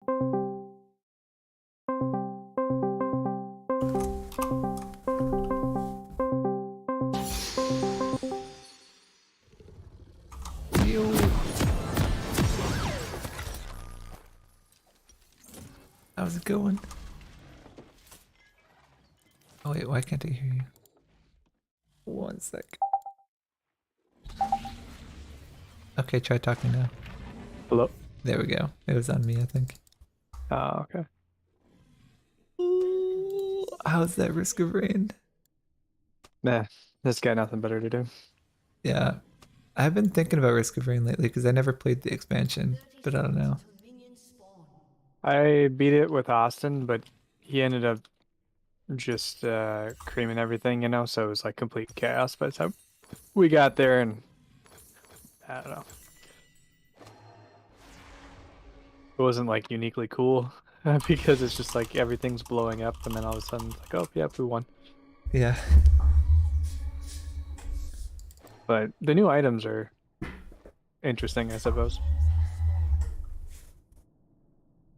Yo. How's it going? Oh wait, why can't I hear you? One sec. Okay, try talking now. Hello? There we go. It was on me, I think. Oh, okay. Ooh, how's that Risk of Rain? Nah, this got nothing better to do. Yeah, I've been thinking about Risk of Rain lately because I never played the expansion, but I don't know. I beat it with Austin, but he ended up just creaming everything, so it was like complete chaos by the time we got there, and I don't know. It wasn't like uniquely cool because it's just like everything's blowing up, and then all of a sudden it's like, oh, yeah, we won. Yeah. But the new items are interesting, I suppose.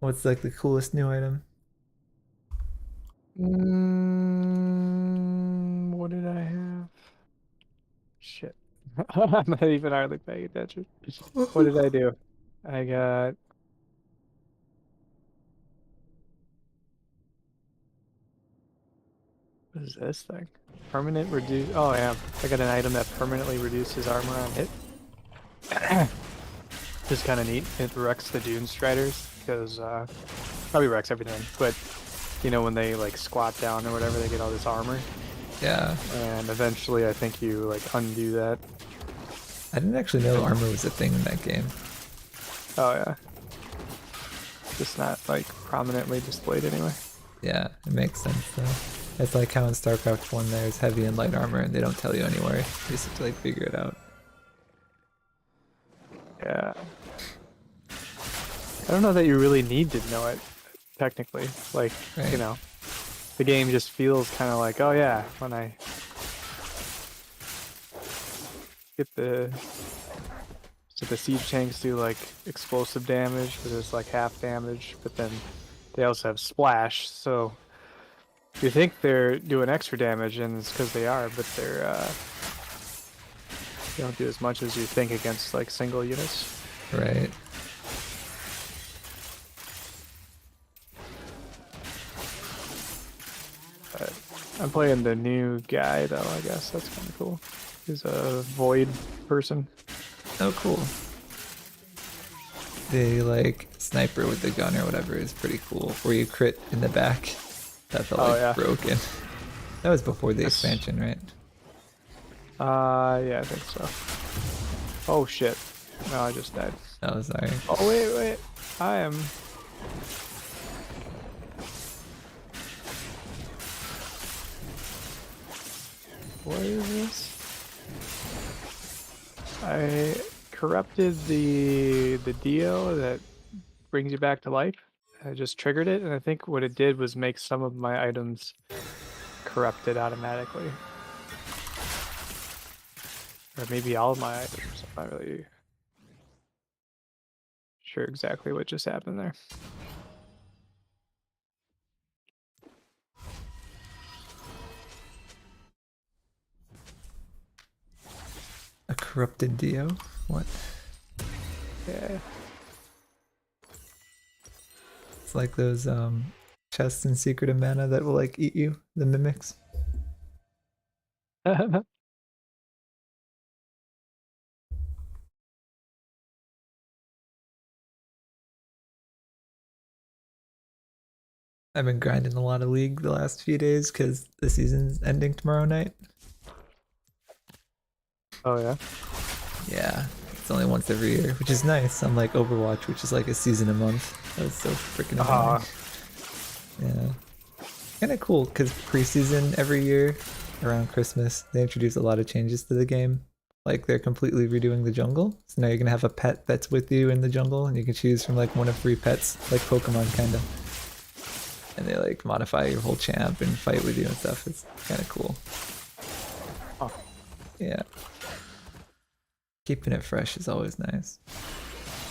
What's like the coolest new item? What did I have? Shit. I'm not even hardly paying attention. What did I do? I got what is this thing? Permanent reduce. Oh yeah, I got an item that permanently reduces armor on hit. Just kind of neat. It wrecks the Dune Striders because probably wrecks everything. But when they like squat down or whatever, they get all this armor. Yeah. And eventually, I think you like undo that. I didn't actually know armor was a thing in that game. Oh yeah. Just not like prominently displayed anyway. Yeah, it makes sense though. It's like how in StarCraft 1 there's heavy and light armor and they don't tell you anywhere. You just have to like figure it out. Yeah. I don't know that you really need to know it, technically. Like, Right. the game just feels kind of like, oh yeah, when I get so the siege tanks do like explosive damage, but it's like half damage, but then they also have splash, so you think they're doing extra damage, and it's because they are, but they don't do as much as you think against like single units. Right. But I'm playing the new guy though, I guess that's kind of cool. He's a void person. Oh, cool. The like sniper with the gun or whatever is pretty cool. Where you crit in the back. That felt like yeah. broken. That was before the Yes. expansion, right? Yeah, I think so. Oh shit. No, I just died. Oh, sorry. Oh wait. I am. What is this? I corrupted the Dio that brings you back to life. I just triggered it, and I think what it did was make some of my items corrupted automatically. Or maybe all of my items. I'm not really sure exactly what just happened there. A corrupted Dio? What? Yeah. It's like those chests in Secret of Mana that will like eat you, the mimics. I've been grinding a lot of League the last few days because the season's ending tomorrow night. Oh yeah. Yeah, it's only once every year, which is nice. Unlike Overwatch, which is like a season a month. That was so freaking annoying. Yeah, kind of cool because preseason every year around Christmas they introduce a lot of changes to the game. Like they're completely redoing the jungle, so now you're gonna have a pet that's with you in the jungle, and you can choose from like one of 3 pets, like Pokemon kind of. And they like modify your whole champ and fight with you and stuff. It's kind of cool. Oh. Yeah. Keeping it fresh is always nice.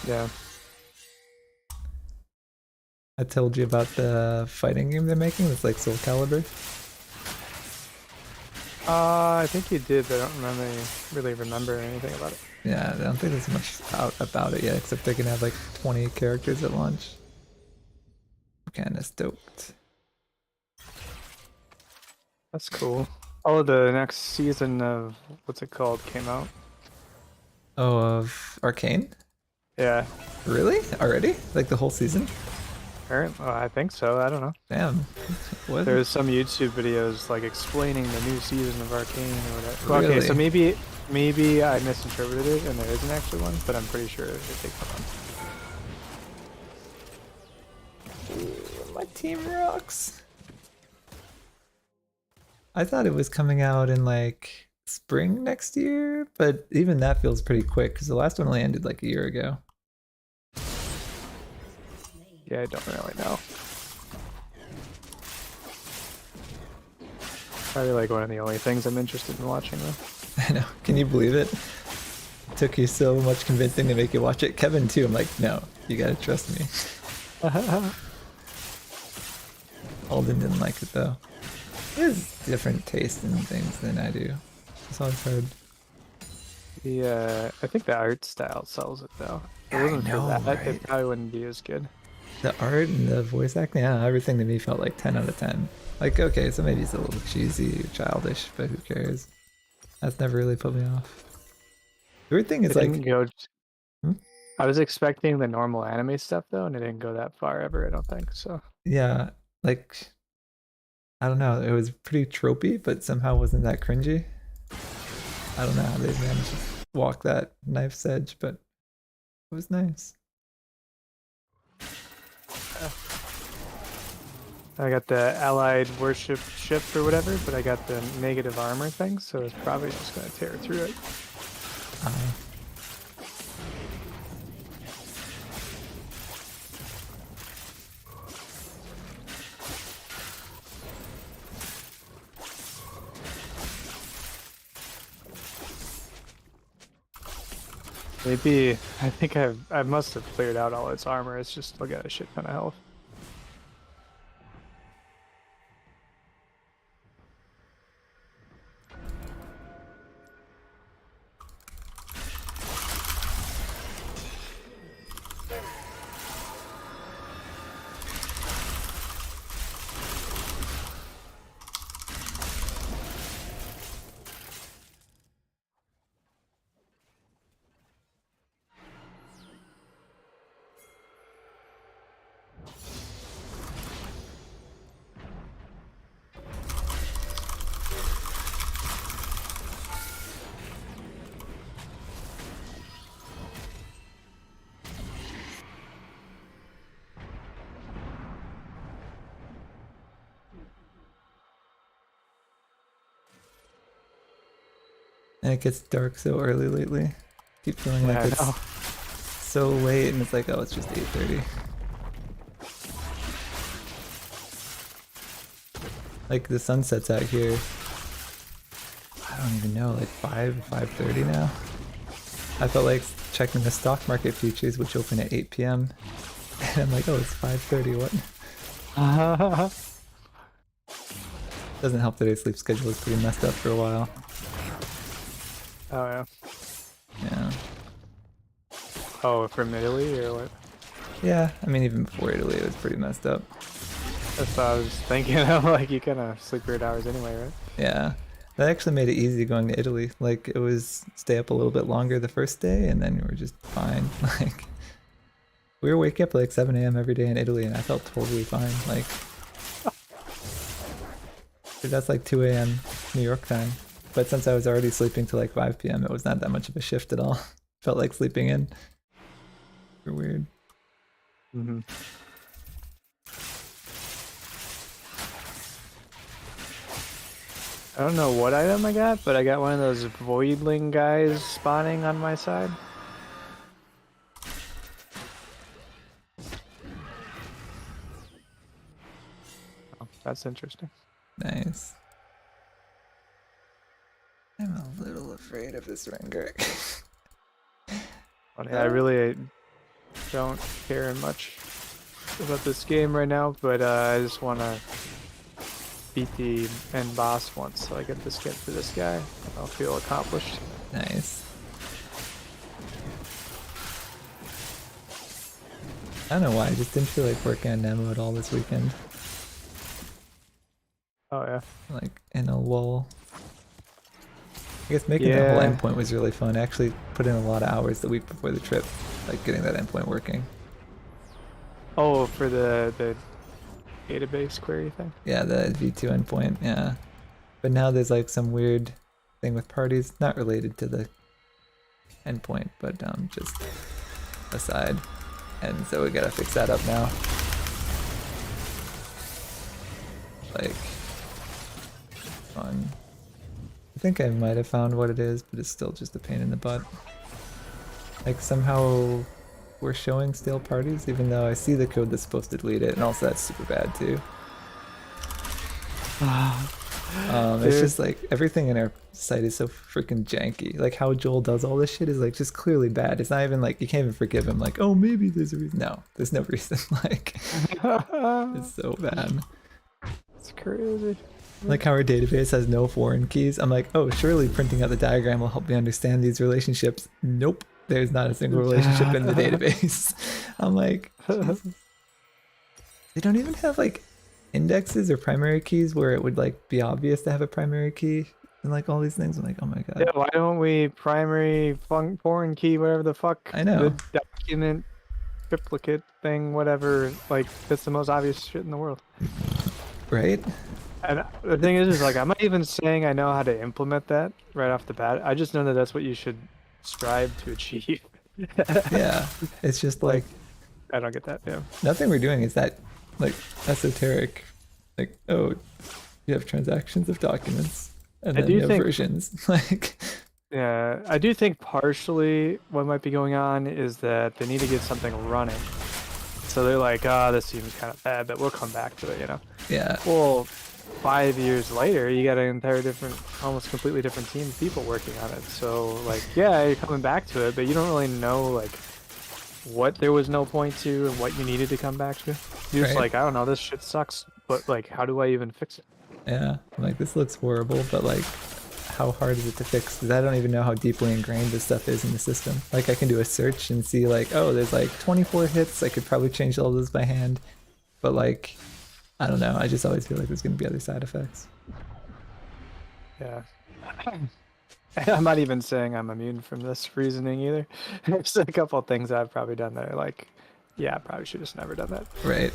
Yeah. I told you about the fighting game they're making. It's like Soul Calibur. I think you did, but I don't really remember anything about it. Yeah, I don't think there's much out about it yet, except they can have like 20 characters at launch. I'm kind of stoked. That's cool. Oh, the next season of what's it called came out. Oh, of Arcane? Yeah, Really? Already? Like the whole season? apparently, I think so. I don't know. Damn. What? There's some YouTube videos like explaining the new season of Arcane or whatever. Well, okay, so Really? maybe I misinterpreted it and there isn't actually one, but I'm pretty sure it takes one. Ooh, my team rocks. I thought it was coming out in like spring next year, but even that feels pretty quick because the last one only ended like a year ago. Yeah, I don't really know. Probably like one of the only things I'm interested in watching though. I know. Can you believe it? It took you so much convincing to make you watch it. Kevin too. I'm like, no, you gotta trust me. Alden didn't like it though. He has different taste in things than I do. It's always hard. I think the art style sells it though. If it Yeah, I wasn't for know, that, right? it probably wouldn't be as good. The art and the voice acting, yeah, everything to me felt like 10 out of 10. Like, okay, so maybe it's a little cheesy, childish, but who cares? That's never really put me off. The weird thing is It like, didn't go. hmm? I was expecting the normal anime stuff though, and it didn't go that far ever. I don't think so. Yeah, like, I don't know, it was pretty tropey, but somehow wasn't that cringy. I don't know how they managed to walk that knife's edge, but it was nice. I got the allied worship ship or whatever, but I got the negative armor thing, so it's probably just gonna tear through it. Uh, Maybe I think I must have cleared out all its armor. It's just still got a shit ton of health. and it gets dark so early lately. Keep feeling Yeah, like I it's know. so late, and it's like, oh, it's just 8:30. Like the sunset's out here. I don't even know, like 5:30 now. I felt like checking the stock market futures, which open at 8 p.m. And I'm like, oh, it's 5:30. What? Doesn't help that his sleep schedule is pretty messed up for a while. Oh yeah. Yeah. Oh, from Italy or what? Yeah, I mean, even before Italy, it was pretty messed up. That's what I was thinking of. Like you kind of sleep weird hours anyway, right? Yeah. That actually made it easy going to Italy. Like, it was stay up a little bit longer the first day, and then we were just fine. Like, we were waking up at like 7 a.m. every day in Italy, and I felt totally fine. Like, dude, that's like 2 a.m. New York time. But since I was already sleeping till like 5 p.m., it was not that much of a shift at all. Felt like sleeping in. Super weird. Mm-hmm. I don't know what item I got, but I got one of those voidling guys spawning on my side. Oh, that's interesting. Nice. I'm a little afraid of this Rengar. I really don't care much. about this game right now, but I just want to beat the end boss once, so I get the skin for this guy. I'll feel accomplished. Nice. I don't know why, I just didn't feel like working on Nemo at all this weekend. Oh yeah. Like, in a lull. I guess making that whole endpoint was really fun. I actually put in a lot of hours the week before the trip, like getting that endpoint working. Oh, for the database query thing? Yeah, the V2 endpoint, yeah. But now there's like some weird thing with parties, not related to the endpoint, but just aside. And so we gotta fix that up now. Like, fun. I think I might have found what it is, but it's still just a pain in the butt. Like somehow we're showing stale parties, even though I see the code that's supposed to delete it, and also that's super bad too. It's just like everything in our site is so freaking janky. Like how Joel does all this shit is like just clearly bad. It's not even like you can't even forgive him. Like, oh, maybe there's a reason. No, there's no reason. Like, it's so bad. It's crazy. Like how our database has no foreign keys. I'm like, oh, surely printing out the diagram will help me understand these relationships. Nope, there's not a single relationship in the database. I'm like, Jesus. They don't even have like indexes or primary keys where it would like be obvious to have a primary key and like all these things. I'm like, oh my god. Yeah, why don't we primary foreign key, whatever the fuck? I know. The document triplicate thing, whatever. Like that's the most obvious shit in the world. Right? And the thing is like I'm not even saying I know how to implement that right off the bat. I just know that that's what you should strive to achieve. Yeah, it's just like I don't get that. Yeah. Nothing we're doing is that like esoteric. Like, oh, you have transactions of documents and then you have versions. Like, yeah, I do think partially what might be going on is that they need to get something running. So they're like, oh, this seems kind of bad, but we'll come back to it, you know? Yeah. Well, 5 years later, you got an entire different, almost completely different team of people working on it. So, like, yeah, you're coming back to it, but you don't really know, like, what there was no point to and what you needed to come back to. You're just like, I don't know, this shit sucks, but, like, how do I even fix it? Yeah, I'm like, this looks horrible, but, like, how hard is it to fix? Because I don't even know how deeply ingrained this stuff is in the system. Like, I can do a search and see, like, oh, there's, like, 24 hits. I could probably change all those by hand. But, like, I don't know. I just always feel like there's going to be other side effects. Yeah. I'm not even saying I'm immune from this reasoning either. There's a couple of things I've probably done that are like, yeah, I probably should have just never done that. Right.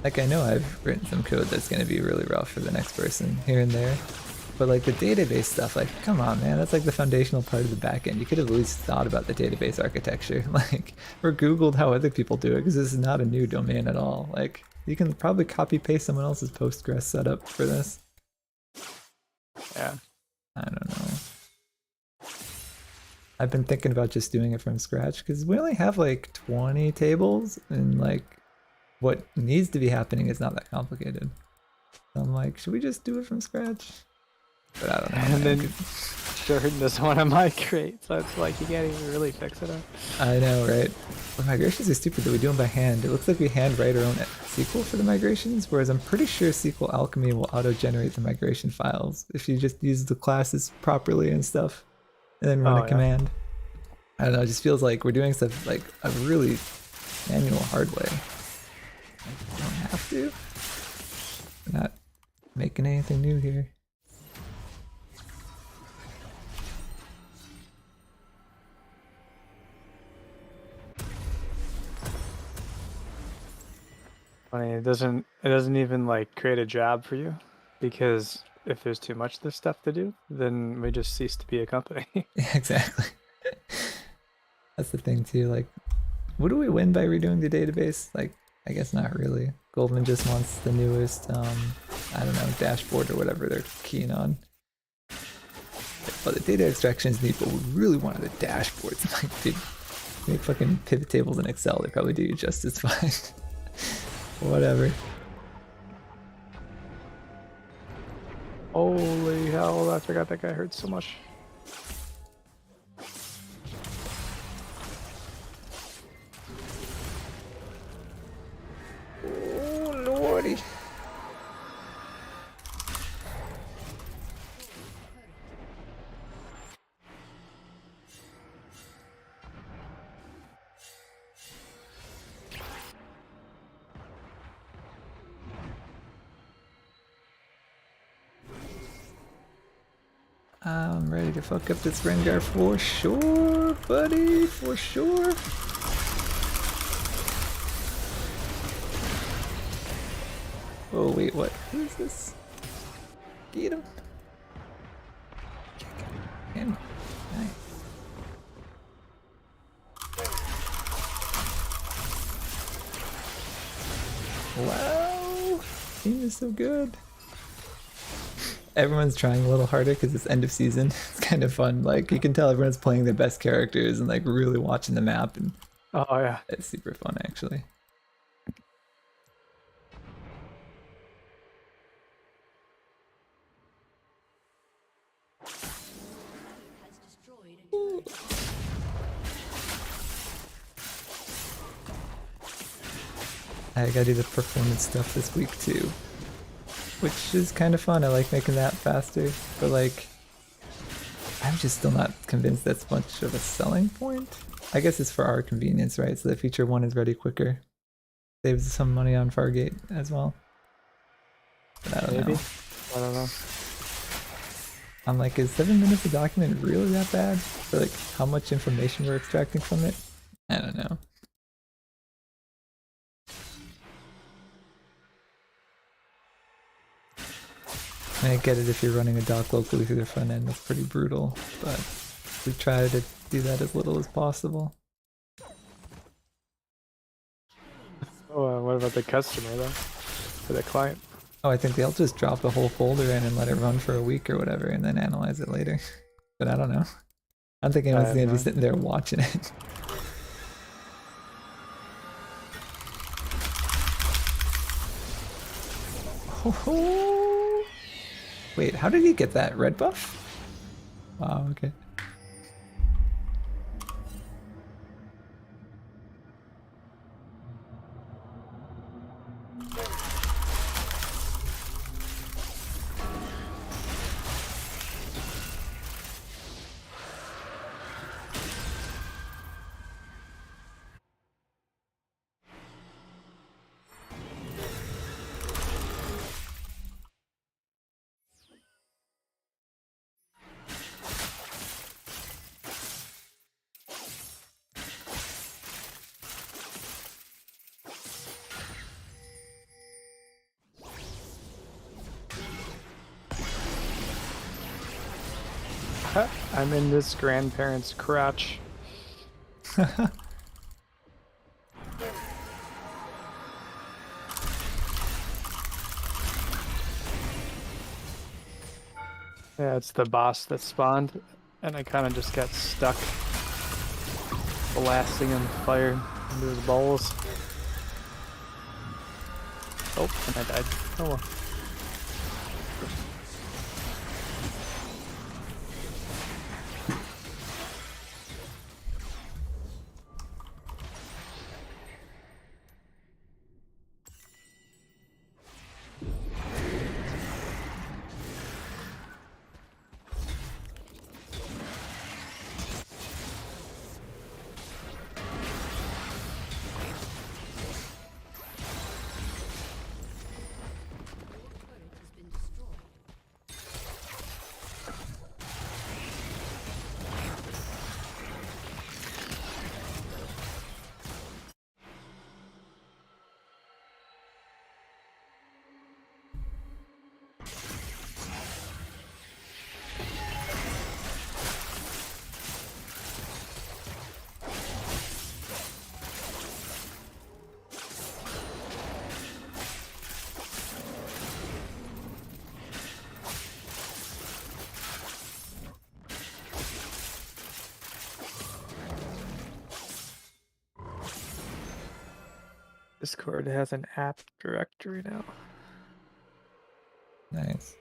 Like, I know I've written some code that's going to be really rough for the next person here and there. But, like, the database stuff, like, come on, man. That's, like, the foundational part of the backend. You could have at least thought about the database architecture. Like, or Googled how other people do it, because this is not a new domain at all. Like, you can probably copy-paste someone else's Postgres setup for this. Yeah. I don't know. I've been thinking about just doing it from scratch, because we only have, like, 20 tables, and, like, what needs to be happening is not that complicated. So I'm like, should we just do it from scratch? But I don't know. And then Jordan doesn't want to migrate, so it's like you can't even really fix it up. I know, right? The migrations are stupid that we do them by hand. It looks like we hand write our own SQL for the migrations, whereas I'm pretty sure SQL Alchemy will auto-generate the migration files if you just use the classes properly and stuff, and then run a command. I don't know, it just feels like we're doing stuff like a really manual hard way. We don't have to. We're not making anything new here. Funny, it doesn't even like create a job for you, because if there's too much of this stuff to do, then we just cease to be a company. Yeah, exactly. That's the thing too. Like, what do we win by redoing the database? Like, I guess not really. Goldman just wants the newest, I don't know, dashboard or whatever they're keen on. But the data extraction is neat, but we really wanted the dashboards. Like, dude, Make fucking pivot tables in Excel, they probably do you just as fine. Whatever. Holy hell, I forgot that guy hurt so much. Oh lordy. I'm ready to fuck up this Rengar for sure, buddy, for sure. Oh wait, what? Who is this? Get him. Him. Nice. Wow, team is so good. Everyone's trying a little harder because it's end of season. It's kind of fun. Like you can tell everyone's playing their best characters and like really watching the map, and Oh yeah. it's super fun actually. I gotta do the performance stuff this week too, which is kind of fun. I like making that faster, but like I'm just still not convinced that's much of a selling point. I guess it's for our convenience, right? So that feature 1 is ready quicker. Saves some money on Fargate as well. But I don't know. I don't know. I'm like, is 7 minutes a document really that bad? For like how much information we're extracting from it? I don't know. I get it if you're running a doc locally through the front end, that's pretty brutal, but we try to do that as little as possible. Oh, what about the customer though? For the client? Oh, I think they'll just drop the whole folder in and let it run for a week or whatever and then analyze it later. But I don't know. I don't think anyone's gonna be sitting there watching it. Oh. Wait, how did he get that? Red buff? Wow, okay. I'm in this grandparent's crotch. Yeah, it's the boss that spawned, and I kind of just got stuck blasting him fire into his balls. Oh, and I died. Oh well. Discord has an app directory now. Nice.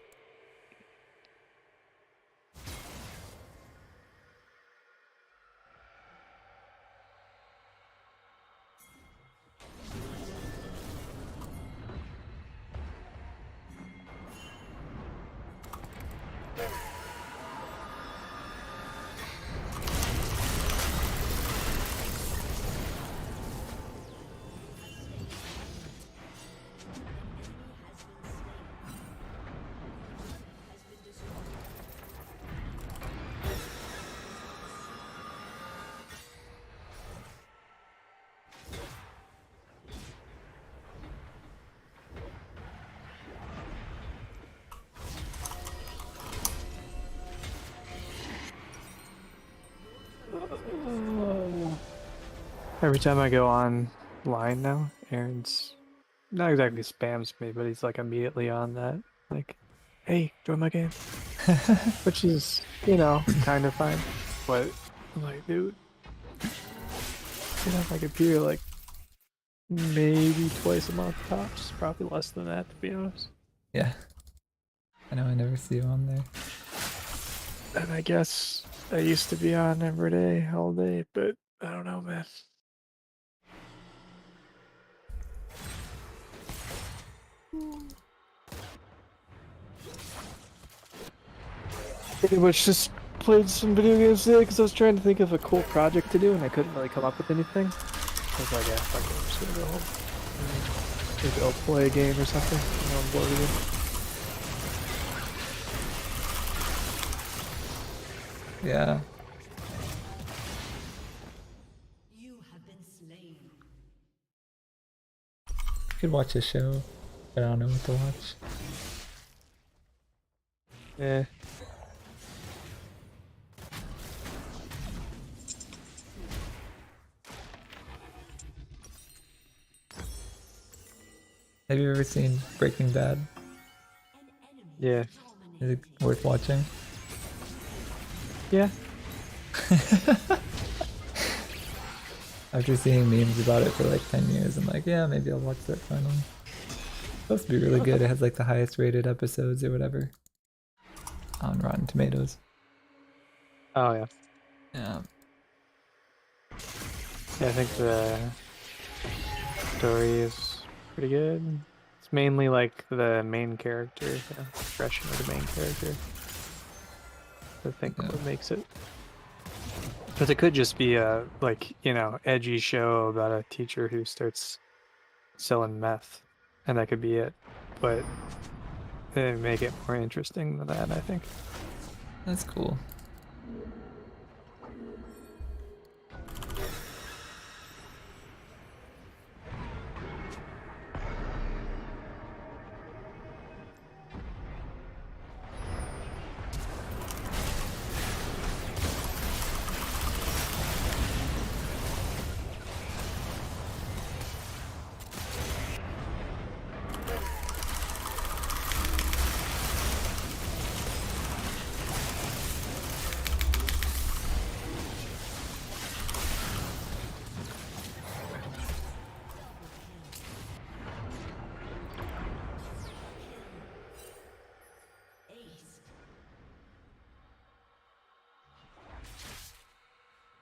Every time I go online now, Aaron's not exactly spams me, but he's like immediately on that. Like, hey, join my game. Which is, you know, kind of fine. But I'm like, dude, get off my computer like maybe twice a month tops. Probably less than that, to be honest. Yeah. I know I never see you on there. And I guess I used to be on every day, all day, but I don't know, man. Pretty much just played some video games today because I was trying to think of a cool project to do and I couldn't really come up with anything. I was like, yeah, fuck it, I'm just gonna go home. Maybe I'll play a game or something. You know, I'm bored again. Yeah. You have been slain. I could watch a show, but I don't know what to watch. Yeah. Have you ever seen Breaking Bad? Yeah. Is it worth watching? Yeah. After seeing memes about it for like 10 years, I'm like, yeah, maybe I'll watch that finally. It's supposed to be really good. It has like the highest rated episodes or whatever on Rotten Tomatoes. Oh, yeah. Yeah. Yeah, I think the story is pretty good. It's mainly like the main character, the progression of the main character. I think Yeah. what makes it. But it could just be a, like, you know, edgy show about a teacher who starts selling meth. And that could be it. But they make it more interesting than that, I think. That's cool.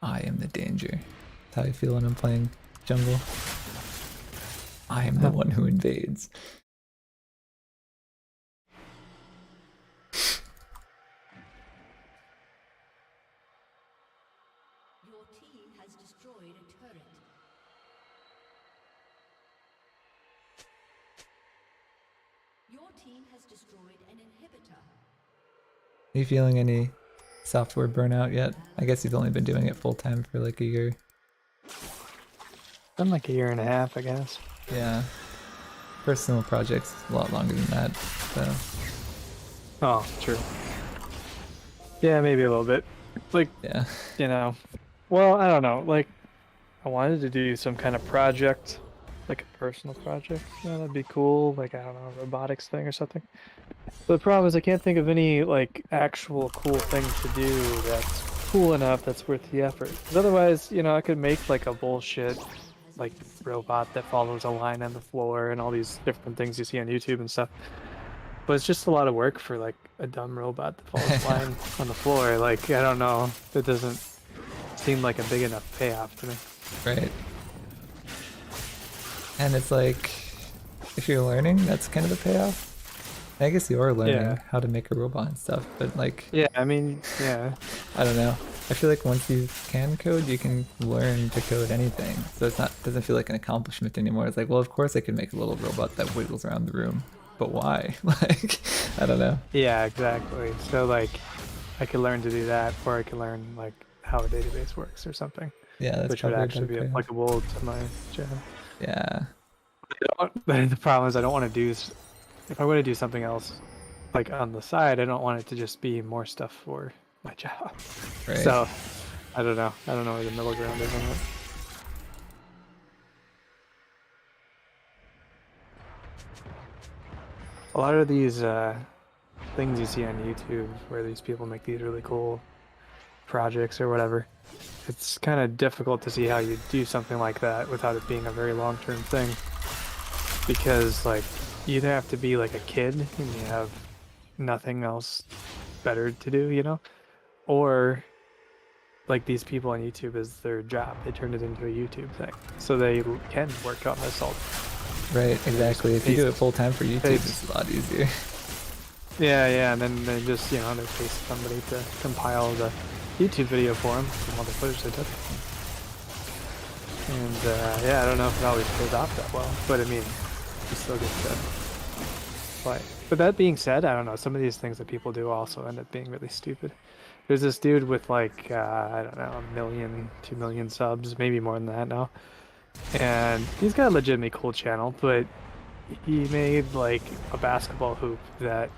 I am the danger. That's how I feel when I'm playing jungle. I am the one who invades. Your team has destroyed a turret. Your team has destroyed an inhibitor. Are you feeling any software burnout yet? I guess you've only been doing it full time for like a year. Been like a year and a half, I guess. Yeah. Personal projects a lot longer than that, so Oh, true. Yeah, maybe a little bit. Like, yeah. you know, well, I don't know. Like, I wanted to do some kind of project, like a personal project. You know, that'd be cool. Like, I don't know, a robotics thing or something. But the problem is I can't think of any, like, actual cool thing to do that's cool enough that's worth the effort. Because otherwise, you know, I could make, like, a bullshit like robot that follows a line on the floor and all these different things you see on YouTube and stuff. But it's just a lot of work for like a dumb robot that follows a line on the floor. Like, I don't know. It doesn't seem like a big enough payoff to me. Right. And it's like, if you're learning, that's kind of the payoff. I guess you are learning how to make a robot and stuff, but like, Yeah, I mean, yeah. I don't know. I feel like once you can code, you can learn to code anything. So it's not, doesn't feel like an accomplishment anymore. It's like, well, of course I can make a little robot that wiggles around the room, but why? Like, I don't know. Yeah, exactly. So like, I could learn to do that, or I could learn like how a database works or something. Yeah, that's which would probably a actually better be payoff. applicable to my job. Yeah. The problem is I don't want to do, if I want to do something else like on the side, I don't want it to just be more stuff for my job. Right. So I don't know. I don't know where the middle ground is on it. A lot of these things you see on YouTube where these people make these really cool projects or whatever, it's kind of difficult to see how you do something like that without it being a very long-term thing, because like you either have to be like a kid and you have nothing else better to do, you know, or like these people on YouTube is their job. They turned it into a YouTube thing, so they can work on this all. Right, exactly. If you do it full time for YouTube, it's a lot easier. Yeah, and then they just, you know, they pay somebody to compile the YouTube video for them from all the footage they took. And yeah, I don't know if it always pays off that well, but I mean, you still get to play. But that being said, I don't know, some of these things that people do also end up being really stupid. There's this dude with like, I don't know, 1 million, 2 million subs, maybe more than that now. And he's got a legitimately cool channel, but he made like a basketball hoop that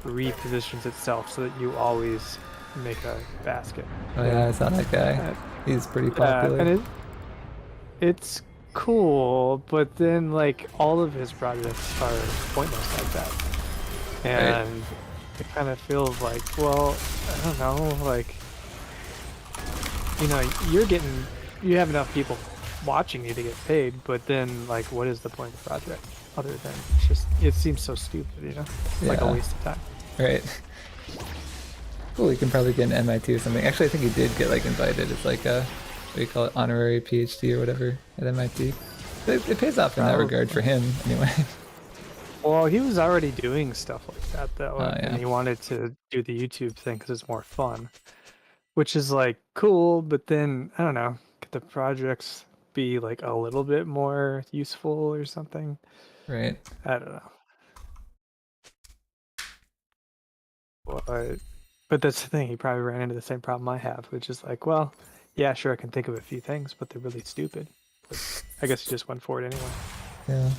repositions itself so that you always make a basket. Oh yeah, I saw that guy. He's pretty popular. And it's cool, but then like all of his projects are pointless like that. And it kind of feels like, well, I don't know, like, you know, you have enough people watching you to get paid, but then like what is the point of the project other than it seems so stupid, you know? It's like a waste of time. Right. Cool, you can probably get an MIT or something. Actually, I think he did get like invited. It's like a, what do you call it, honorary PhD or whatever at MIT. It pays off in that regard for him anyway. Well, he was already doing stuff like that though, yeah. and he wanted to do the YouTube thing because it's more fun, which is like cool, but then I don't know, could the projects be like a little bit more useful or something? Right. I don't know. But that's the thing, he probably ran into the same problem I have, which is like, well, yeah, sure, I can think of a few things, but they're really stupid. But I guess he just went for it anyway. Yeah.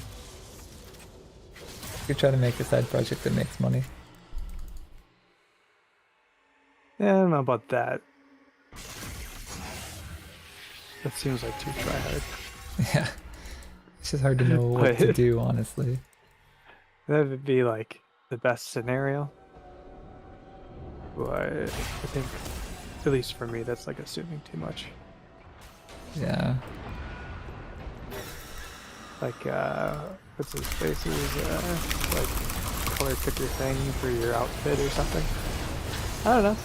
You try to make a side project that makes money. Yeah, I don't know about that. That seems like too try hard. Yeah. It's just hard to know what to do, honestly. That would be like the best scenario. But I think, at least for me, that's like assuming too much. Yeah. Like, what's his face? Like, color pick your thing for your outfit or something. I don't know.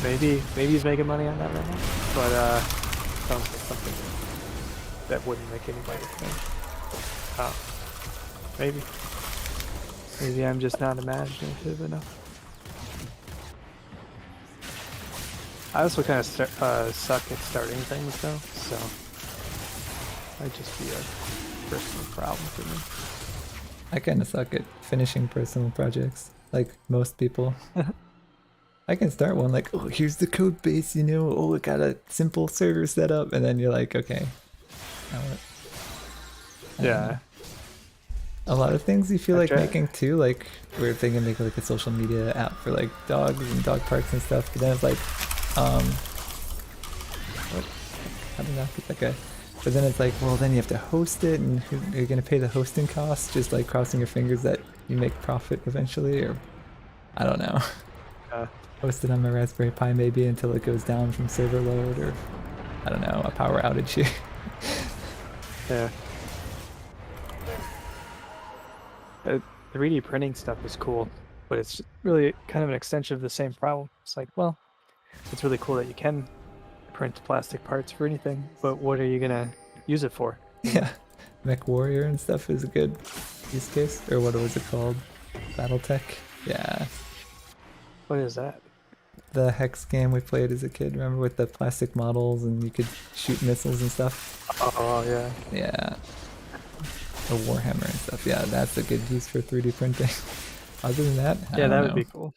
Maybe he's making money on that right now. But, sounds like something that wouldn't make anybody think. Oh. Maybe. Maybe I'm just not imaginative enough. I also kind of suck at starting things though, so might just be a personal problem for me. I kind of suck at finishing personal projects, like most people. I can start one like, oh, here's the code base, you know, oh, it got a simple server set up, and then you're like, okay. Yeah. A lot of things you feel like making too, like we're thinking make like a social media app for like dogs and dog parks and stuff, but then it's like, what? How did I not get that guy? But then it's like, well, then you have to host it, and you're gonna pay the hosting costs, just like crossing your fingers that you make profit eventually, or I don't know. Host it on my Raspberry Pi maybe until it goes down from server load, or I don't know, a power outage here. Yeah. 3D printing stuff is cool, but it's really kind of an extension of the same problem. It's like, well, it's really cool that you can print plastic parts for anything, but what are you gonna use it for? You know? Yeah, Mech Warrior and stuff is a good use case. Or what was it called? BattleTech? Yeah. What is that? The Hex game we played as a kid, remember, with the plastic models and you could shoot missiles and stuff? Oh yeah. Yeah. The Warhammer and stuff. Yeah, that's a good use for 3D printing. Other than that, I Yeah, don't that know. would be cool.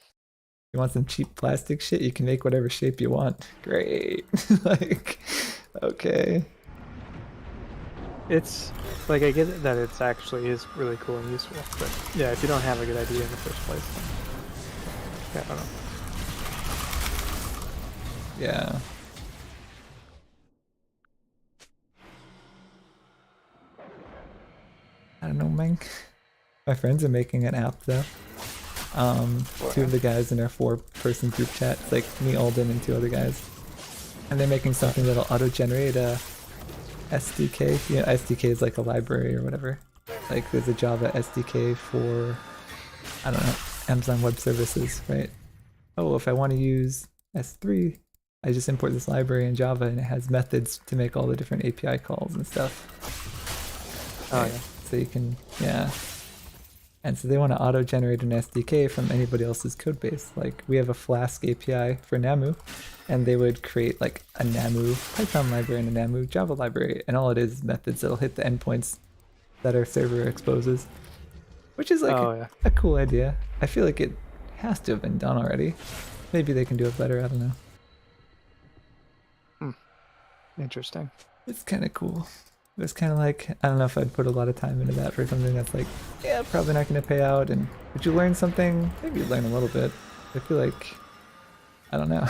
You want some cheap plastic shit? You can make whatever shape you want. Great. Like, okay. It's like I get that it's actually is really cool and useful, but yeah, if you don't have a good idea in the first place, then yeah, I don't know. Yeah. I don't know, man. My friends are making an app though. Two of the guys in our 4-person group chat. It's like me, Alden, and 2 other guys. And they're making something that'll auto-generate a SDK. You know, SDK is like a library or whatever. Like there's a Java SDK for, I don't know, Amazon Web Services, right? Oh, if I want to use S3, I just import this library in Java and it has methods to make all the different API calls and stuff. Oh Right? yeah. So you can, yeah. And so they want to auto-generate an SDK from anybody else's code base. Like we have a Flask API for Namu, and they would create like a Namu Python library and a Namu Java library, and all it is methods that'll hit the endpoints that our server exposes, which is like Oh yeah. a cool idea. I feel like it has to have been done already. Maybe they can do it better. I don't know. Interesting. It's kind of cool. It's kind of like, I don't know if I'd put a lot of time into that for something that's like, yeah, probably not going to pay out. And would you learn something? Maybe you'd learn a little bit. I feel like, I don't know.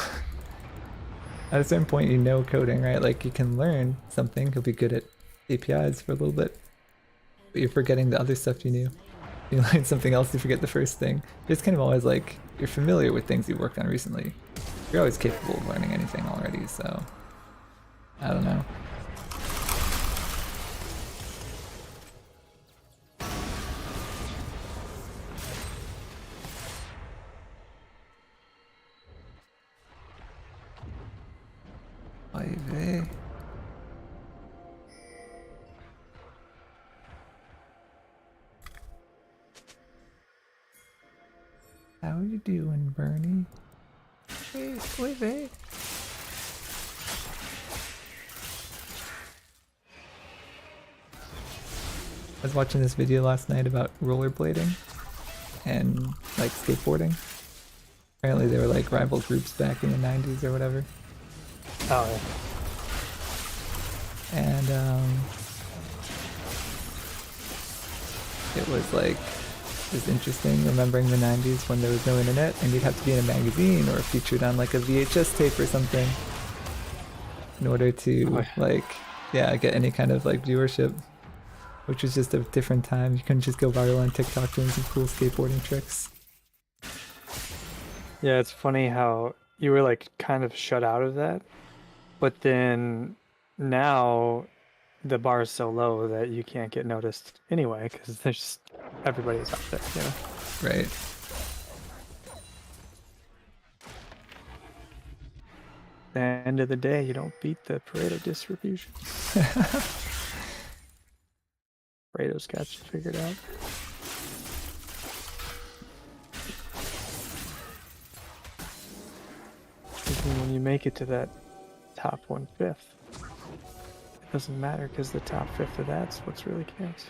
At a certain point, you know coding, right? Like you can learn something. You'll be good at APIs for a little bit. But you're forgetting the other stuff you knew. You learn something else, you forget the first thing. It's kind of always like, you're familiar with things you've worked on recently. You're always capable of learning anything already, so I don't know. Ivy. How you doing, Bernie? Hey, Ivy. I was watching this video last night about rollerblading and like skateboarding. Apparently they were like rival groups back in the 90s or whatever. Oh yeah. And it was like, it was interesting remembering the 90s when there was no internet and you'd have to be in a magazine or featured on like a VHS tape or something in order to like, yeah, get any kind of like viewership, which was just a different time. You couldn't just go viral on TikTok doing some cool skateboarding tricks. Yeah, it's funny how you were like kind of shut out of that, but then now the bar is so low that you can't get noticed anyway because there's just everybody's out there, you know. Right. At the end of the day, you don't beat the Pareto distribution. Pareto's got you figured out. Even when you make it to that top 1/5, it doesn't matter because the top 5th of that's what's really counts.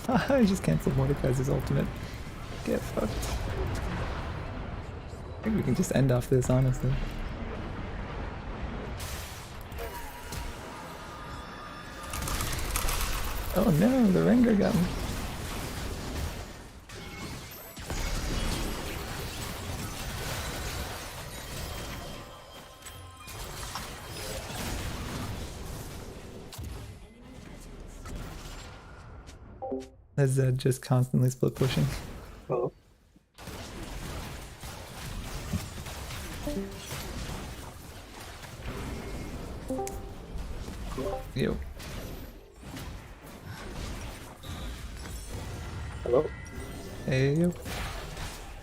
I just canceled Mordekaiser's ultimate. Get fucked. I think we can just end off this, honestly. Oh no, the Rengar got me. As Zed just constantly split pushing. Well, Yo. Hello? Hey, yo.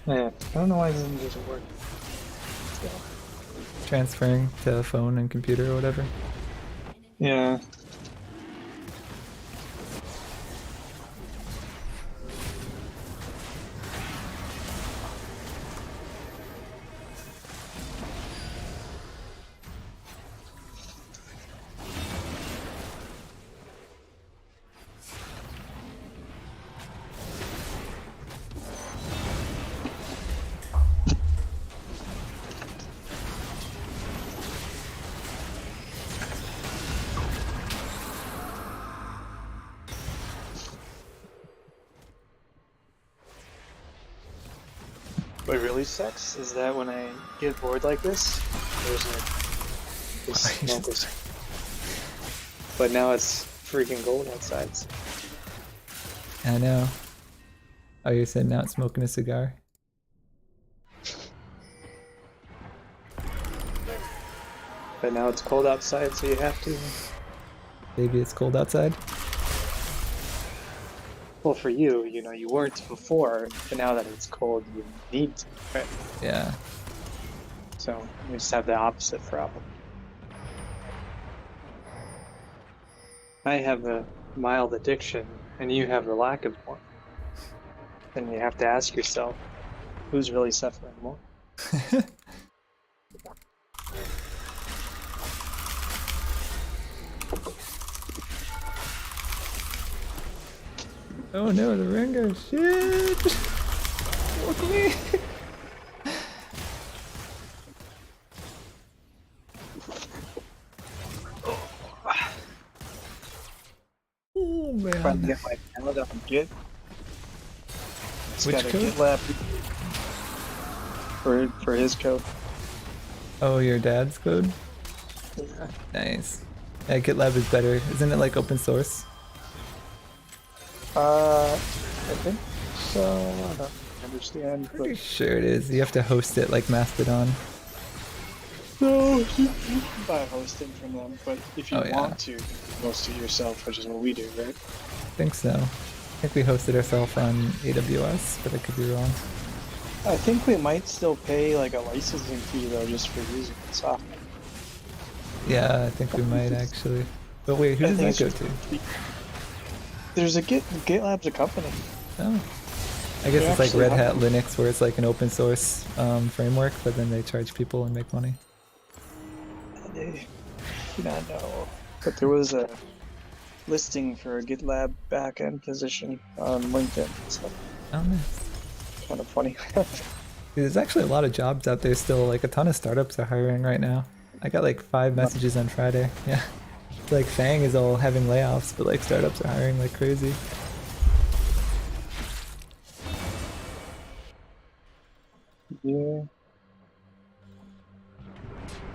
Man, I don't know why it doesn't just work. Transferring to phone and computer or whatever. Yeah. What really sucks is that when I get bored like this, there's no this. But now it's freaking cold outside. So. I know. Oh, you're sitting out smoking a cigar? But now it's cold outside, so you have to. Maybe it's cold outside? Well, for you, you know, you weren't before, but now that it's cold, you need to, right? Yeah. So we just have the opposite problem. I have a mild addiction, and you have the lack of one. Then you have to ask yourself, who's really suffering more? Oh no, the Rengar! Shit! Look at me! Oh Trying to man. get my pallet up and get. It's Which got a code? GitLab for his code. Oh, your dad's code? Yeah. Nice. Yeah, GitLab is better. Isn't it like open source? I think so. I don't understand. Pretty But sure it is. You have to host it like Mastodon. no, you can buy hosting from them, but if you Oh, yeah. want to host it yourself, which is what we do, right? I think so. I think we hosted ourselves on AWS, but I could be wrong. I think we might still pay like a licensing fee though, just for using the software. Yeah, I think we might actually. But wait, who I does think that go it's to? just- There's a GitLab's a company. Oh. I guess They it's like actually Red Hat have- Linux where it's like an open source framework, but then they charge people and make money. I do not know, but there was a listing for a GitLab backend position on LinkedIn. So Oh, nice. kind of funny. There's actually a lot of jobs out there still. Like a ton of startups are hiring right now. I got like 5 messages on Friday. Yeah. Like Fang is all having layoffs, but like startups are hiring like crazy. Yeah.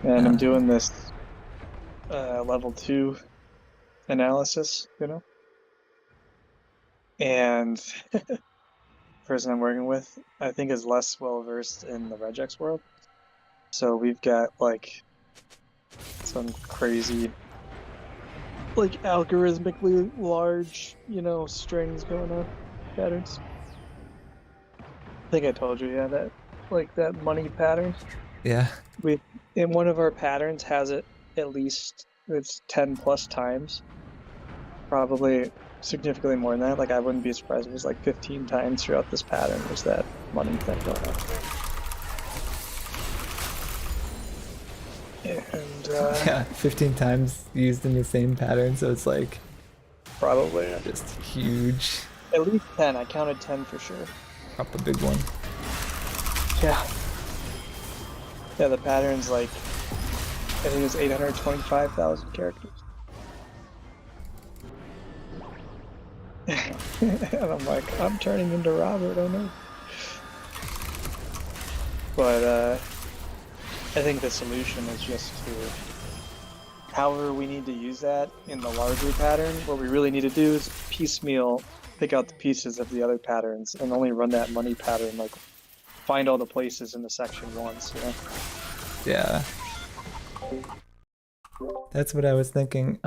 And I'm doing this level 2 analysis, you know? And the person I'm working with, I think, is less well versed in the regex world. So we've got like some crazy, like algorithmically large, you know, strings going on, patterns. I think I told you, yeah, that like that money pattern. Yeah. We in one of our patterns has it at least it's 10 plus times. Probably significantly more than that. Like I wouldn't be surprised if it was like 15 times throughout this pattern was that money thing going on. And Yeah, 15 times used in the same pattern, so it's like probably just huge. at least 10. I counted 10 for sure. Up a big one. Yeah. Yeah, the pattern's like I think it's 825,000 characters. And I'm like, I'm turning into Robert, I know. But I think the solution is just to, however we need to use that in the larger pattern, what we really need to do is piecemeal, pick out the pieces of the other patterns and only run that money pattern, like find all the places in the section once, you know? Yeah. That's what I was thinking.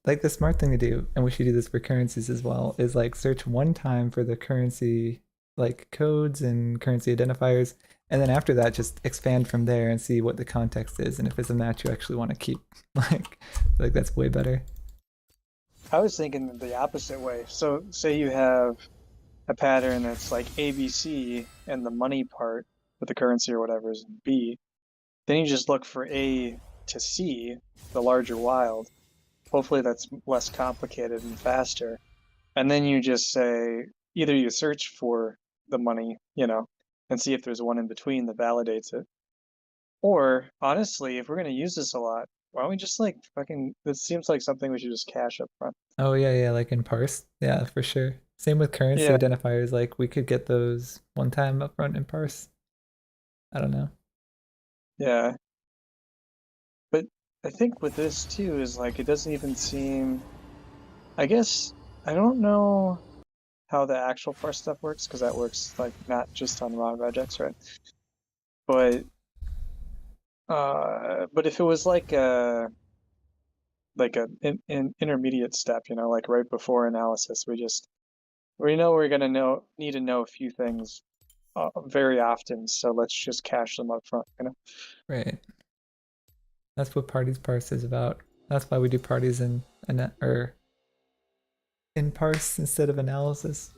Like the smart thing to do, and we should do this for currencies as well, is like search one time for the currency like codes and currency identifiers, and then after that just expand from there and see what the context is and if it's a match you actually want to keep. Like that's way better. I was thinking the opposite way. So say you have a pattern that's like ABC and the money part with the currency or whatever is in B. Then you just look for A to C, the larger wild. Hopefully that's less complicated and faster. And then you just say either you search for the money, and see if there's one in between that validates it. Or honestly, if we're gonna use this a lot, why don't we just like fucking this seems like something we should just cache up front. Oh yeah, yeah, like in parse. Yeah, for sure. Same with currency Yeah, identifiers. Like we could get those one time up front in parse. I don't know. yeah. But I think with this too is like it doesn't even seem I guess I don't know how the actual parse stuff works because that works like not just on raw regex, right? But but if it was like a an intermediate step, like right before analysis, we know we're gonna need to know a few things very often, so let's just cache them up front. Right. That's what parties parse is about. That's why we do parties or in parse instead of analysis.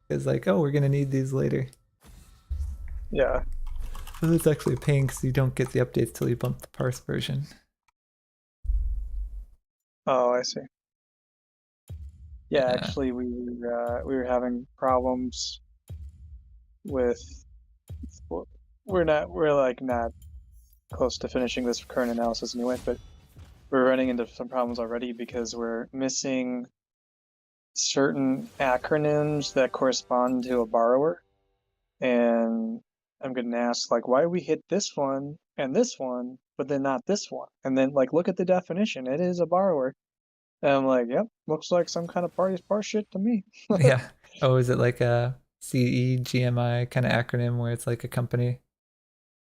It's like, oh, we're gonna need these later. Yeah. But it's actually a pain because you don't get the updates till you bump the parse version. Oh, I see. Yeah, Yeah. actually, we were having problems with. We're like not close to finishing this current analysis anyway, but we're running into some problems already because we're missing certain acronyms that correspond to a borrower. And I'm going to ask, like, why we hit this one, but then not this one? And then, like, look at the definition. It is a borrower. And I'm like, yep, looks like some kind of party's par shit to me. Yeah. Oh, is it like a CEGMI kind of acronym where it's like a company?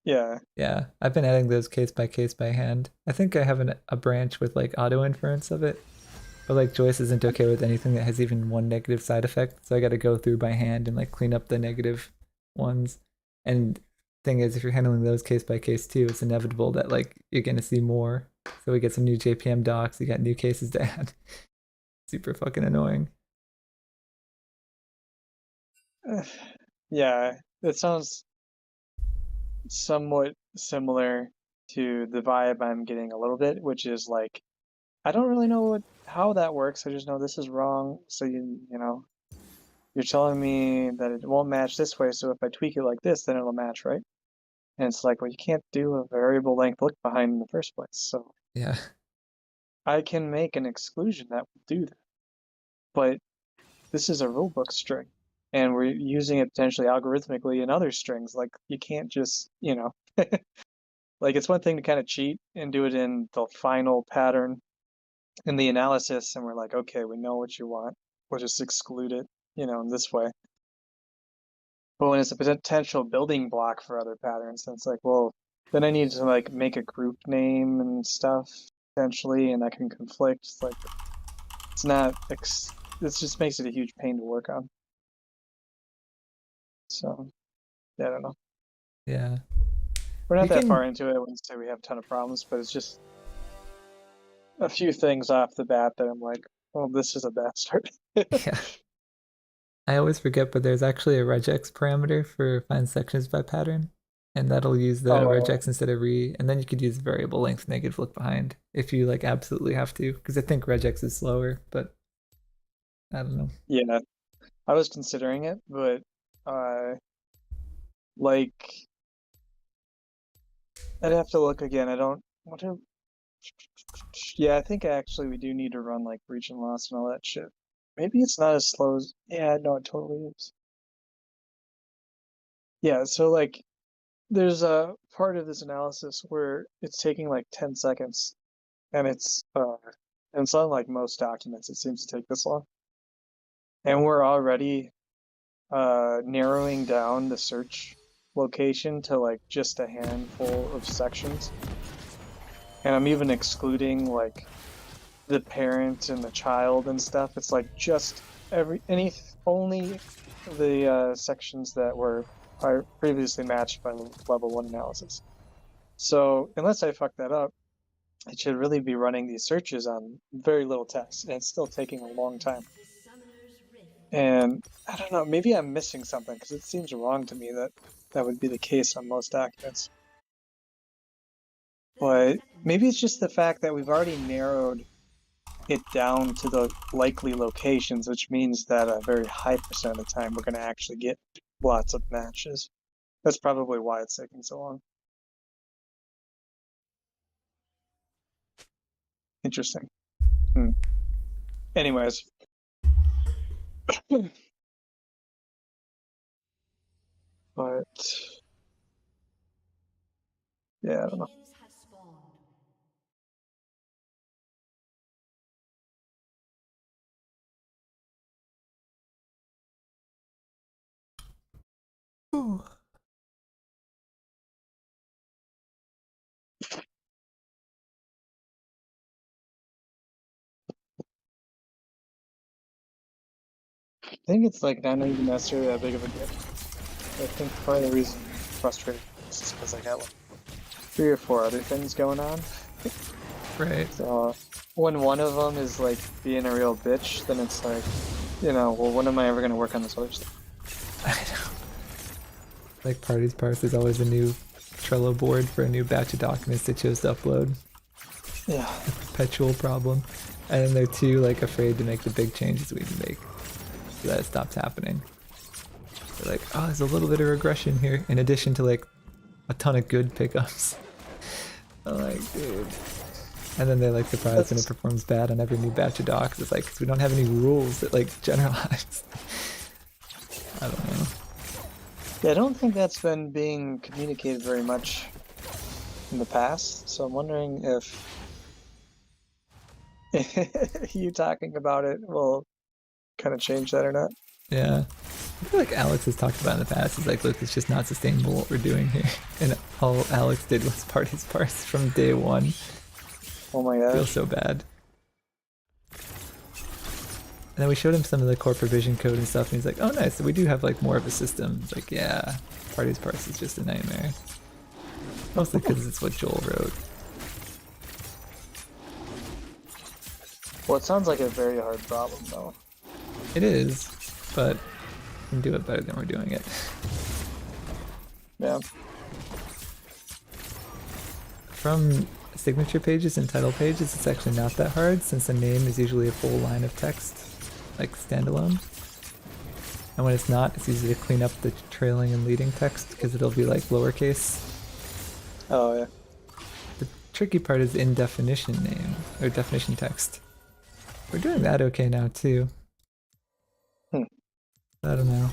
Yeah. Yeah, I've been adding those case by hand. I think I have a branch with like auto inference of it, but like Joyce isn't okay with anything that has even one negative side effect, so I got to go through by hand and like clean up the negative ones. And thing is, if you're handling those case by case too, it's inevitable that like you're gonna see more. So we get some new JPM docs, you got new cases to add. Super fucking annoying. Yeah, it sounds somewhat similar to the vibe I'm getting a little bit, which is like I don't really know how that works. I just know this is wrong. So you're telling me that it won't match this way. So if I tweak it like this, then it'll match, right? And it's like, well, you can't do a variable length look behind in the first place. So Yeah. I can make an exclusion that will do that. But this is a rulebook string, and we're using it potentially algorithmically in other strings. Like you can't just, like it's one thing to kind of cheat and do it in the final pattern in the analysis, and we're like, okay, we know what you want. We'll just exclude it, in this way. But when it's a potential building block for other patterns, then it's like, well, then I need to like make a group name and stuff potentially, and that can conflict. It's like it's not. This just makes it a huge pain to work on. So yeah, I don't know. Yeah. We're not You that far can into it. I wouldn't say we have a ton of problems, but it's just a few things off the bat that I'm like, well, this is a bad start. yeah. I always forget, but there's actually a regex parameter for find sections by pattern, and that'll use the Oh, regex instead of re, and then you could use variable length negative look behind if you like absolutely have to, because I think regex is slower, but I don't know. yeah. I was considering it, but like I'd have to look again. I don't. What do? Yeah, I think actually we do need to run like region loss and all that shit. Maybe it's not as slow as. Yeah, no, it totally is. Yeah, so like there's a part of this analysis where it's taking like 10 seconds, and it's unlike most documents, it seems to take this long. And we're already narrowing down the search location to like just a handful of sections. and I'm even excluding like the parent and the child and stuff. It's like just only the sections that were previously matched by level 1 analysis. So unless I fuck that up, it should really be running these searches on very little tests, and it's still taking a long time. And I don't know, maybe I'm missing something because it seems wrong to me that that would be the case on most documents. But maybe it's just the fact that we've already narrowed it down to the likely locations, which means that a very high percent of the time we're going to actually get lots of matches. That's probably why it's taking so long. Interesting. Anyways. But yeah, I don't know. Minions have spawned. Ooh. I think it's like not even necessarily that big of a deal. I think part of the reason I'm frustrated is just because I got like 3 or 4 other things going on. Right. So when one of them is like being a real bitch, then it's like, you know, well, when am I ever going to work on this other stuff? I know. Like parties parse is always a new Trello board for a new batch of documents they chose to upload. Yeah. A perpetual problem. And then they're too like afraid to make the big changes we can make. So that it stops happening. They're like, oh, there's a little bit of regression here, in addition to like a ton of good pickups. I'm like, dude. And then they're like surprised when it performs bad on every new batch of docs. It's like, because we don't have any rules that like generalize. I don't know. Yeah, I don't think that's been being communicated very much in the past. So I'm wondering if you talking about it will kind of change that or not. Yeah. I feel like Alex has talked about in the past. He's like, look, it's just not sustainable what we're doing here. And all Alex did was parties parse from day one. Oh my I gosh. feel so bad. And then we showed him some of the core provision code and stuff, and he's like, oh nice, so we do have like more of a system. It's like, yeah, parties parse is just a nightmare. Mostly because it's what Joel wrote. Well, it sounds like a very hard problem though. It is, but we can do it better than we're doing it. Yeah. From signature pages and title pages, it's actually not that hard since the name is usually a full line of text, like standalone. And when it's not, it's easy to clean up the trailing and leading text because it'll be like lowercase. Oh yeah. The tricky part is in definition name, or definition text. We're doing that okay now too. I don't know.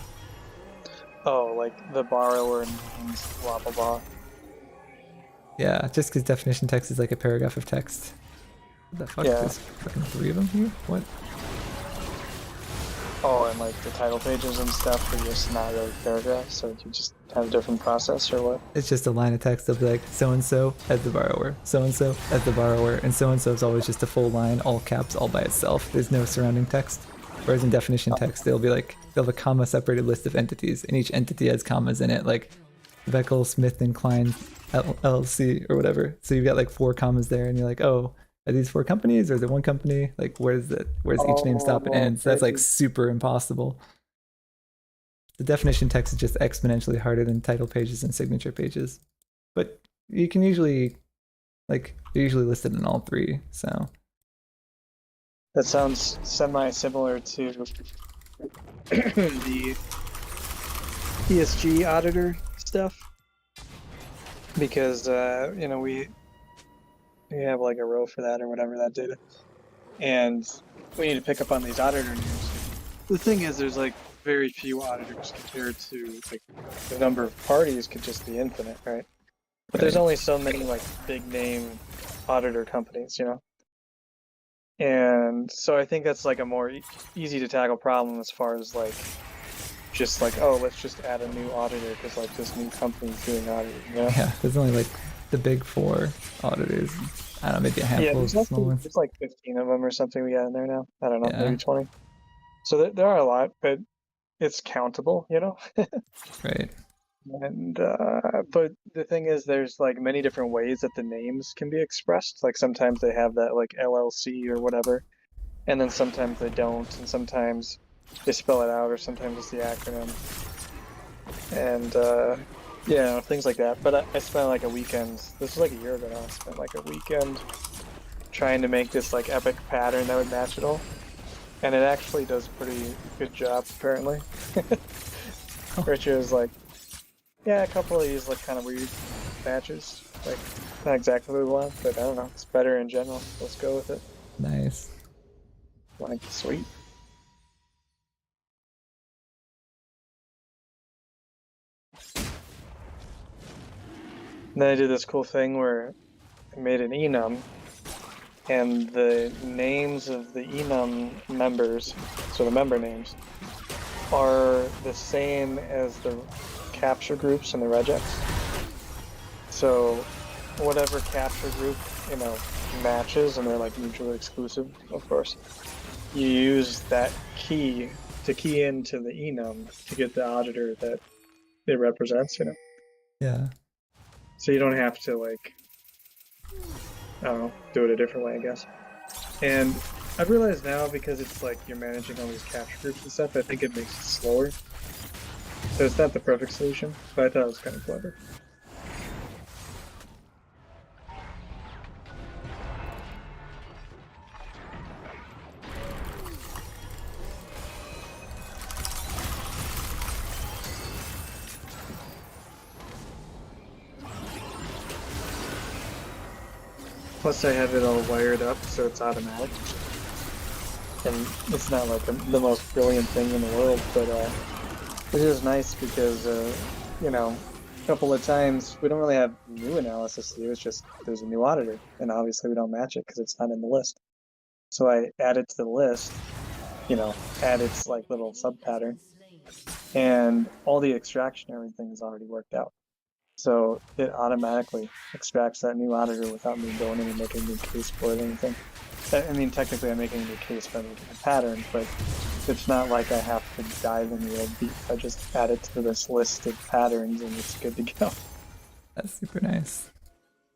Oh, like the borrower means blah blah blah. Yeah, just because definition text is like a paragraph of text. What the fuck? Yeah. There's fucking 3 of them here? What? Oh, and like the title pages and stuff are just not really paragraphs, so you just have a different process or what? It's just a line of text. They'll be like, so-and-so as the borrower, so-and-so as the borrower, and so-and-so is always just a full line, all caps, all by itself. There's no surrounding text. Whereas in definition text, they'll be like, they'll have a comma-separated list of entities, and each entity has commas in it, like Beckel, Smith, and Klein, LLC, or whatever. So you've got like 4 commas there, and you're like, oh, are these 4 companies, or is it 1 company? Like, where's each name stop and end? So that's like super impossible. The definition text is just exponentially harder than title pages and signature pages. But you can usually, like, they're usually listed in all 3, so. That sounds semi-similar to the ESG auditor stuff, because you know, we have like a row for that or whatever, that data, and we need to pick up on these auditor names. The thing is, there's like very few auditors compared to like the number of parties could just be infinite, right? But there's only so many like big name auditor companies, you know. And so I think that's like a more easy to tackle problem as far as like just like, oh, let's just add a new auditor because like this new company's doing auditing, you know? Yeah, there's only like the big four auditors. I don't know, maybe a Yeah, handful of small ones. there's like 15 of them or something we got in there now. I don't know, Yeah. maybe 20. So there are a lot, but it's countable, you know? Right. And but the thing is, there's like many different ways that the names can be expressed. Like sometimes they have that like LLC or whatever, and then sometimes they don't, and sometimes they spell it out, or sometimes it's the acronym, and yeah, things like that. But I spent like a weekend. This was like a year ago now. I spent like a weekend trying to make this like epic pattern that would match it all, and it actually does pretty good job apparently. Richard was like, yeah, a couple of these look kind of weird matches. Like, not exactly what we want, but I don't know. It's better in general. Let's go with it. Nice. Like, sweet. And then I did this cool thing where I made an enum, and the names of the enum members, so the member names, are the same as the capture groups and the regex. So whatever capture group, you know, matches, and they're like mutually exclusive, of course, you use that key to key into the enum to get the auditor that it represents, you know. Yeah. So you don't have to like, I don't know, do it a different way, I guess. And I've realized now, because it's like you're managing all these capture groups and stuff, I think it makes it slower. So it's not the perfect solution, but I thought it was kind of clever. Plus I have it all wired up so it's automatic. And it's not like the most brilliant thing in the world, but it is nice because, you know, a couple of times we don't really have new analysis to do, it's just there's a new auditor, and obviously we don't match it because it's not in the list. So I add it to the list, you know, add its like little sub pattern, and all the extraction and everything is already worked out. So it automatically extracts that new auditor without me going in and making a new case for it or anything. I mean, technically I'm making a new case by making a pattern, but it's not like I have to dive in real deep. I just add it to this list of patterns and it's good to go. That's super nice.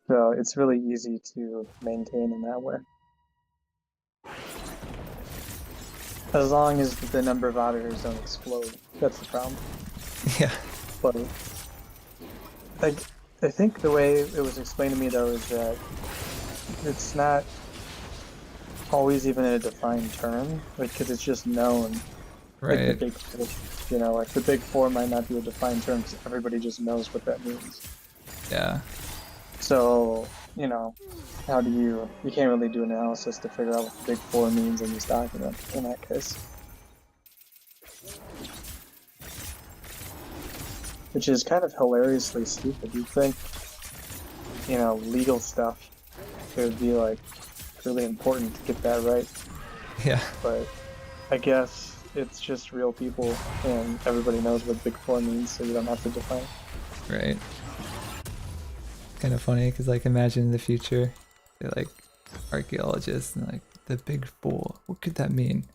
So it's really easy to maintain in that way. As long as the number of auditors don't explode. That's the problem. Yeah. But I think the way it was explained to me, though, is that it's not always even a defined term, like, because it's just known. Like the Right. big four, you know, like the big four might not be a defined term because everybody just knows what that means. Yeah. So, you know, how do you can't really do analysis to figure out what the big four means in this document in that case. Which is kind of hilariously stupid. You'd think, you know, legal stuff, it would be like really important to get that right. Yeah. But I guess it's just real people and everybody knows what big four means, so you don't have to define it. Right. Kind of funny because, like, imagine in the future, they're like archaeologists and like the big four. What could that mean?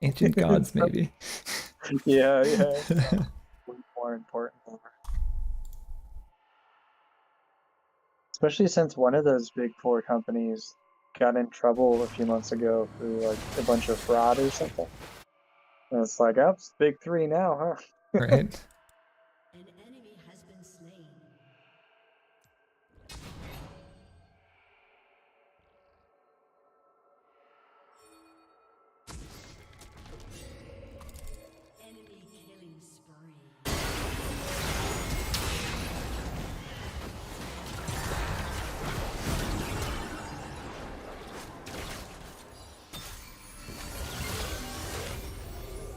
Ancient gods, maybe. Yeah, it's way more important than ever. Especially since one of those big four companies got in trouble a few months ago for like a bunch of fraud or something. And it's like, oh, it's big three now, huh? Right. An enemy has been slain. Enemy killing spree.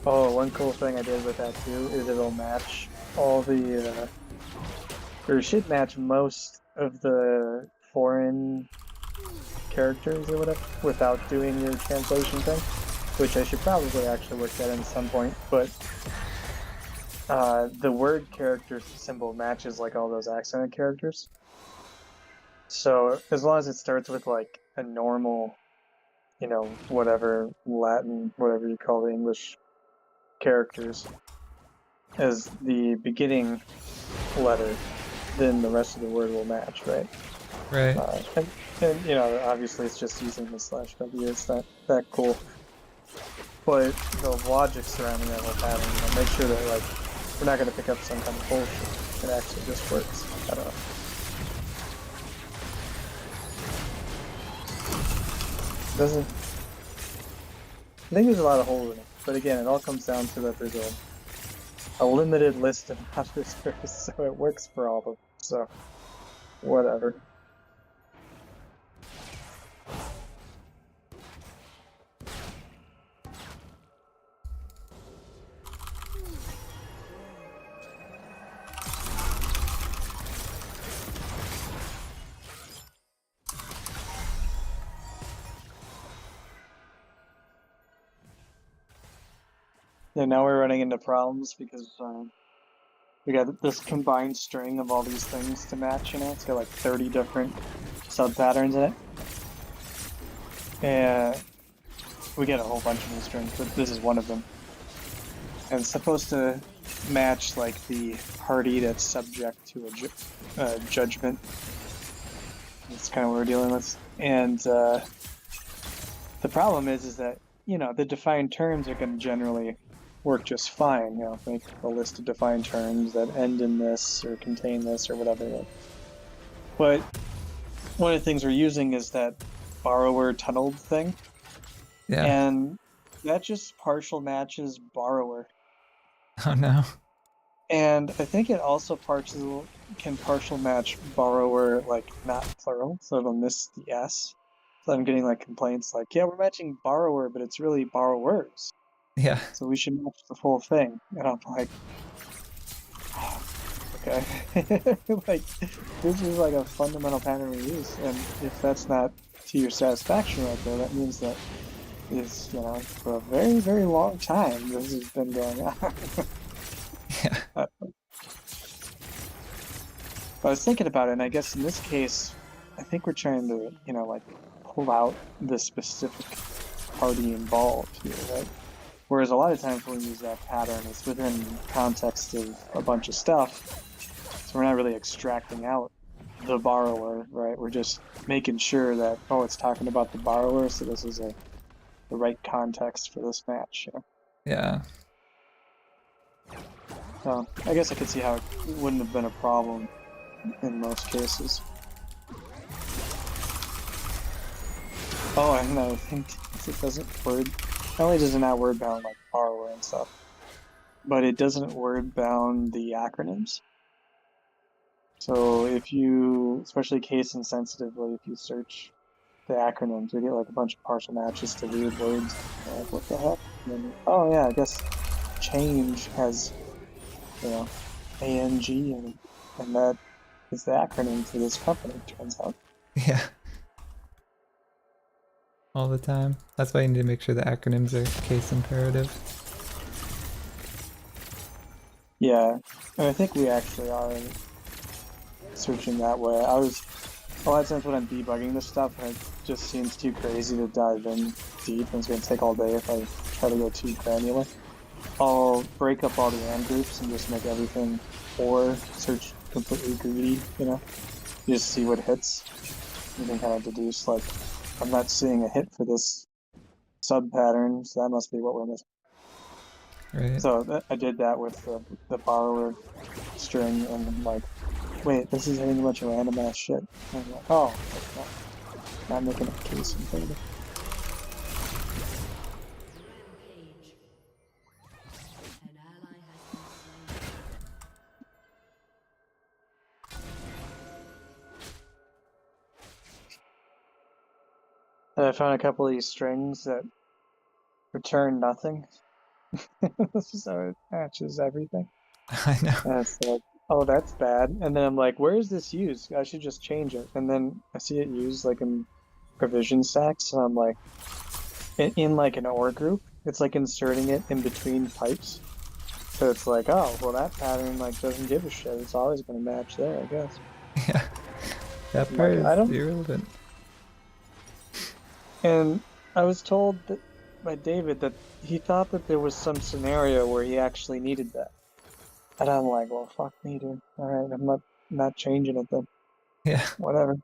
Oh, one cool thing I did with that too is it'll match all the, or it should match most of the foreign characters or whatever without doing your translation thing, which I should probably actually work that in at some point, but the word character symbol matches like all those accented characters. So as long as it starts with like a normal, you know, whatever Latin, whatever you call the English characters, as the beginning letter, then the rest of the word will match, right? Right. And you know, obviously it's just using the /w. It's not that cool, but the logic surrounding that whole pattern, you know, make sure that like we're not going to pick up some kind of bullshit. It actually just works. I don't know. Doesn't. I think there's a lot of holes in it, but again, it all comes down to that there's a limited list of monsters, so it works for all of them. So, whatever. Yeah, now we're running into problems because we got this combined string of all these things to match, you know? It's got like 30 different sub-patterns in it. And we get a whole bunch of new strings, but this is one of them. And it's supposed to match like the party that's subject to a judgment. That's kind of what we're dealing with. And the problem is that, you know, the defined terms are going to generally work just fine. You know, make a list of defined terms that end in this or contain this or whatever. But one of the things we're using is that borrower tunneled thing. Yeah. And that just partial matches borrower. Oh no. And I think it also can partial match borrower, like not plural, so it'll miss the S. So I'm getting like complaints like, yeah, we're matching borrower, but it's really borrowers. Yeah. So we should match the full thing. And I'm like, okay. Like, this is like a fundamental pattern we use. And if that's not to your satisfaction right there, that means that is, you know, for a very, very long time, this has been going on. Yeah. I was thinking about it, and I guess in this case, I think we're trying to, you know, like pull out the specific party involved here, right? Whereas a lot of times when we use that pattern, it's within context of a bunch of stuff, so we're not really extracting out the borrower, right? We're just making sure that, oh, it's talking about the borrower, so this is the right context for this match. You know? Yeah. So I guess I could see how it wouldn't have been a problem in most cases. Oh, and I think it doesn't word. Not only does it not word bound like borrower and stuff, but it doesn't word bound the acronyms. So if you, especially case insensitively, if you search the acronyms, we get like a bunch of partial matches to weird words. Like, what the heck? And then, oh yeah, I guess change has, you know, ANG, and that is the acronym for this company, it turns out. Yeah. All the time. That's why you need to make sure the acronyms are case imperative. Yeah, and I think we actually are searching that way. A lot of times when I'm debugging this stuff, and it just seems too crazy to dive in deep, and it's going to take all day if I try to go too granular. I'll break up all the AND groups and just make everything or search completely greedy, you know? You just see what hits. You can kind of deduce, like, I'm not seeing a hit for this sub-pattern, so that must be what we're missing. Right. So I did that with the borrower string, and I'm like, wait, this is hitting a bunch of random ass shit. And I'm like, oh, not making a case in favor. Rampage. An ally has been slain. And I found a couple of these strings that return nothing. So it matches everything. I know. And it's like, oh, that's bad. And then I'm like, where is this used? I should just change it. And then I see it used like in provision stacks. So I'm like, in like an OR group, it's like inserting it in between pipes. So it's like, oh, well, that pattern like doesn't give a shit. It's always going to match there, I guess. Yeah. That part like is item. irrelevant. And I was told that by David that he thought that there was some scenario where he actually needed that. And I'm like, well, fuck me, dude. All right, I'm not changing it then. Yeah. Whatever.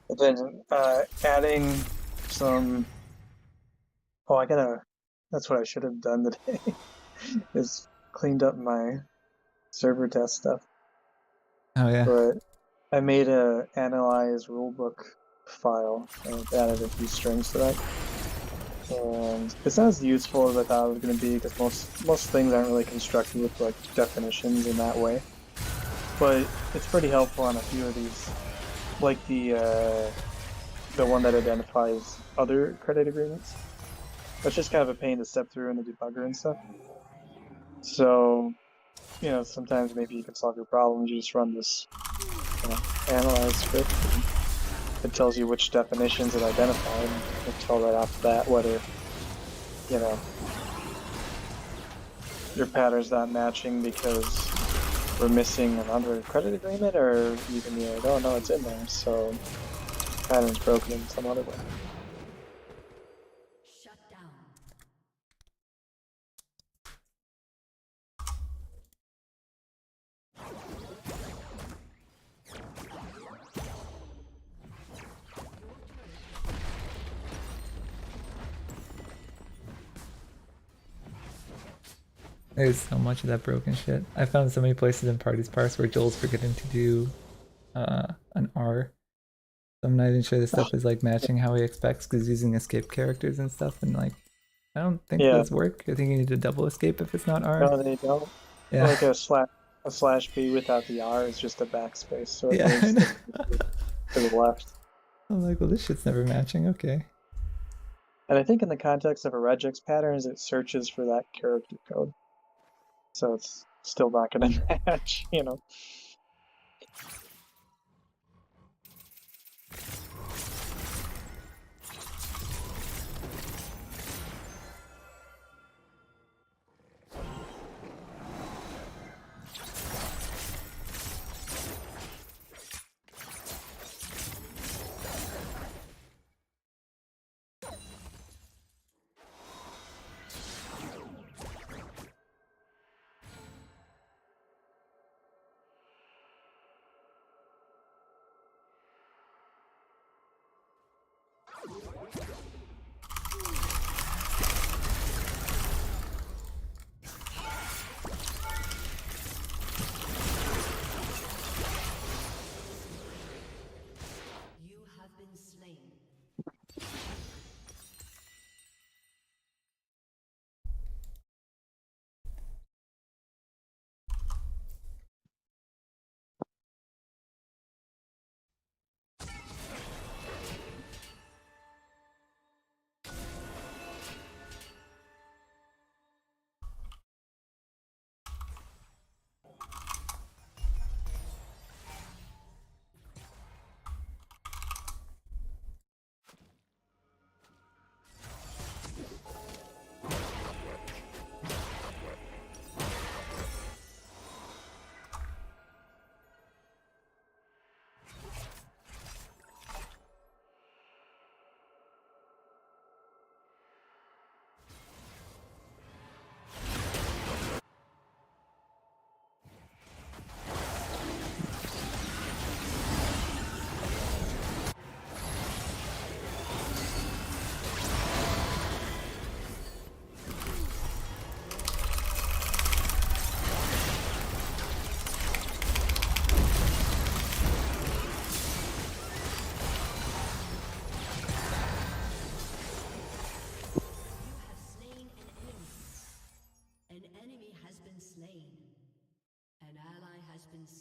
But then adding some. Oh, That's what I should have done today. Is cleaned up my server test stuff. Oh yeah. But I made a analyze rulebook file and added a few strings to that. And it's not as useful as I thought it was going to be because most things aren't really constructed with like definitions in that way. But it's pretty helpful on a few of these, like the one that identifies other credit agreements. That's just kind of a pain to step through in the debugger and stuff. So, sometimes maybe you can solve your problems. You just run this analyze script. It tells you which definitions it identified. And you can tell right off the bat whether, your pattern's not matching because we're missing another credit agreement, or you can be like, oh no, it's in there, so pattern's broken in some other way. Shut down. There's so much of that broken shit. I found so many places in Party's Parse where Joel's forgetting to do an R. So I'm not even sure this stuff is like matching how he expects because he's using escape characters and stuff, and like I don't think Yeah, those work. I think you need to double escape if it's not R. no, they don't. Yeah. Like a slash B without the R is just a backspace, so it Yeah, I moves know. to the left. I'm like, well, this shit's never matching. Okay. And I think in the context of a regex patterns, it searches for that character code, so it's still not going to match.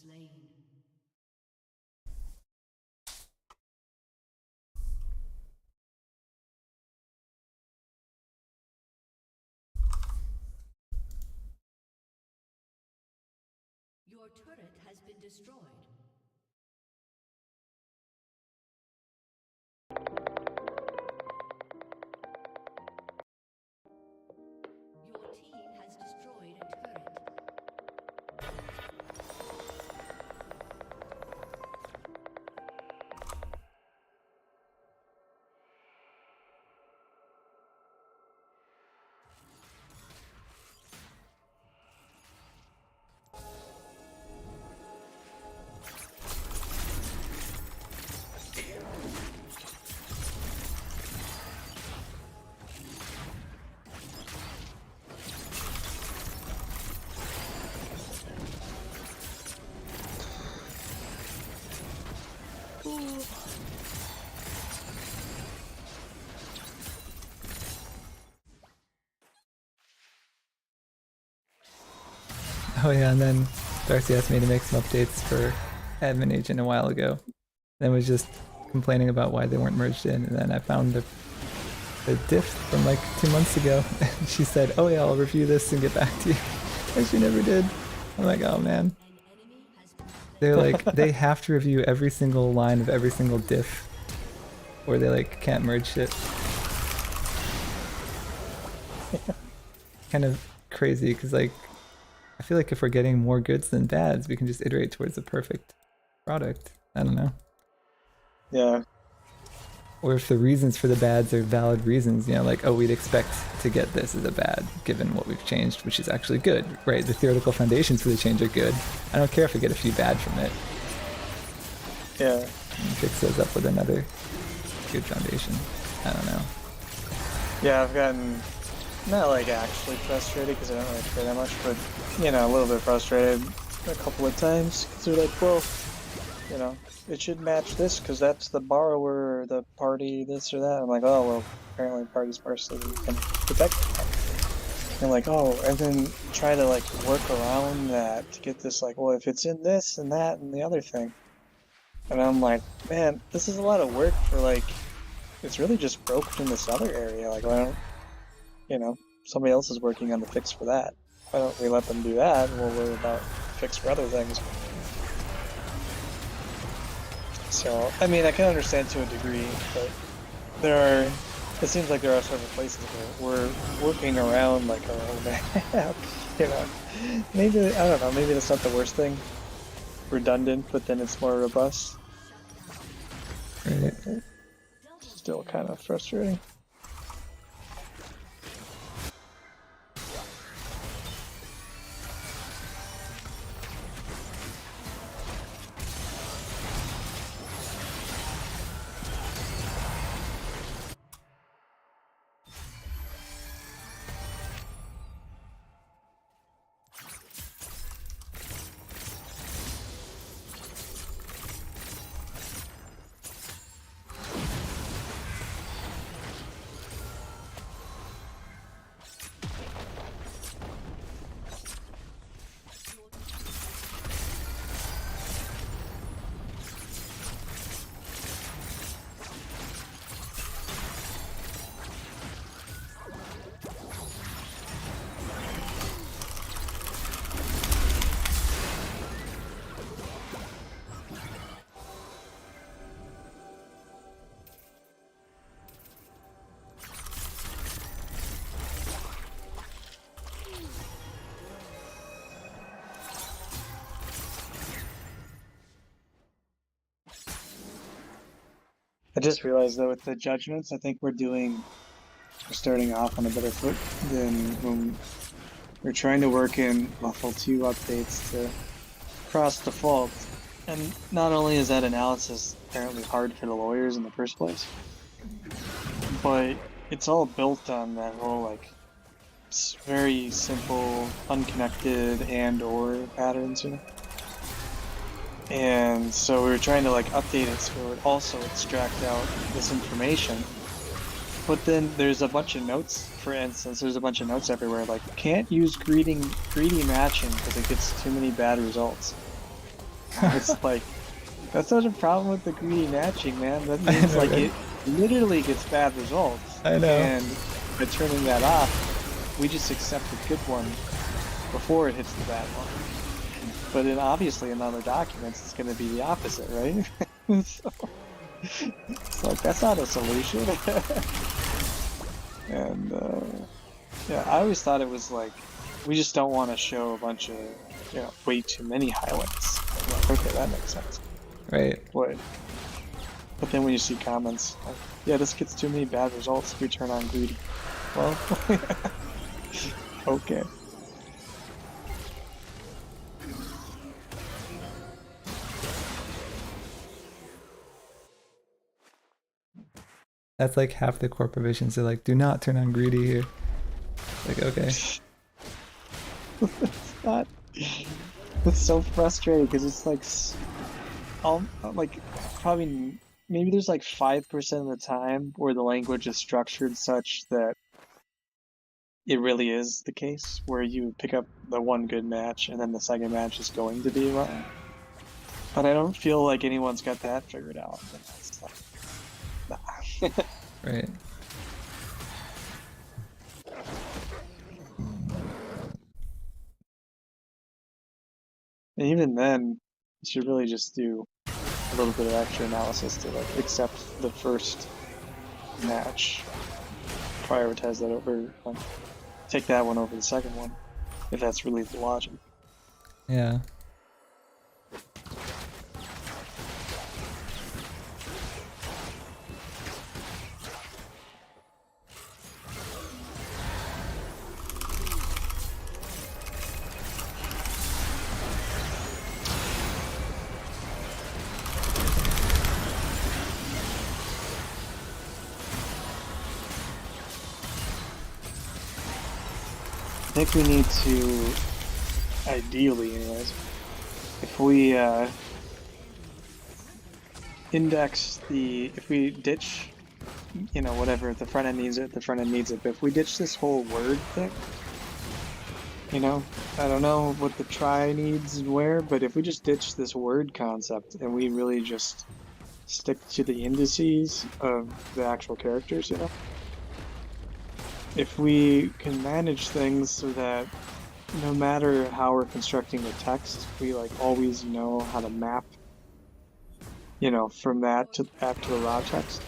slain. Your turret has been destroyed. Your team has destroyed a turret. Oh yeah, and then Darcy asked me to make some updates for admin agent a while ago. Then was just complaining about why they weren't merged in, and then I found the diff from like 2 months ago. And she said, "Oh yeah, I'll review this and get back to you," and she never did. I'm like, oh man. They're like, they have to review every single line of every single diff, or they like can't merge shit. Kind of crazy, because like, I feel like if we're getting more goods than bads, we can just iterate towards the perfect product. I don't know. Yeah. Or if the reasons for the bads are valid reasons, you know, like, oh, we'd expect to get this as a bad, given what we've changed, which is actually good, right? The theoretical foundations for the change are good. I don't care if we get a few bad from it. Yeah. And fix those up with another good foundation. I don't know. Yeah, I've gotten not like actually frustrated because I don't really care that much, but you know, a little bit frustrated a couple of times because they're like, well, you know, it should match this because that's the borrower or the party this or that. I'm like, oh well, apparently party's parsley can protect it. And like, oh, and then try to like work around that to get this like, well, if it's in this and that and the other thing. And I'm like, man, this is a lot of work for like, it's really just broken in this other area. Like, why don't, you know, somebody else is working on the fix for that. Why don't we let them do that and we'll worry about fix for other things. So, I mean, I can understand to a degree, but there are, it seems like there are certain places where we're working around like our own map, you know. Maybe, I don't know, maybe that's not the worst thing. Redundant, but then it's more robust. Right. Still kind of frustrating. I just realized though with the judgments, I think we're starting off on a better foot than when we're trying to work in level 2 updates to cross default. And not only is that analysis apparently hard for the lawyers in the first place, but it's all built on that whole like very simple, unconnected and/or patterns, you know? And so we were trying to like update it so it would also extract out this information. But then there's a bunch of notes, for instance, there's a bunch of notes everywhere like can't use greedy matching because it gets too many bad results. It's like, that's such a problem with the greedy matching, man. That means know, like right? it literally gets bad results. I know. And by turning that off, we just accept the good one before it hits the bad one. But then obviously in other documents, it's going to be the opposite, right? So, it's like, that's not a solution. And yeah, I always thought it was like, we just don't want to show a bunch of, way too many highlights. I'm like, okay, that makes sense. Right. But then when you see comments, like, yeah, this gets too many bad results if we turn on greedy. Well, okay. That's like half the core provisions. They're like, do not turn on greedy here. Like, okay. It's not. It's so frustrating because it's like, like probably maybe there's like 5% of the time where the language is structured such that it really is the case where you pick up the one good match and then the second match is going to be wrong. But I don't feel like anyone's got that figured out. It's like, nah. Right. And even then, you should really just do a little bit of extra analysis to like accept the first match, prioritize that over, take that one over the second one, if that's really the logic. Yeah. I think we need to, ideally anyways, if we if we ditch, whatever, if the front end needs it, the front end needs it, but if we ditch this whole word thing, I don't know what the try needs and where, but if we just ditch this word concept and we really just stick to the indices of the actual characters, if we can manage things so that no matter how we're constructing the text, we like always know how to map, from that to back to the raw text.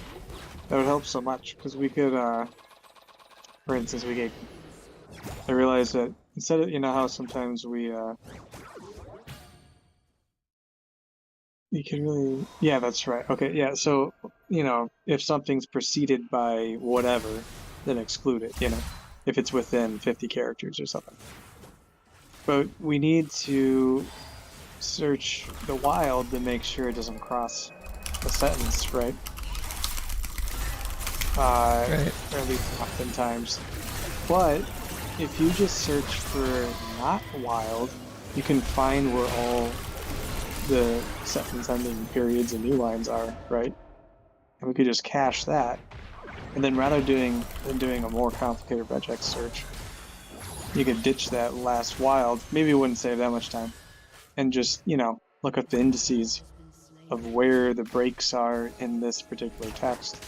That would help so much because we could, for instance, I realized that instead of, how sometimes you can really, yeah, that's right. Okay, yeah, so, if something's preceded by whatever, then exclude it, if it's within 50 characters or something. But we need to search the wild to make sure it doesn't cross a sentence, right? Right. Or at least oftentimes. But if you just search for not wild, you can find where all the sentence ending periods and new lines are, right? And we could just cache that. And then rather than doing a more complicated regex search, you could ditch that last wild. Maybe it wouldn't save that much time. And just, look up the indices of where the breaks are in this particular text.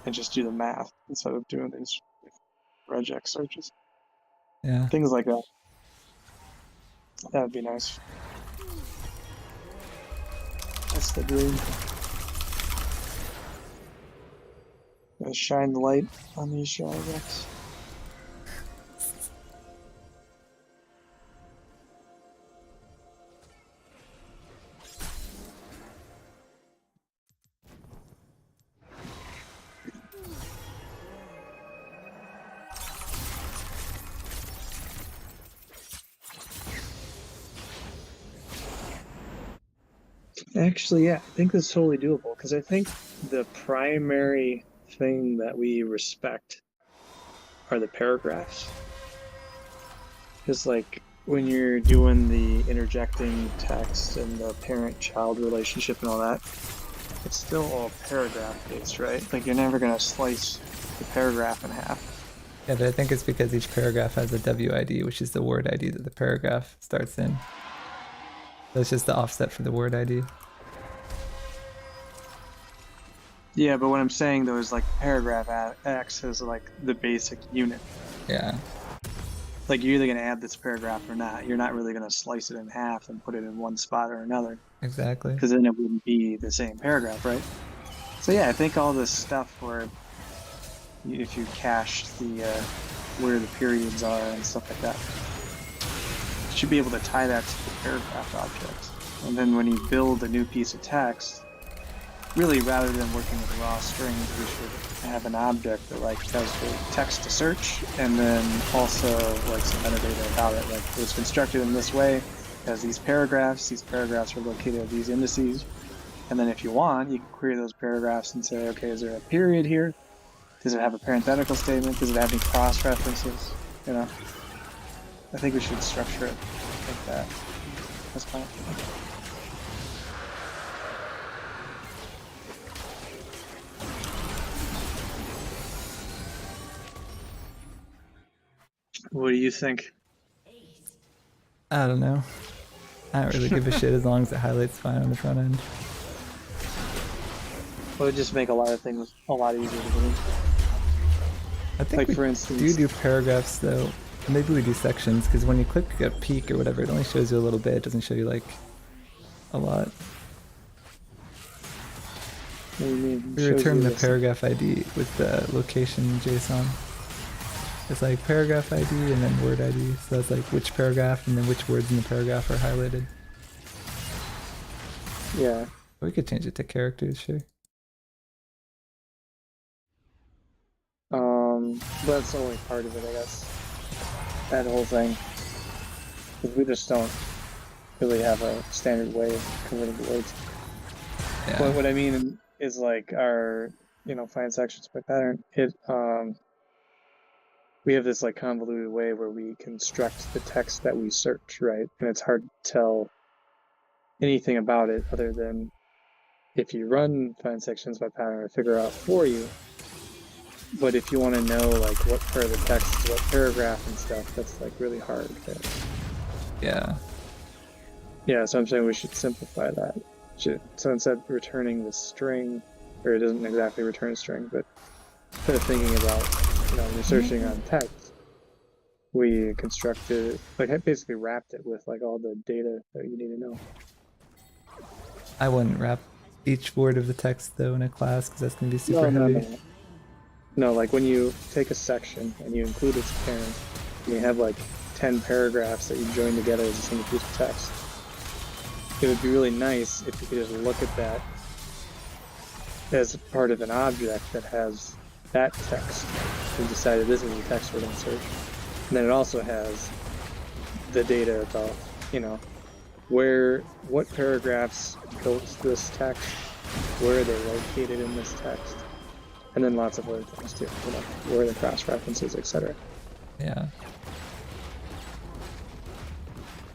And just do the math instead of doing these regex searches. Yeah. Things like that. That would be nice. That's the dream. Gotta shine the light on these regex. Actually, yeah, I think that's totally doable because I think the primary thing that we respect are the paragraphs. Because, like, when you're doing the interjecting text and the parent-child relationship and all that, it's still all paragraph-based, right? Like, you're never going to slice the paragraph in half. Yeah, but I think it's because each paragraph has a WID, which is the word ID that the paragraph starts in. That's just the offset for the word ID. Yeah, but what I'm saying though is like paragraph X is like the basic unit. Yeah. Like you're either going to add this paragraph or not. You're not really going to slice it in half and put it in one spot or another, Exactly. because then it wouldn't be the same paragraph, right? So yeah, I think all this stuff where if you cache the where the periods are and stuff like that, you should be able to tie that to the paragraph object. And then when you build a new piece of text, really rather than working with raw strings, we should have an object that like does the text to search and then also like some metadata about it. Like it was constructed in this way, has these paragraphs are located at these indices. And then if you want, you can query those paragraphs and say, okay, is there a period here? Does it have a parenthetical statement? Does it have any cross references? You know, I think we should structure it like that. That's fine. What do you think? I don't know. I don't really give a shit as long as it highlights fine on the front end. Well, it would just make a lot of things a lot easier to do. I think Like we for instance, do paragraphs though. Maybe we do sections because when you click a peak or whatever, it only shows you a little bit. It doesn't show you like a lot. what do you mean? We return the paragraph ID with the location JSON. It's like paragraph ID and then word ID. So that's like which paragraph and then which words in the paragraph are highlighted. Yeah. We could change it to characters, sure. That's only part of it, I guess. That whole thing. Because we just don't really have a standard way of converting the words. Yeah. But what I mean is like our, find sections by pattern. We have this like convoluted way where we construct the text that we search, right? And it's hard to tell anything about it other than if you run find sections by pattern, figure out for you. But if you want to know like what part of the text is what paragraph and stuff, that's like really hard. Yeah. Yeah, so I'm saying we should simplify that. So instead of returning the string, or it doesn't exactly return a string, but instead of thinking about researching on text, we constructed, like basically wrapped it with like all the data that you need to know. I wouldn't wrap each word of the text though in a class because that's gonna be super heavy. No, like when you take a section and you include its parent, and you have like 10 paragraphs that you join together as a single piece of text, it would be really nice if you could just look at that as part of an object that has that text. We decided this is the text we're going to search. And then it also has the data about, what paragraphs go to this text, where are they located in this text, and then lots of other things too, where are the cross references, etc. Yeah.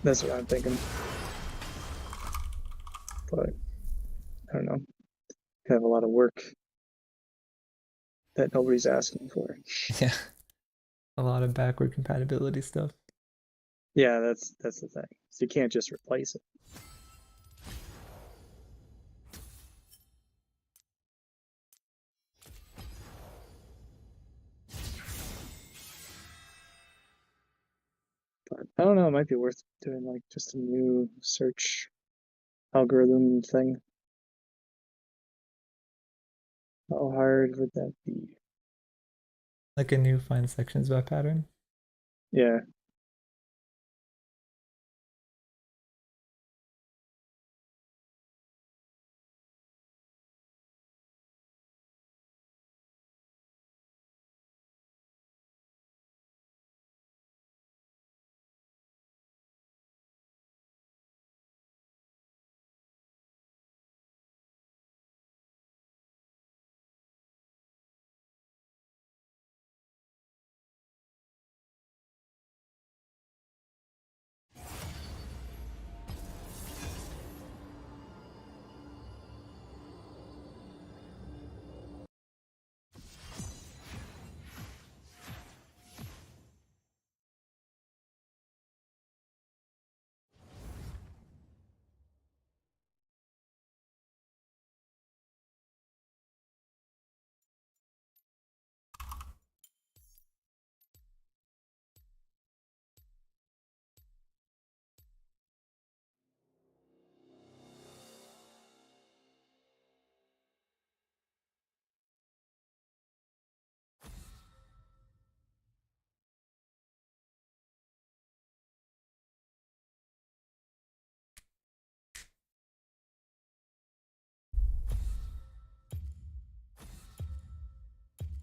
That's what I'm thinking. But I don't know. I have a lot of work that nobody's asking for. Yeah. A lot of backward compatibility stuff. Yeah, that's the thing. So you can't just replace it. But I don't know, it might be worth doing like just a new search algorithm thing. How hard would that be? Like a new find sections by pattern. Yeah.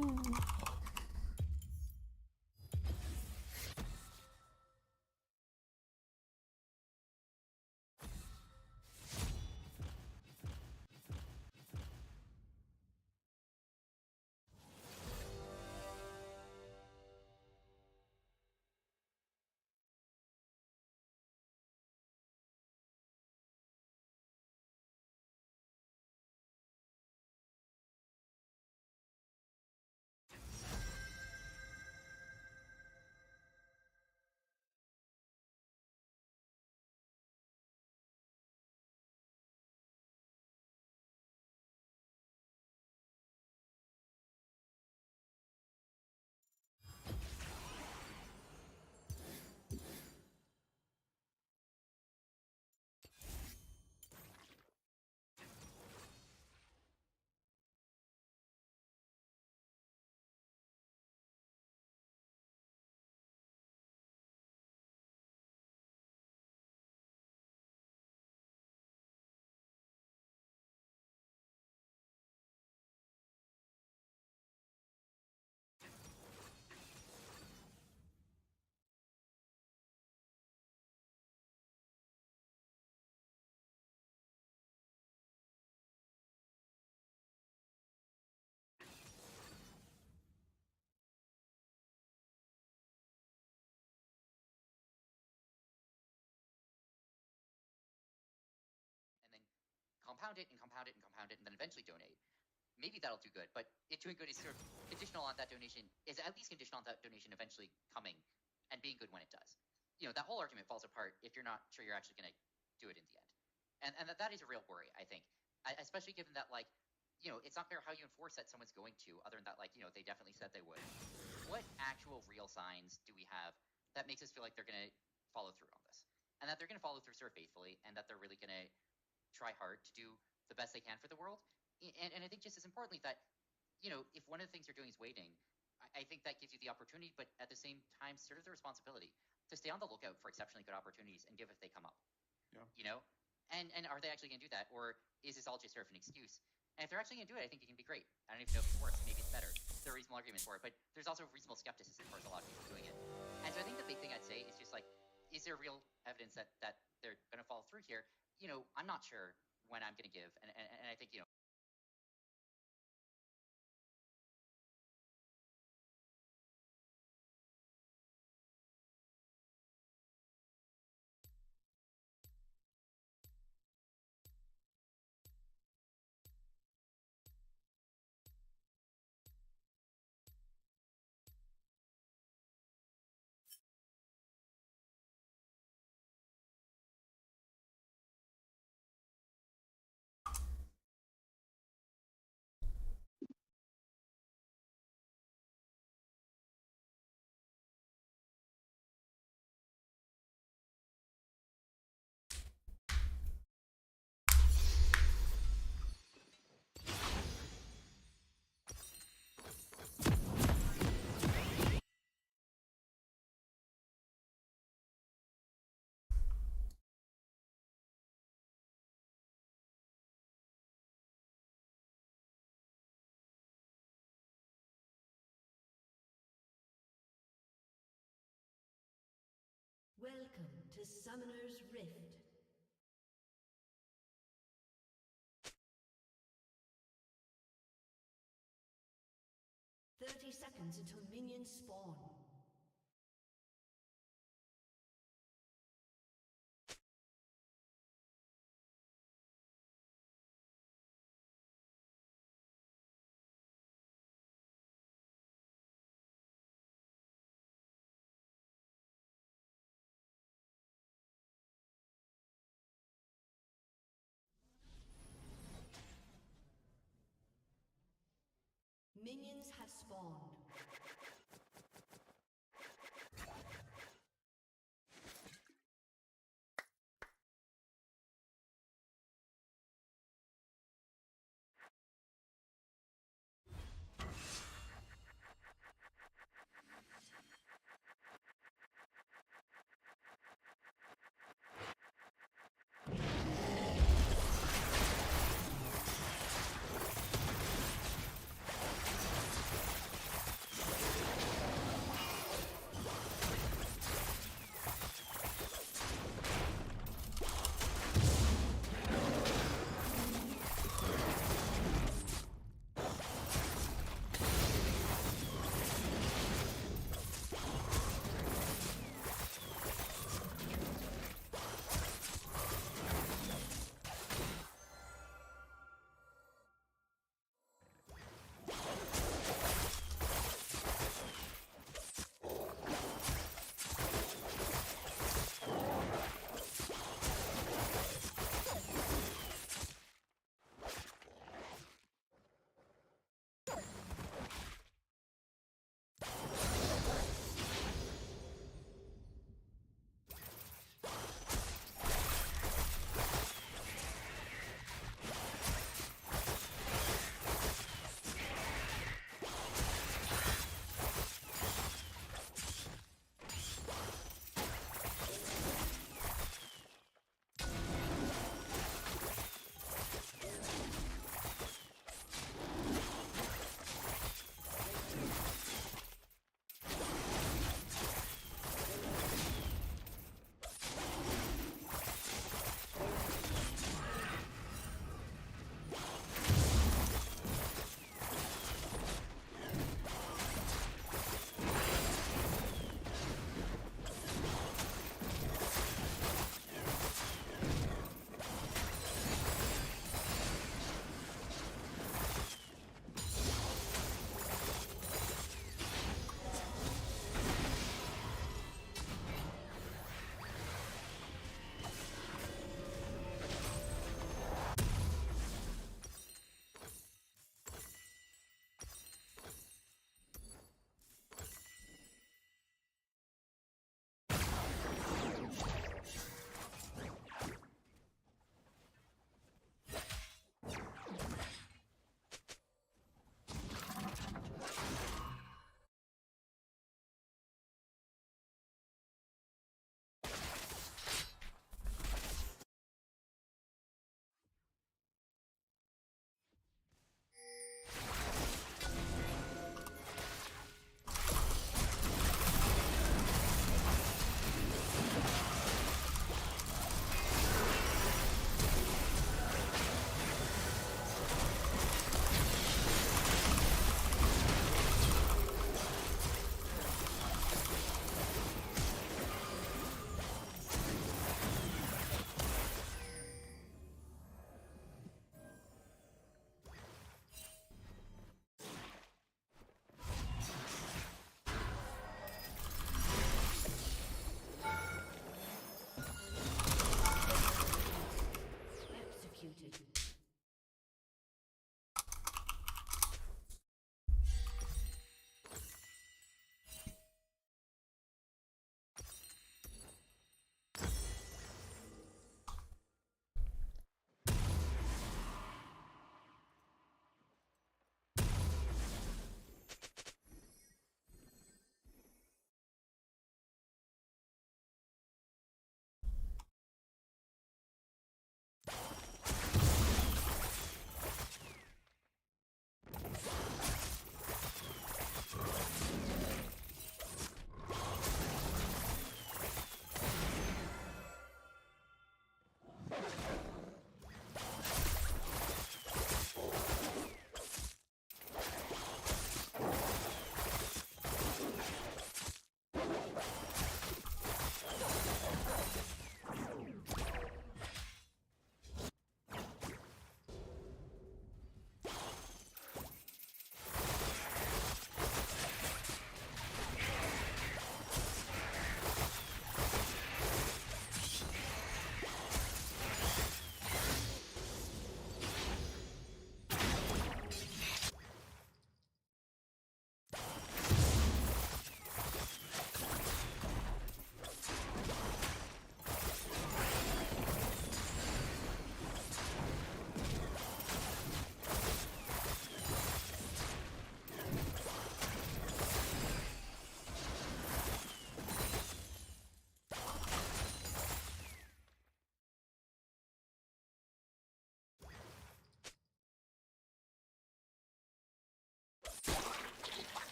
and then compound it and compound it and compound it and then eventually donate. Maybe that'll do good, but it doing good is sort of conditional on that donation, is at least conditional on that donation eventually coming and being good when it does. You know, that whole argument falls apart if you're not sure you're actually going to do it in the end. And that is a real worry, I think, especially given that, like, you know, it's not clear how you enforce that someone's going to, other than that, like, you know, they definitely said they would. What actual real signs do we have that makes us feel like they're going to follow through on this? And that they're going to follow through sort of faithfully, and that they're really going to try hard to do the best they can for the world? And I think just as importantly that, you know, if one of the things you're doing is waiting, I think that gives you the opportunity, but at the same time, sort of the responsibility to stay on the lookout for exceptionally good opportunities and give if they come up. Yeah. You know? And are they actually going to do that? Or is this all just sort of an excuse? And if they're actually going to do it, I think it can be great. I don't even know if it works. Maybe it's better. There are reasonable arguments for it, but there's also reasonable skepticism towards a lot of people doing it. And so I think the big thing I'd say is just like, is there real evidence that they're going to follow through here? You know, I'm not sure when I'm going to give. And I think, you know, Welcome to Summoner's Rift. "30 seconds until minions spawn. Minions have spawned.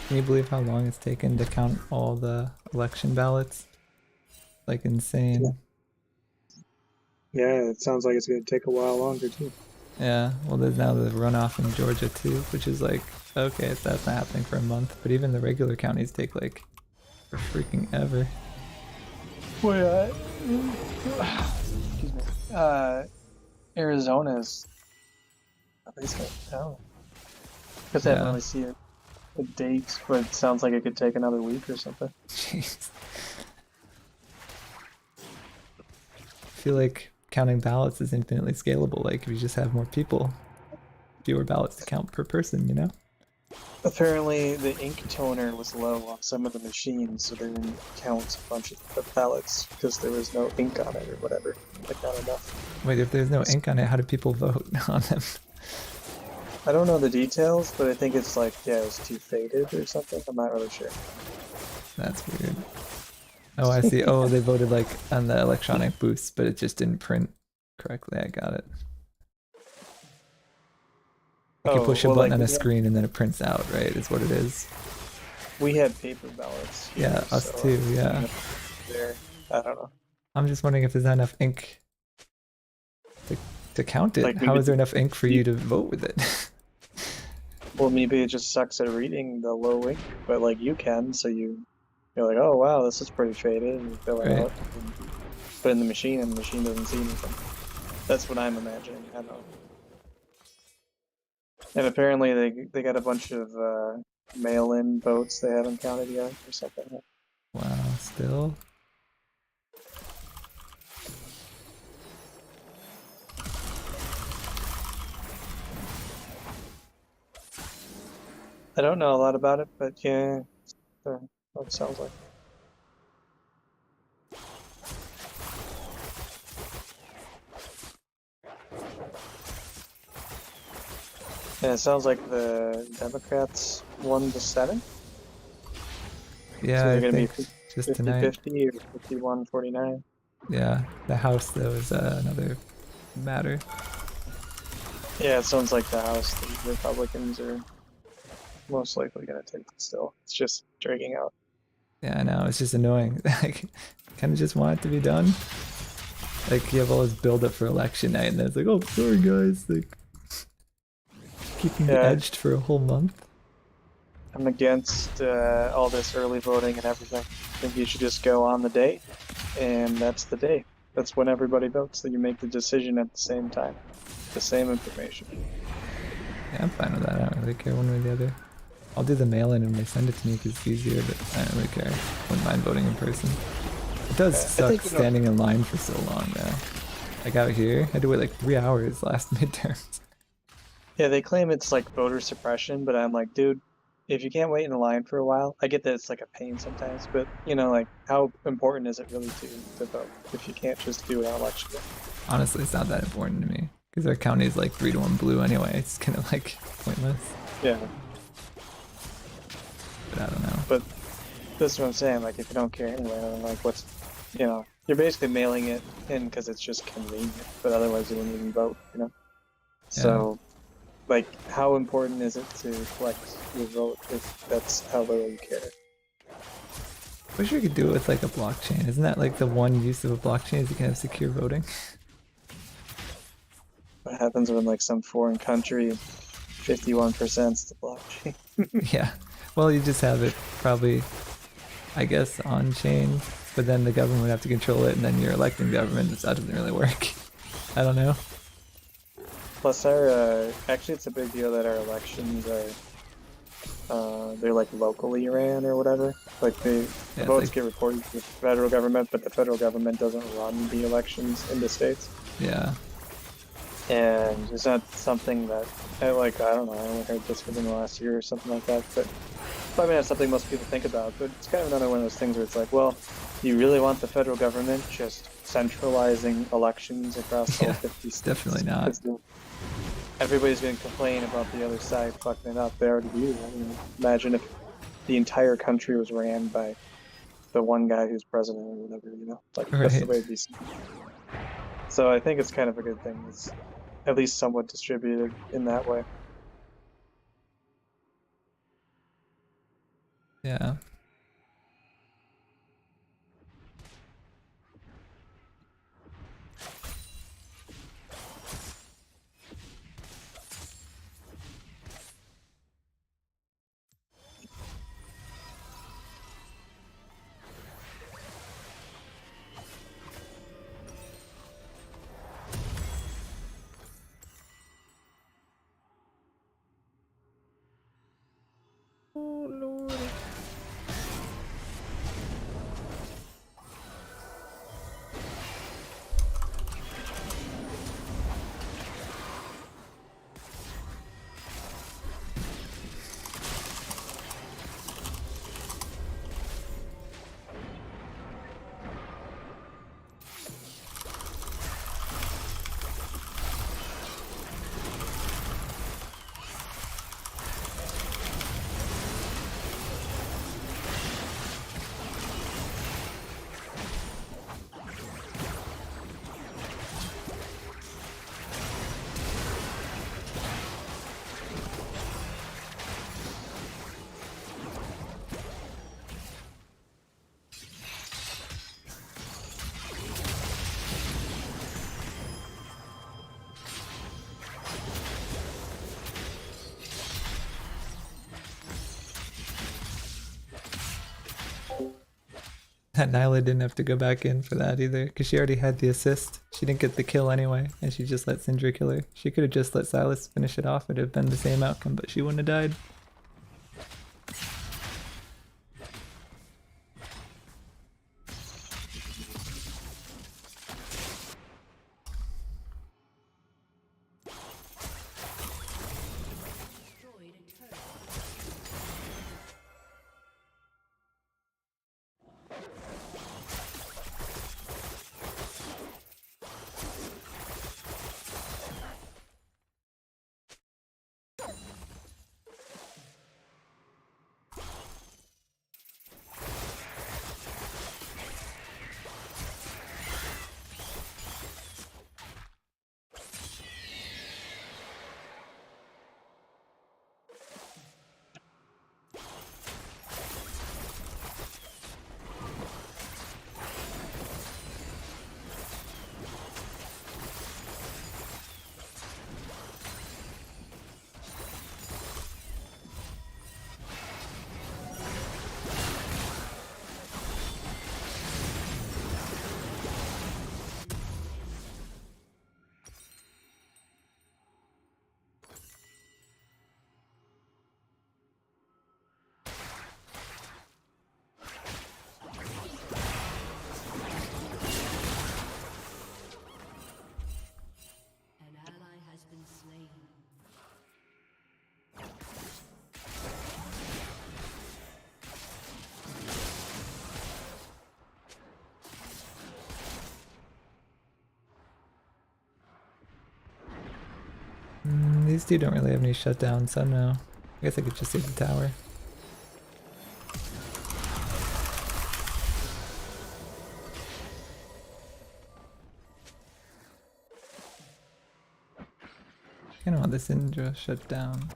Can you believe how long it's taken to count all the election ballots? Like insane. Yeah, it sounds like it's gonna take a while longer too. Yeah, well, there's now the runoff in Georgia too, which is like, okay, that's not happening for a month, but even the regular counties take like for freaking ever. Well, excuse me. Arizona's at least gonna count. Because I haven't Yeah. really seen a date, but it sounds like it could take another week or something. Jeez. I feel like counting ballots is infinitely scalable. Like if you just have more people, fewer ballots to count per person, you know? Apparently, the ink toner was low on some of the machines, so they didn't count a bunch of the ballots because there was no ink on it or whatever. Like, not enough. Wait, if there's no ink on it, how do people vote on them? I don't know the details, but I think it's like, yeah, it was too faded or something. I'm not really sure. That's weird. Oh, I see. Oh, they voted like on the electronic booths, but it just didn't print correctly. I got it. Like you push a button on a screen and then it prints out, right? Is what it is. We had paper ballots. Here, Yeah, us so, too, yeah. There, I don't know. I'm just wondering if there's not enough ink to count it. Like, How maybe is there enough ink for you to vote with it? Well, maybe it just sucks at reading the low ink, but like you can, so you're like, oh wow, this is pretty faded, and you fill it Right. out, and put it in the machine, and the machine doesn't see anything. That's what I'm imagining. I don't know. And apparently they got a bunch of mail-in votes they haven't counted yet, or something. Wow, still? I don't know a lot about it, but yeah, that's what it sounds like. And it sounds like the Democrats won the Senate. Yeah, So they're I gonna think be just tonight. 50-50 or 51-49. Yeah, the House though is another matter. Yeah, it sounds like the House, the Republicans are most likely gonna take it still. It's just dragging out. Yeah, I know, it's just annoying. Like, kind of just want it to be done. Like, you have all this build up for election night, and then it's like, oh, sorry guys, like, keeping it edged for a whole month. I'm against all this early voting and everything. I think you should just go on the day, and that's the day. That's when everybody votes, that you make the decision at the same time. The same information. Yeah, I'm fine with that. I don't really care one way or the other. I'll do the mail-in when they send it to me because it's easier, but I don't really care. Wouldn't mind voting in person. It does suck standing in line for so long, though. Like out here, I had to wait like 3 hours last midterms. Yeah, they claim it's like voter suppression, but I'm like, dude, if you can't wait in a line for a while, I get that it's like a pain sometimes, but you know, like how important is it really to vote if you can't just do it on election day? Honestly, it's not that important to me because our county is like 3-1 blue anyway. It's kind of like pointless. Yeah. But I don't know. But that's what I'm saying. Like, if you don't care anyway, then like, what's, you know, you're basically mailing it in because it's just convenient. But otherwise, you wouldn't even vote. You know. Yeah. So, like, how important is it to collect your vote if that's how little you care? I wish we could do it with like a blockchain. Isn't that like the one use of a blockchain is you can have secure voting? What happens when like some foreign country, 51% is the blockchain? Yeah. Well, you just have it probably, I guess, on chain, but then the government would have to control it, and then you're electing government, so that doesn't really work. I don't know. Plus, our actually, it's a big deal that our elections are they're like locally ran or whatever. Like the votes get reported to the federal government, but the federal government doesn't run the elections in the states. Yeah. And it's not something that I don't know. I only heard this within the last year or something like that, but probably not something most people think about. But it's kind of another one of those things where it's like, well, you really want the federal government just centralizing elections across all 50 states? Definitely not. Everybody's going to complain about the other side fucking it up. They already do. I mean, imagine if the entire country was ran by the one guy who's president or whatever, you know? Like, that's the way it'd be. So I think it's kind of a good thing. It's at least somewhat distributed in that way. Yeah. Oh lord. That Nyla didn't have to go back in for that either, because she already had the assist. She didn't get the kill anyway, and she just let Syndra kill her. She could have just let Silas finish it off. It would have been the same outcome, but she wouldn't have died. Destroyed a turret. An ally has been slain. These two don't really have any shutdowns, so no. I guess I could just save the tower. I don't want this Syndra shut down.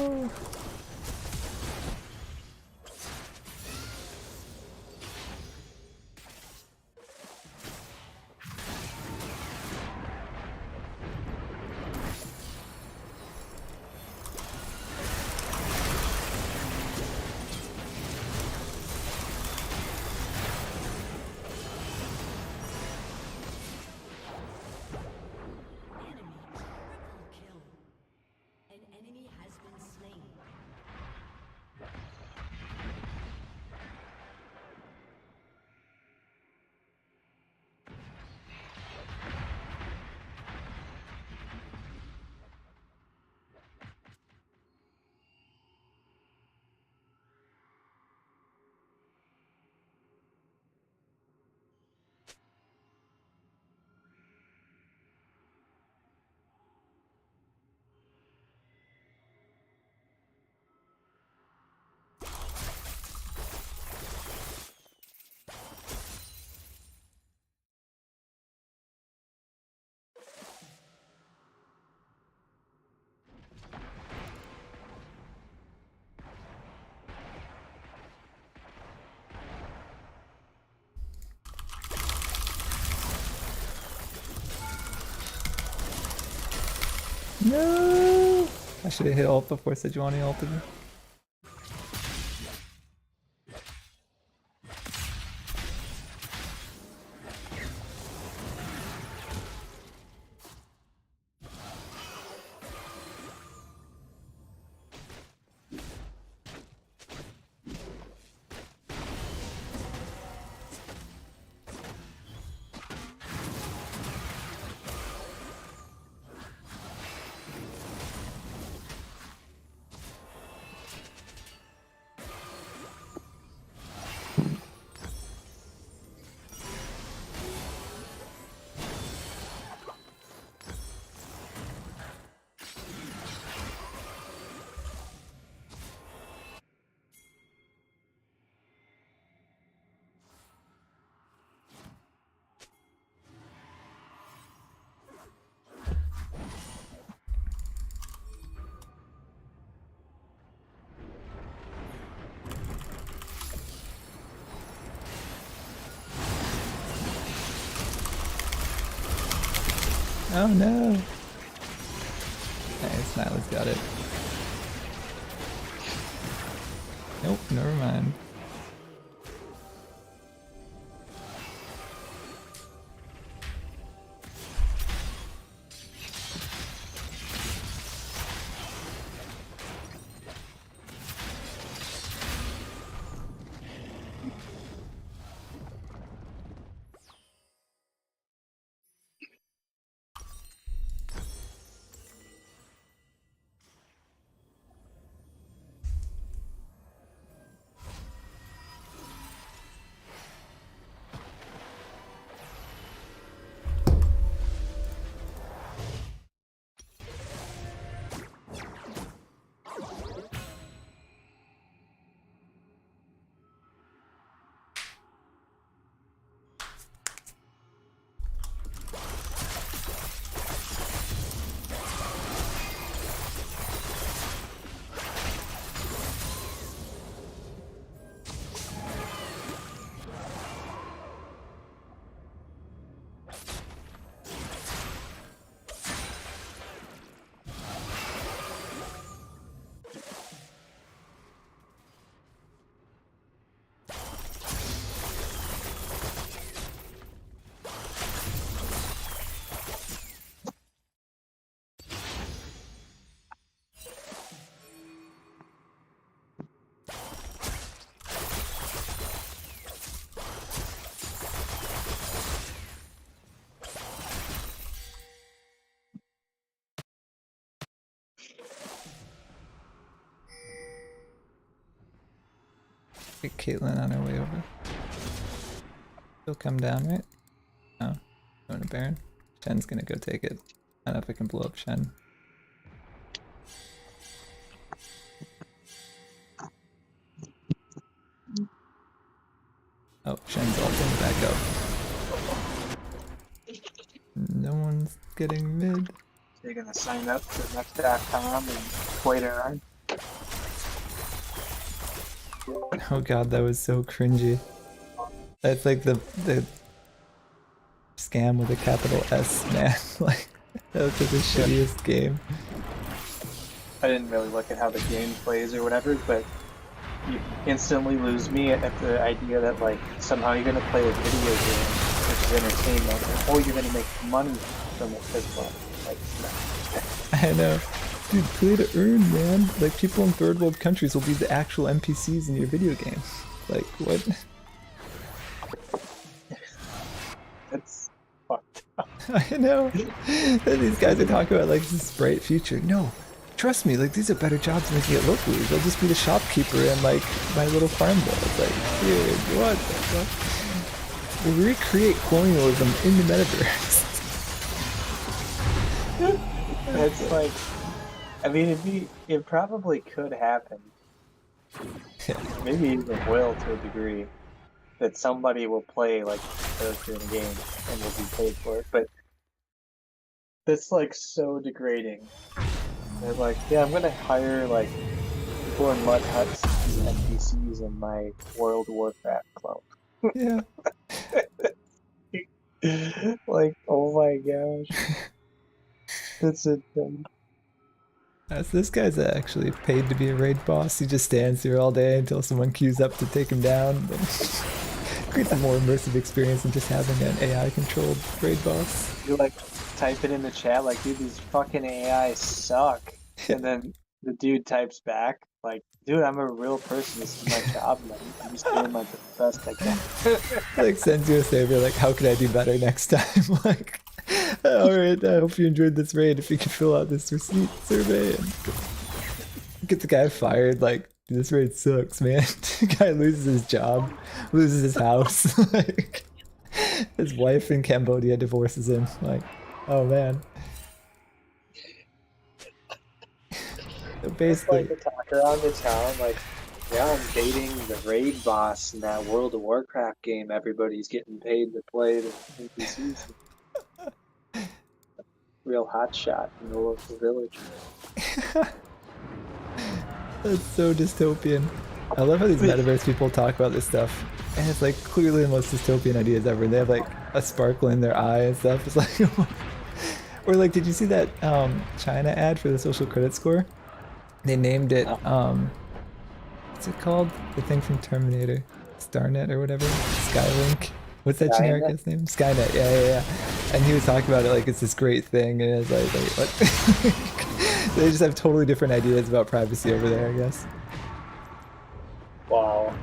No! Enemy triple kill. An enemy has been slain. No! I should have hit ult before Sejuani ulted me. Oh no! Nice, Nyla's got it. Nope, never mind. Get Caitlyn on her way over. She'll come down, right? No. Going to Baron. Shen's gonna go take it. I don't know if I can blow up Shen. Oh, Shen's ulting back up. No one's getting mid. So you're gonna sign up for next.com and wait around. Oh god, that was so cringy. That's like the scam with a capital S, man. Like, that was just the shittiest game. I didn't really look at how the game plays or whatever, but you instantly lose me at the idea that like somehow you're gonna play a video game, which is entertainment, or you're gonna make money from it as well. Like, no. I know. Dude, play to earn, man. Like, people in third world countries will be the actual NPCs in your video game. Like, what? That's fucked up. I know. These guys are talking about, like, this bright future. No. Trust me, like, these are better jobs making it locally. They'll just be the shopkeeper in, like, my little farm bill. It's like, dude, what the fuck? We'll recreate colonialism in the metaverse. It's like, I mean, it probably could happen. Maybe even will to a degree. That somebody will play like a character in a game and will be paid for it. But that's like so degrading. They're like, yeah, I'm gonna hire like people in mud huts as NPCs in my World of Warcraft clone. Yeah. Like, oh my gosh. That's it. So this guy's actually paid to be a raid boss. He just stands here all day until someone queues up to take him down. Creates a more immersive experience than just having an AI-controlled raid boss. You like type it in the chat like, dude, these fucking AI suck. And then the dude types back like, dude, I'm a real person. This is my job, man. I'm just doing my best I can. Like, sends you a savior, like, how can I do better next time? Like, alright, I hope you enjoyed this raid. If you could fill out this receipt survey and get the guy fired, like, this raid sucks, man. The guy loses his job, loses his house. Like, his wife in Cambodia divorces him. Like, oh man. So basically, It's like the talk around the town, like, yeah, I'm dating the raid boss in that World of Warcraft game. Everybody's getting paid to play the NPCs. Real hot shot in the local village. that's so dystopian. I love how these metaverse people talk about this stuff, and it's like clearly the most dystopian ideas ever. They have like a sparkle in their eye and stuff. It's like, or like, did you see that China ad for the social credit score? They named it what's it called? The thing from Terminator, Starnet or whatever, Skylink. What's that generic Skynet? guy's name? Skynet. Yeah. And he was talking about it like it's this great thing, and it's like what? They just have totally different ideas about privacy over there, I guess. Wow.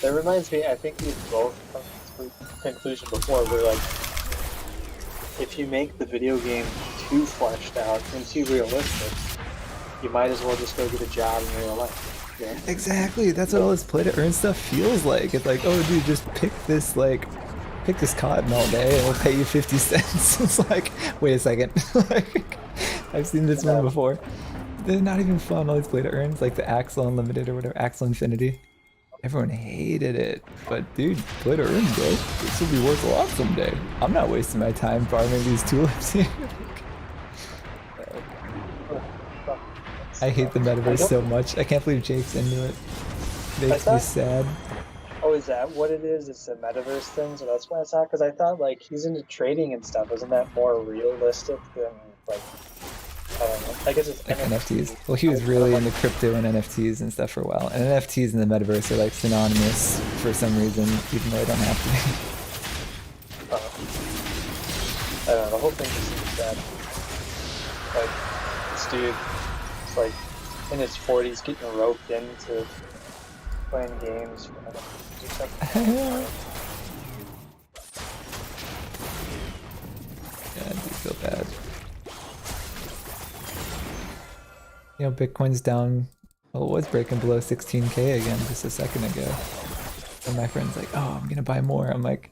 That reminds me, I think we've both come to the conclusion before, where like, if you make the video game too fleshed out and too realistic, you might as well just go get a job in real life. Yeah. Exactly. That's what all this play to earn stuff feels like. It's like, oh dude, just pick this cotton all day and we'll pay you 50 cents. It's like, wait a second. Like, I've seen this one before. They're not even fun, all these play to earns, like the Axel Unlimited or whatever, Axel Infinity. Everyone hated it. But dude, play to earn, bro. This will be worth a lot someday. I'm not wasting my time farming these tulips here. I hate the metaverse so much. I can't believe Jake's into it. Makes me sad. Oh, is that what it is? It's a metaverse thing, so that's why it's not? Because I thought, like, he's into trading and stuff. Isn't that more realistic than, like, I don't know. I guess it's Like NFTs. Well, he was really into crypto and NFTs and stuff for a while. And NFTs and the metaverse are like synonymous for some reason, even though they don't have to be. I don't know. The whole thing just seems bad. Like, this dude is, like, in his 40s getting roped into playing games. Just like, Yeah, I do feel bad. You know, Bitcoin's down. Well, it was breaking below 16K again just a second ago. And my friend's like, oh, I'm gonna buy more. I'm like,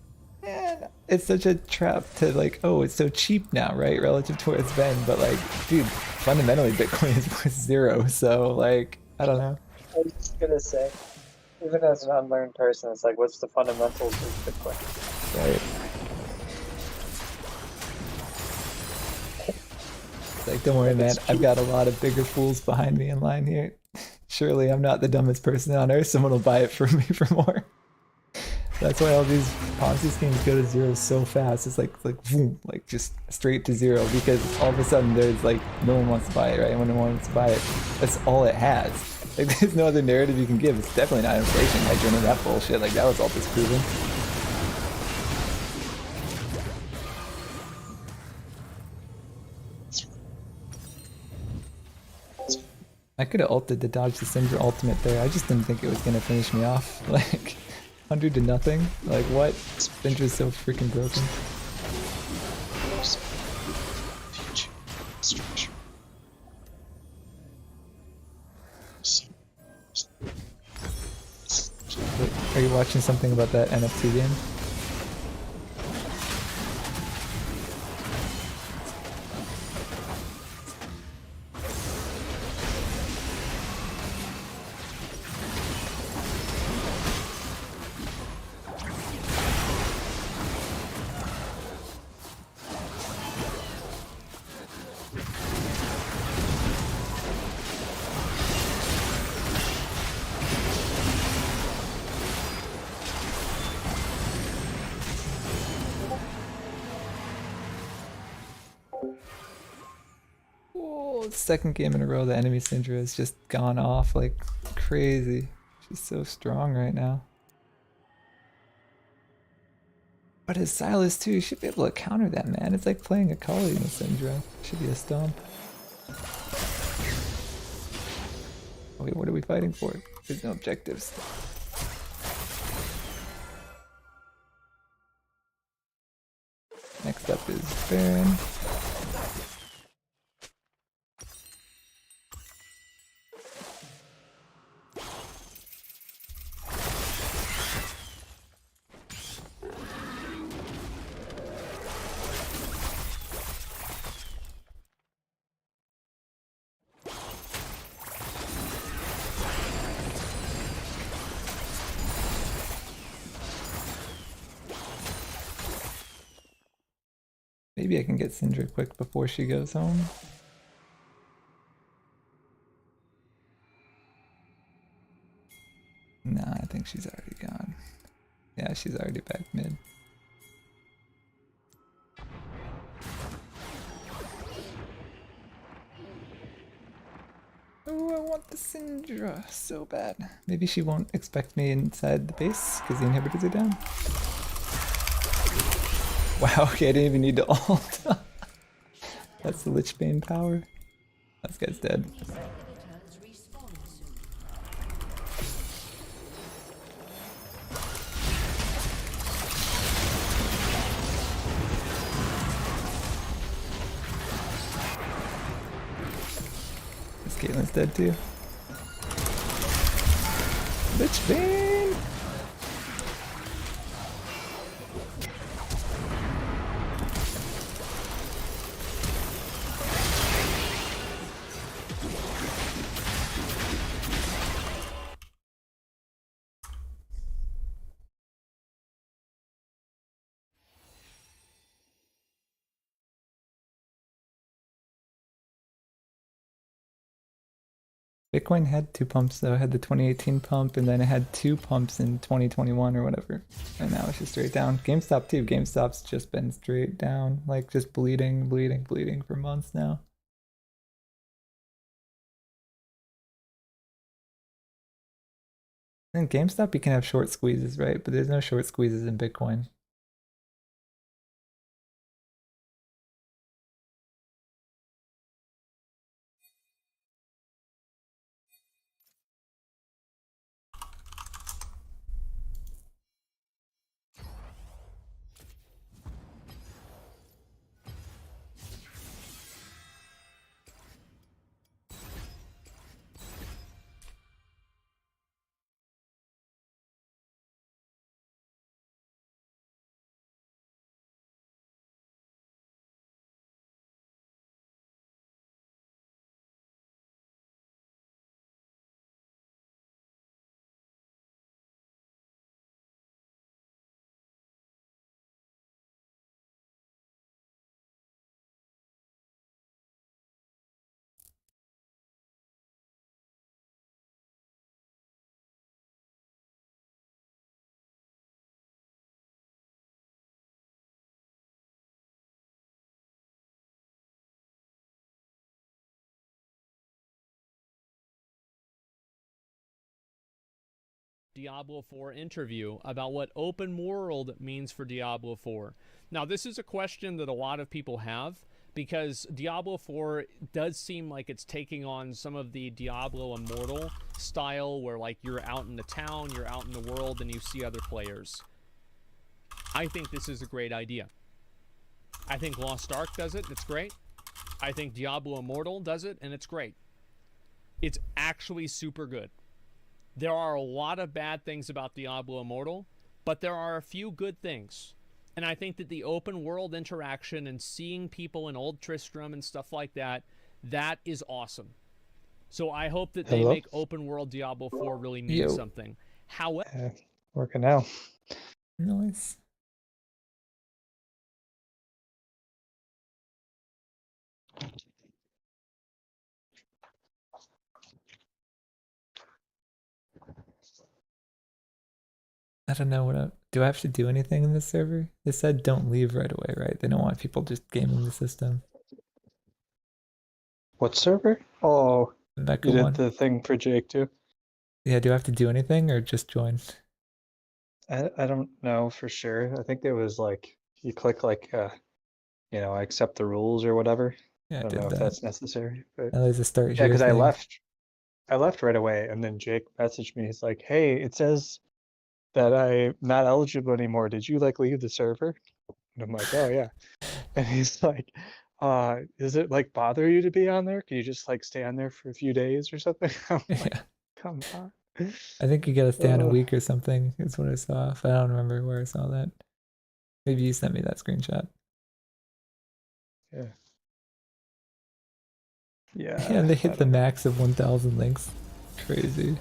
it's such a trap to like, oh, it's so cheap now, right? Relative to where it's been. But like, dude, fundamentally, Bitcoin is worth zero. So like, I don't know. I was just gonna say, even as an unlearned person, it's like, what's the fundamentals of Bitcoin? Right. Like, don't worry, man. I've got a lot of bigger fools behind me in line here. Surely I'm not the dumbest person on earth. Someone will buy it for me for more. That's why all these Ponzi schemes go to zero so fast. It's like boom, like just straight to zero because all of a sudden there's like no one wants to buy it, right? And when no one wants to buy it, that's all it has. Like there's no other narrative you can give. It's definitely not inflation hedge or any of that bullshit. Like that was all disproven. I could have ulted to dodge the Syndra ultimate there. I just didn't think it was gonna finish me off. Like 100 to nothing. Like what? Syndra's so freaking broken. Wait, are you watching something about that NFT game? Oh, second game in a row the enemy Syndra has just gone off like crazy. She's so strong right now. But his Silas too, you should be able to counter that, man. It's like playing a Kali in a Syndra. Should be a stomp. Oh, wait, what are we fighting for? There's no objectives. Next up is Baron. Maybe I can get Syndra quick before she goes home. Nah, I think she's already gone. Yeah, she's already back mid. Oh, I want the Syndra so bad. Maybe she won't expect me inside the base because the inhibitors are down. Wow, okay, I didn't even need to ult. That's the Lich Bane power. This guy's dead. This Caitlyn's dead too. Lich Bane! Bitcoin had 2 pumps though. It had the 2018 pump and then it had 2 pumps in 2021 or whatever. And now it's just straight down. GameStop too. GameStop's just been straight down. Like just bleeding for months now. In GameStop you can have short squeezes, right? But there's no short squeezes in Bitcoin. Diablo 4 interview about what open world means for Diablo 4. Now, this is a question that a lot of people have because Diablo 4 does seem like it's taking on some of the Diablo Immortal style where like you're out in the town, you're out in the world, and you see other players. I think this is a great idea. I think Lost Ark does it, it's great. I think Diablo Immortal does it, and it's great. It's actually super good. There are a lot of bad things about Diablo Immortal, but there are a few good things. And I think that the open world interaction and seeing people in Old Tristram and stuff like that, that is awesome. So I hope that they make open world Diablo 4 really mean something. However, Working now. Nice. I don't know do I have to do anything in this server? They said don't leave right away, right? They don't want people just gaming the system. What server? Oh, Mecha you did one. the thing for Jake too. Yeah, do I have to do anything or just join? I don't know for sure. I think it was like you click like you know, I accept the rules or whatever. Yeah, I I don't did know if that. that's necessary, but Now there's a start yeah, here because thing. I left right away, and then Jake messaged me. He's like, "Hey, it says that I'm not eligible anymore. Did you like leave the server?" And I'm like, "Oh yeah." And he's like, "Is it like bother you to be on there? Can you just like stay on there for a few days or something?" I'm like, Yeah. "Come on." I think you gotta stay on a Uh, week or something, is what I saw. If I don't remember where I saw that. Maybe you sent me that screenshot. yeah. Yeah, Yeah, and they I hit the don't know. max of 1,000 links. Crazy.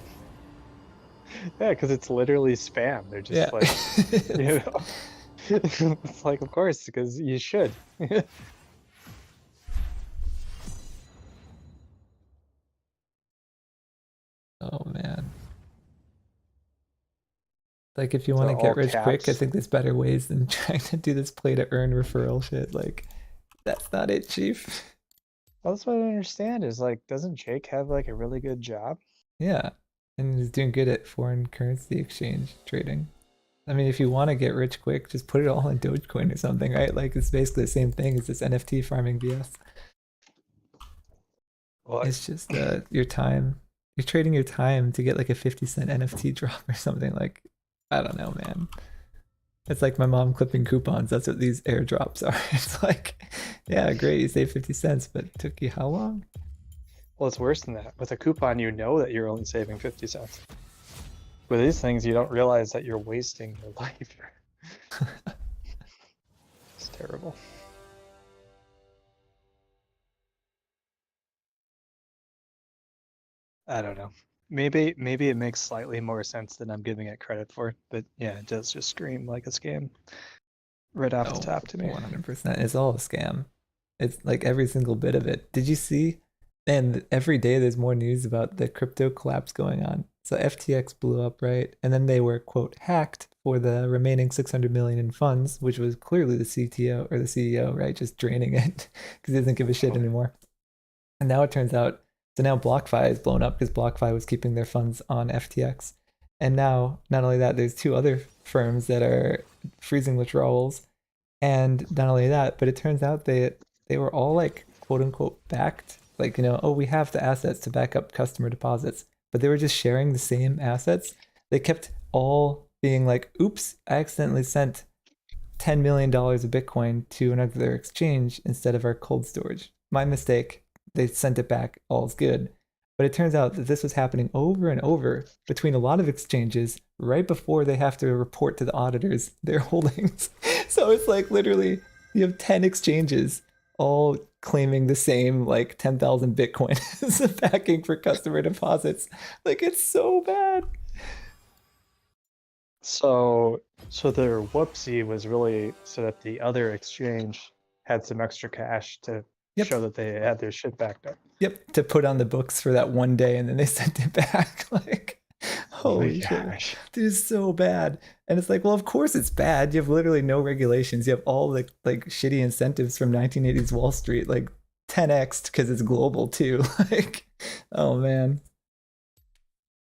Yeah, because it's literally spam. They're Yeah. just like, you know, it's like, of course, because you should. Oh man. Like if you So want to get all rich quick, I caps. think there's better ways than trying to do this play to earn referral shit. Like that's not it, chief. Well, that's what I don't understand is like, doesn't Jake have like a really good job? Yeah. And he's doing good at foreign currency exchange trading. I mean, if you want to get rich quick, just put it all in Dogecoin or something, right? Like it's basically the same thing as this NFT farming BS. Well, It's just your time. You're trading your time to get like a 50-cent NFT drop or something. Like, I don't know, man. It's like my mom clipping coupons. That's what these airdrops are. It's like, yeah, great, you saved 50 cents, but it took you how long? well, it's worse than that. With a coupon, you know that you're only saving 50 cents. With these things, you don't realize that you're wasting your life. It's terrible. I don't know. Maybe it makes slightly more sense than I'm giving it credit for, but yeah, it does just scream like a scam right off the Oh, top to me. 100%. It's all a scam. It's like every single bit of it. Did you see? And every day there's more news about the crypto collapse going on. So FTX blew up, right? And then they were, quote, hacked for the remaining 600 million in funds, which was clearly the CTO or the CEO, right? Just draining it because he doesn't give a shit anymore. And now it turns out, so now BlockFi is blown up because BlockFi was keeping their funds on FTX. And now, not only that, there's two other firms that are freezing withdrawals. And not only that, but it turns out they were all like quote unquote backed. Like, oh, we have the assets to back up customer deposits, but they were just sharing the same assets. They kept all being like, oops, I accidentally sent $10 million of Bitcoin to another exchange instead of our cold storage. My mistake. They sent it back. All's good. But it turns out that this was happening over and over between a lot of exchanges right before they have to report to the auditors their holdings. So it's like literally you have 10 exchanges all claiming the same like 10,000 Bitcoin as the backing for customer deposits. Like it's so bad. So their whoopsie was really so that the other exchange had some extra cash to Yep. show that they had their shit backed up. Yep, to put on the books for that one day, and then they sent it back. Like, holy shit, gosh. this is so bad. And it's like, well, of course it's bad. You have literally no regulations. You have all the like shitty incentives from 1980s Wall Street, like 10x because it's global too. Like, oh man.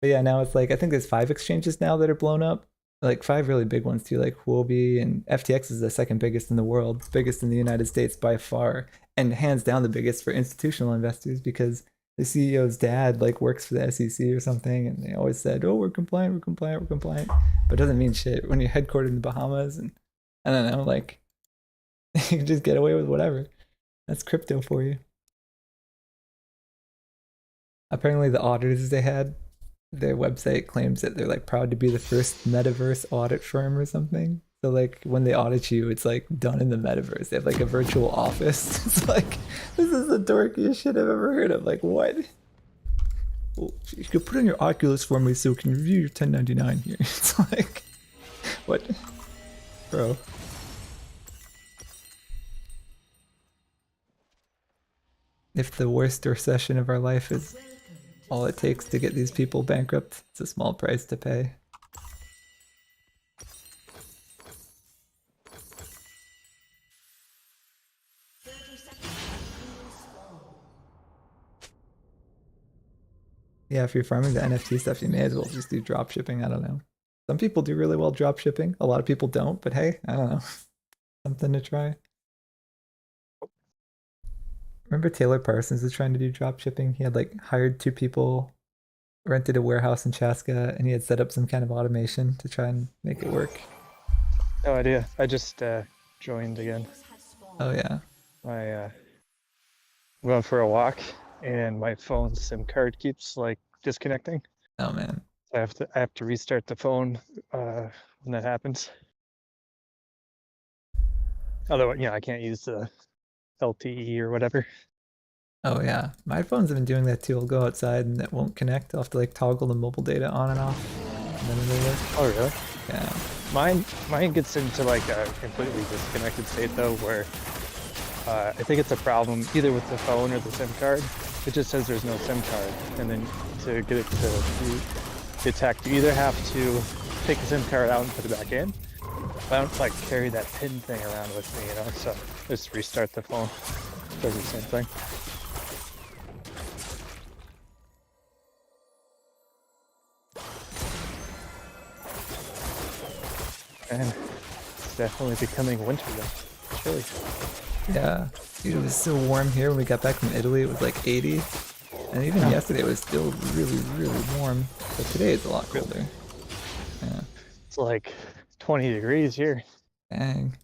But yeah, now it's like I think there's 5 exchanges now that are blown up. Like 5 really big ones too, like Huobi, and FTX is the second biggest in the world, biggest in the United States by far, and hands down the biggest for institutional investors because the CEO's dad like works for the SEC or something, and they always said, "Oh, we're compliant, we're compliant, we're compliant," but it doesn't mean shit when you're headquartered in the Bahamas, and I don't know, like you can just get away with whatever. That's crypto for you. Apparently, the auditors they had, their website claims that they're like proud to be the first metaverse audit firm or something. So like when they audit you, it's like done in the metaverse. They have like a virtual office. It's like this is the dorkiest shit I've ever heard of. Like what? Well, you could put in your Oculus for me so we can review your 1099 here. It's like what, bro? If the worst recession of our life is all it takes to get these people bankrupt, it's a small price to pay. Yeah, if you're farming the NFT stuff, you may as well just do drop shipping. I don't know. Some people do really well drop shipping. A lot of people don't, but hey, I don't know. Something to try. Remember Taylor Parsons was trying to do drop shipping? He had like hired 2 people, rented a warehouse in Chaska, and he had set up some kind of automation to try and make it work. No idea. I just joined again. Oh yeah. I went for a walk, and my phone's SIM card keeps like disconnecting. Oh man. I have to restart the phone when that happens. Otherwise, I can't use the LTE or whatever. Oh yeah. My phones have been doing that too. I'll go outside and it won't connect. I'll have to like toggle the mobile data on and off. And then it'll work. Oh really? Yeah. Mine gets into like a completely disconnected state though, where I think it's a problem either with the phone or the SIM card. It just says there's no SIM card, and then to get it to get hacked, you either have to take the SIM card out and put it back in. But I don't like carry that pin thing around with me, so just restart the phone. Does the same thing. And it's definitely becoming winter though. Chilly. Yeah. Dude, it was so warm here when we got back from Italy. It was like 80. And even yesterday it was still really, really warm. But today it's a lot colder. Yeah. It's like 20 degrees here. Dang.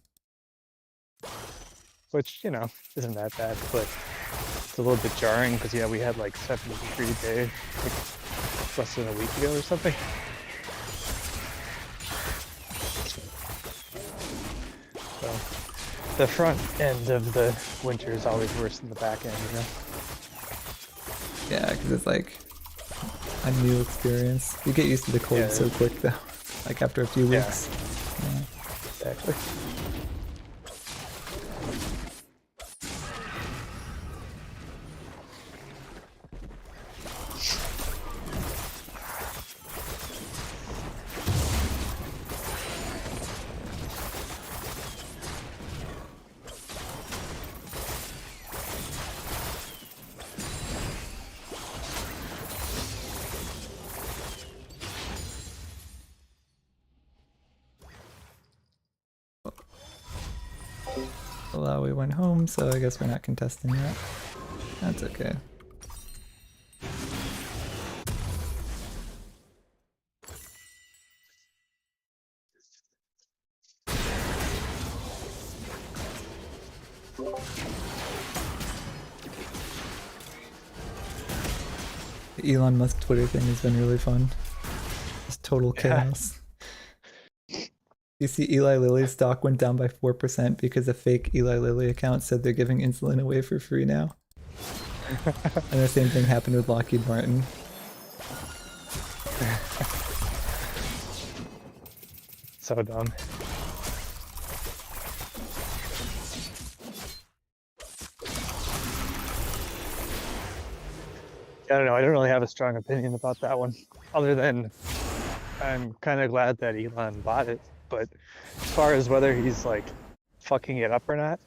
Which, isn't that bad, but it's a little bit jarring because, we had like 70-degree day like less than a week ago or something. So the front end of the winter is always worse than the back end, Yeah, because it's like a new experience. You get used to the cold so quick though. Like after a few weeks. Yeah. Exactly. Well, we went home, so I guess we're not contesting that. That's okay. The Elon Musk Twitter thing has been really fun. Just total chaos. You see Eli Lilly's stock went down by 4% because a fake Eli Lilly account said they're giving insulin away for free now. And the same thing happened with Lockheed Martin. So dumb. I don't know. I don't really have a strong opinion about that one, other than I'm kind of glad that Elon bought it. But as far as whether he's like fucking it up or not,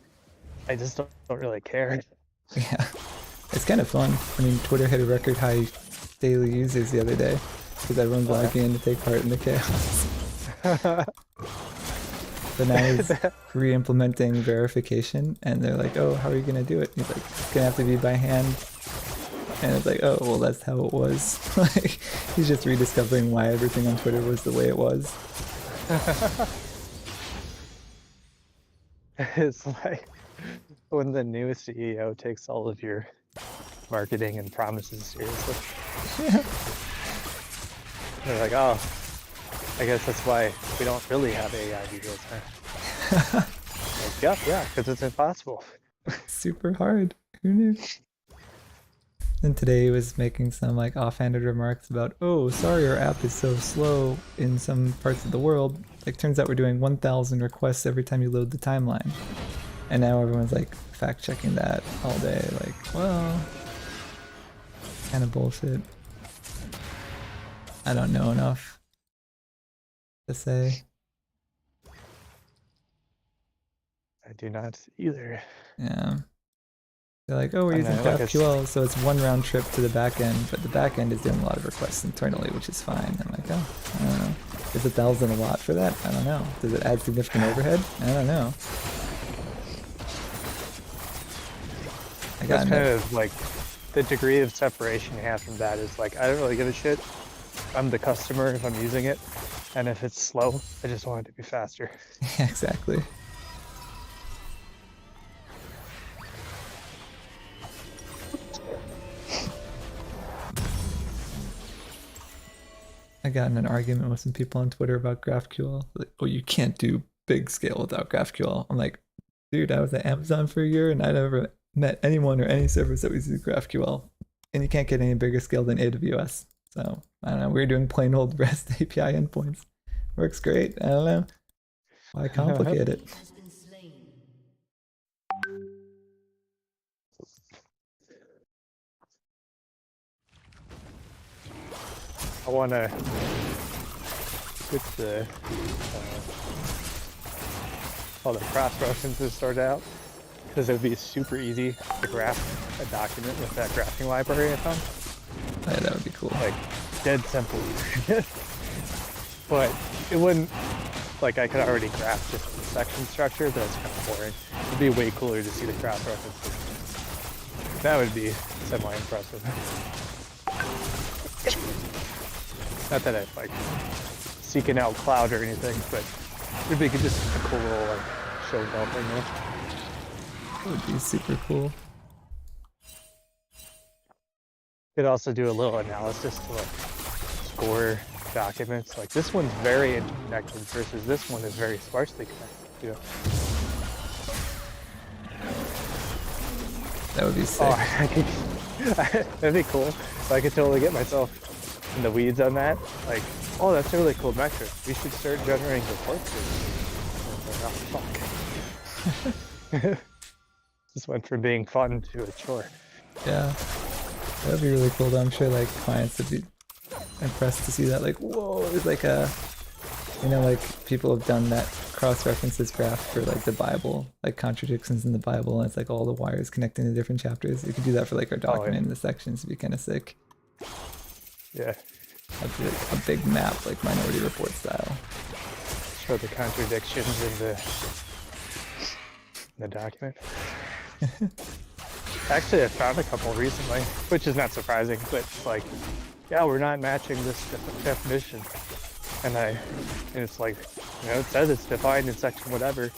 I just don't really care. Yeah, it's kind of fun. I mean, Twitter hit a record high daily users the other day. because everyone's logging in to take part in the chaos. But now he's re-implementing verification, and they're like, "Oh, how are you gonna do it?" And he's like, "It's gonna have to be by hand." And it's like, "Oh, well, that's how it was." Like, he's just rediscovering why everything on Twitter was the way it was. It's like when the new CEO takes all of your marketing and promises seriously. They're like, oh, I guess that's why we don't really have AI videos, huh? Like, yep, yeah, because it's impossible. Super hard. Who knew? And today he was making some like offhanded remarks about, "Oh, sorry, our app is so slow in some parts of the world. Like, turns out we're doing 1,000 requests every time you load the timeline." And now everyone's like fact checking that all day. Like, well, kind of bullshit. I don't know enough to say. I do not either. Yeah. They're like, "Oh, we're And using then, like, GraphQL, so it's one round trip to the back end, but the back end is doing a lot of requests internally, which is fine." I'm like, "Oh, I don't know. Is 1,000 a lot for that? I don't know. Does it add significant overhead? I don't know." That's kind of like the degree of separation you have from that is like, I don't really give a shit. I'm the customer if I'm using it, and if it's slow, I just want it to be faster. Yeah, exactly. I got in an argument with some people on Twitter about GraphQL. Like, "Oh, you can't do big scale without GraphQL." I'm like, "Dude, I was at Amazon for a year and I never met anyone or any service that was using GraphQL. And you can't get any bigger scale than AWS. So, I don't know. We're doing plain old REST API endpoints. Works great. I don't know. Why complicate it?" Has been slain. I want to get the all the cross references sorted out because it would be super easy to graph a document with that graphing library I found. Yeah, that would be cool. Like dead simple. But it wouldn't, like, I could already graph just the section structure, but it's kind of boring. It'd be way cooler to see the cross references. That would be semi-impressive. Not that I'm like seeking out cloud or anything, but it'd be just a cool little like show and tell thing there. That would be super cool. Could also do a little analysis to like score documents. Like this one's very interconnected versus this one is very sparsely connected. You know? That would be sick. Oh, I could, that'd be cool. I could totally get myself in the weeds on that. Like, oh, that's a really cool metric. We should start generating reports. Like, oh, fuck. This went from being fun to a chore. Yeah. That would be really cool though. I'm sure like clients would be impressed to see that. Like, whoa, it's like a, you know, like people have done that cross-references graph for like the Bible, like contradictions in the Bible, and it's like all the wires connecting to different chapters. You could do that for like our document in the sections. It'd be kind of sick. Yeah. A big map, like Minority Report style. Show the contradictions in the document. Actually, I found a couple recently, which is not surprising, but like, yeah, we're not matching this definition. And it's like, you know, it says it's defined in section whatever.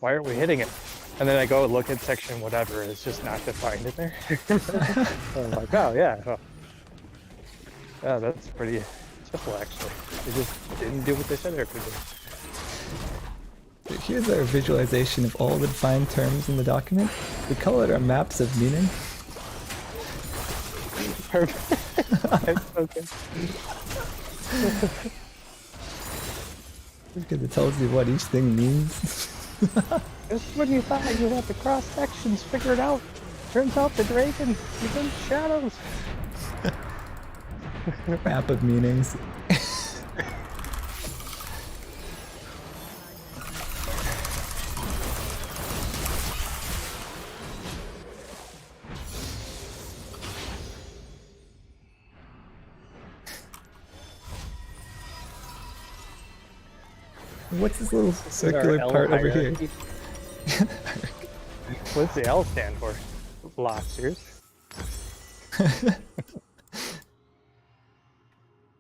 Why aren't we hitting it? And then I go look at section whatever, and it's just not defined in there. I'm like, oh yeah, well, yeah, that's pretty simple actually. They just didn't do what they said they were going to do. Here's our visualization of all the defined terms in the document. We call it our maps of meaning. Perfect. Okay. Because it tells you what each thing means. Just when you thought you had the cross sections figured out, turns out the dragon is in shadows. Map of meanings. What's this little This is our circular L part over here? hierarchy. What's the L stand for? Lobsters.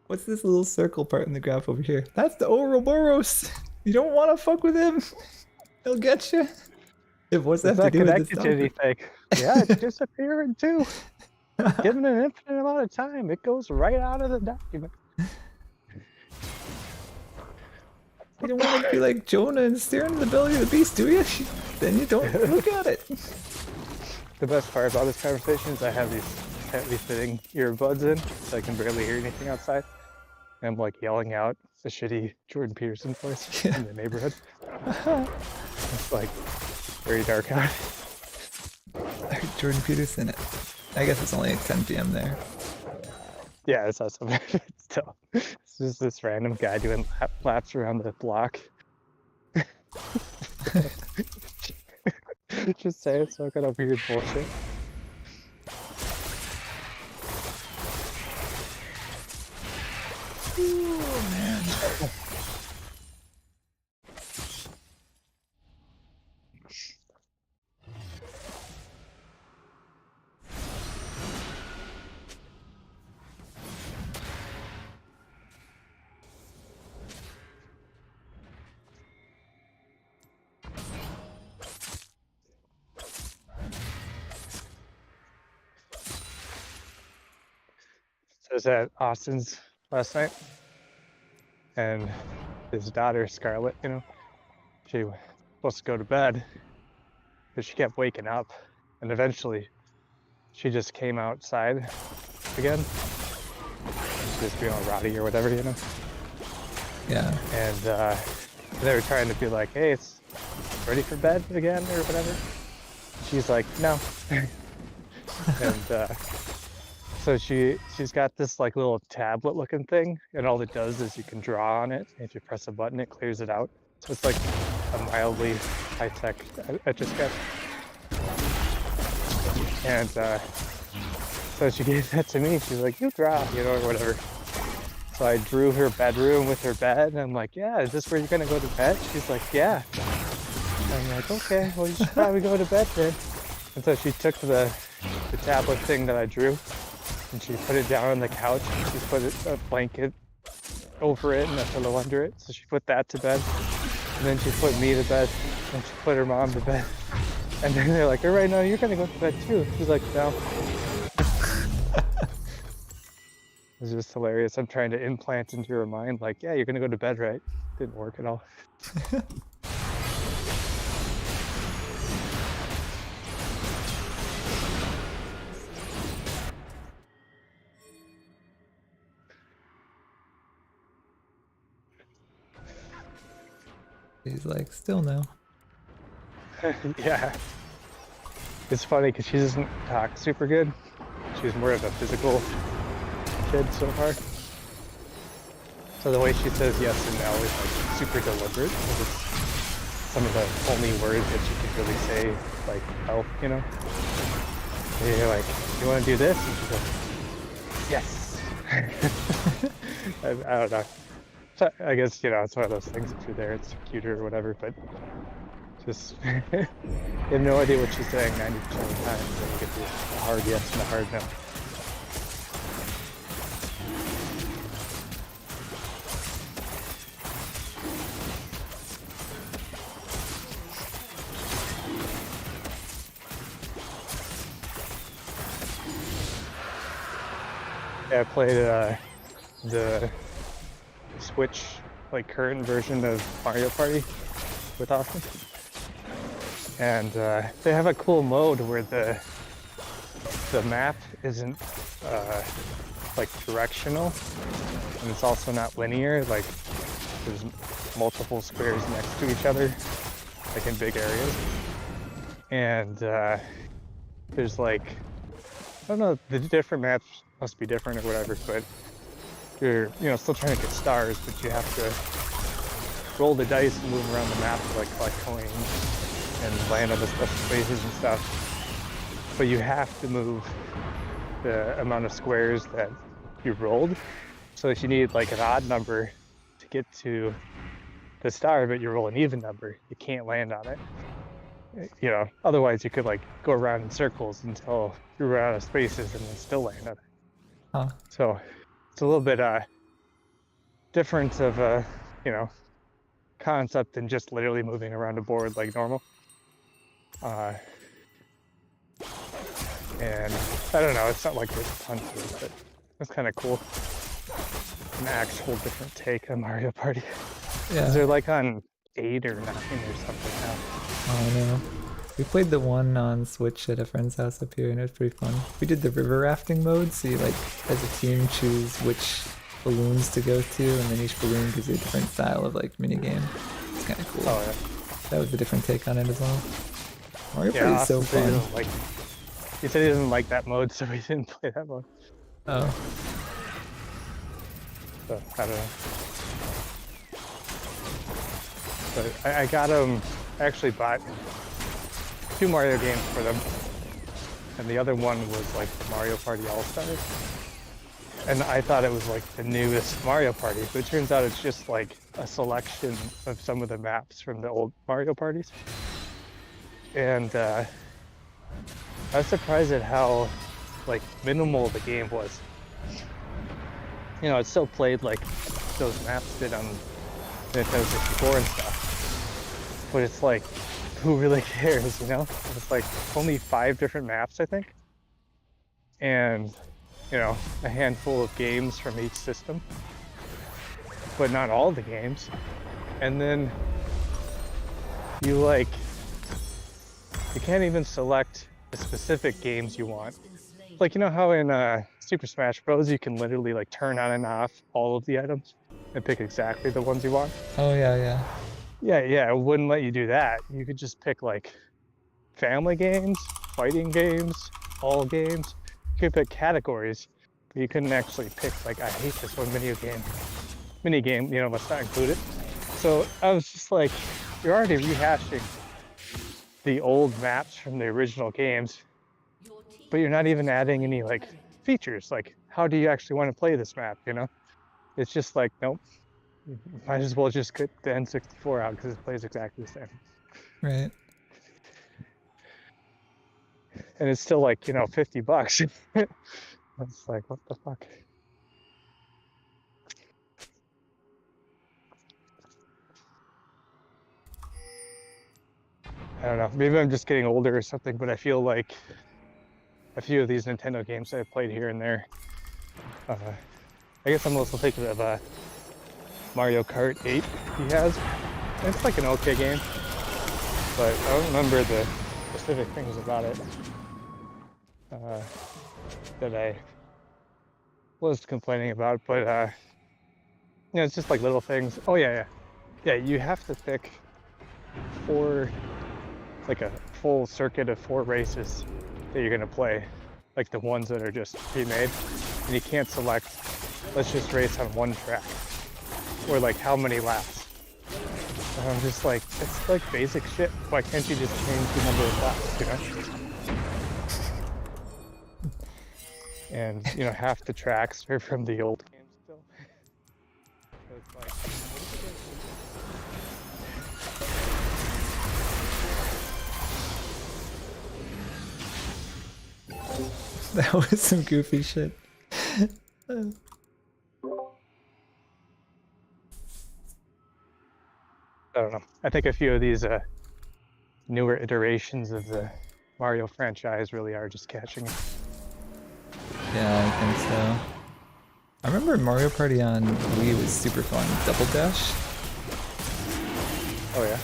What's this little circle part in the graph over here? That's the Ouroboros! You don't want to fuck with him! He'll get you! What's that Is have to that do with connected this to anything? Yeah, it's disappearing too. Given an infinite amount of time, it goes right out of the document. You don't want to be like Jonah and stare into the belly of the beast, do you? Then you don't look at it. The best part about this conversation is I have these tightly fitting earbuds in, so I can barely hear anything outside. And I'm like yelling out the shitty Jordan Peterson voice in the neighborhood. It's like very dark out. Jordan Peterson. I guess it's only like 10 p.m. there. Yeah, it's awesome. Still, it's just this random guy doing laps around the block. Just saying some kind of weird bullshit. Oh man. So I was at Austin's last night, and his daughter Scarlett, you know, she was supposed to go to bed, but she kept waking up, and eventually she just came outside again. Just being all rowdy or whatever, you know. Yeah. And they were trying to be like, hey, it's ready for bed again or whatever. She's like, no. And so she's got this like little tablet looking thing, and all it does is you can draw on it. If you press a button, it clears it out. So it's like a mildly high-tech Etch-a-Sketch. And so she gave that to me. She's like, you draw, you know, or whatever. So I drew her bedroom with her bed, and I'm like, yeah, is this where you're gonna go to bed? She's like, yeah. I'm like, okay, well, you should probably go to bed then. And so she took the tablet thing that I drew, and she put it down on the couch. She put a blanket over it and a pillow under it. So she put that to bed. And then she put me to bed, and she put her mom to bed. And then they're like, all right, no, you're gonna go to bed too. She's like, no. It's just hilarious. I'm trying to implant into her mind, like, yeah, you're gonna go to bed, right? Didn't work at all. He's like, still no. Yeah. It's funny because she doesn't talk super good. She's more of a physical kid so far. So the way she says yes and no is like super deliberate, because it's some of the only words that she can really say, like help, you know? And you're like, you want to do this? And she's like, yes. I don't know. So I guess, you know, it's one of those things. If you're there, it's cuter or whatever, but just you have no idea what she's saying 90% of the time, so you get the hard yes and the hard no. Yeah, I played the Switch, like current version of Mario Party with Austin, and they have a cool mode where the map isn't like directional, and it's also not linear. Like there's multiple squares next to each other, like in big areas, and there's like, I don't know, the different maps must be different or whatever, but you're, you know, still trying to get stars, but you have to roll the dice and move around the map to like collect coins and land on the special spaces and stuff. But you have to move the amount of squares that you rolled. So if you need like an odd number to get to the star, but you roll an even number, you can't land on it. You know, otherwise you could like go around in circles until you run out of spaces and then still land on it. Huh. So it's a little bit different of a, you know, concept than just literally moving around a board like normal. And I don't know, it's not like there's a ton to it, but it's kind of cool. An actual different take on Mario Party. Yeah. They're like on 8 or 9 or something now. Oh, I know. We played the one on Switch at a friend's house up here, and it was pretty fun. We did the river rafting mode, so you like, as a team, choose which balloons to go to, and then each balloon gives you a different style of like mini game. It's kind of cool. Oh yeah. That was a different take on it as well. Mario Yeah, Party is so Austin said he fun. doesn't like, he said he doesn't like that mode, so we didn't play that mode. Oh, So I don't know. But I got him. I actually bought 2 Mario games for them, and the other one was like the Mario Party All Stars. And I thought it was like the newest Mario Party, but it turns out it's just like a selection of some of the maps from the old Mario Parties. And I was surprised at how like minimal the game was. You know, it still played like those maps did on Nintendo 64 and stuff. But it's like, who really cares, you know? It's like only 5 different maps, I think. And, you know, a handful of games from each system. But not all the games. And then you like, you can't even select the specific games you want. Like, you know how in Super Smash Bros. You can literally like turn on and off all of the items and pick exactly the ones you want? oh yeah, yeah. Yeah, it wouldn't let you do that. You could just pick like family games, fighting games, all games. You could pick categories, but you couldn't actually pick like, I hate this one mini game, you know, let's not include it. So I was just like, you're already rehashing the old maps from the original games, but you're not even adding any like features. Like, how do you actually want to play this map, you know? It's just like, nope. Might as well just get the N64 out because it plays exactly the same. Right. And it's still like, you know, $50. It's like, what the fuck? I don't know. Maybe I'm just getting older or something, but I feel like a few of these Nintendo games that I've played here and there. I guess I'm also thinking of Mario Kart 8 he has. It's like an okay game, but I don't remember the specific things about it that I was complaining about. But you know, it's just like little things. Oh yeah. You have to pick 4, like a full circuit of 4 races that you're gonna play, like the ones that are just pre-made, and you can't select, let's just race on one track, or like how many laps. And I'm just like, it's like basic shit. Why can't you just change the number of laps, you know? And, you know, half the tracks are from the old games still. So it's like, That was some goofy shit. I don't know. I think a few of these newer iterations of the Mario franchise really are just catching. Yeah, I think so. I remember Mario Party on Wii was super fun. Double Dash. Oh yeah.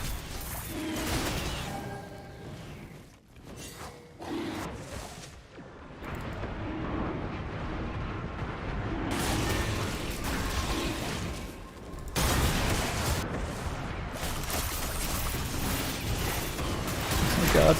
Oh my god.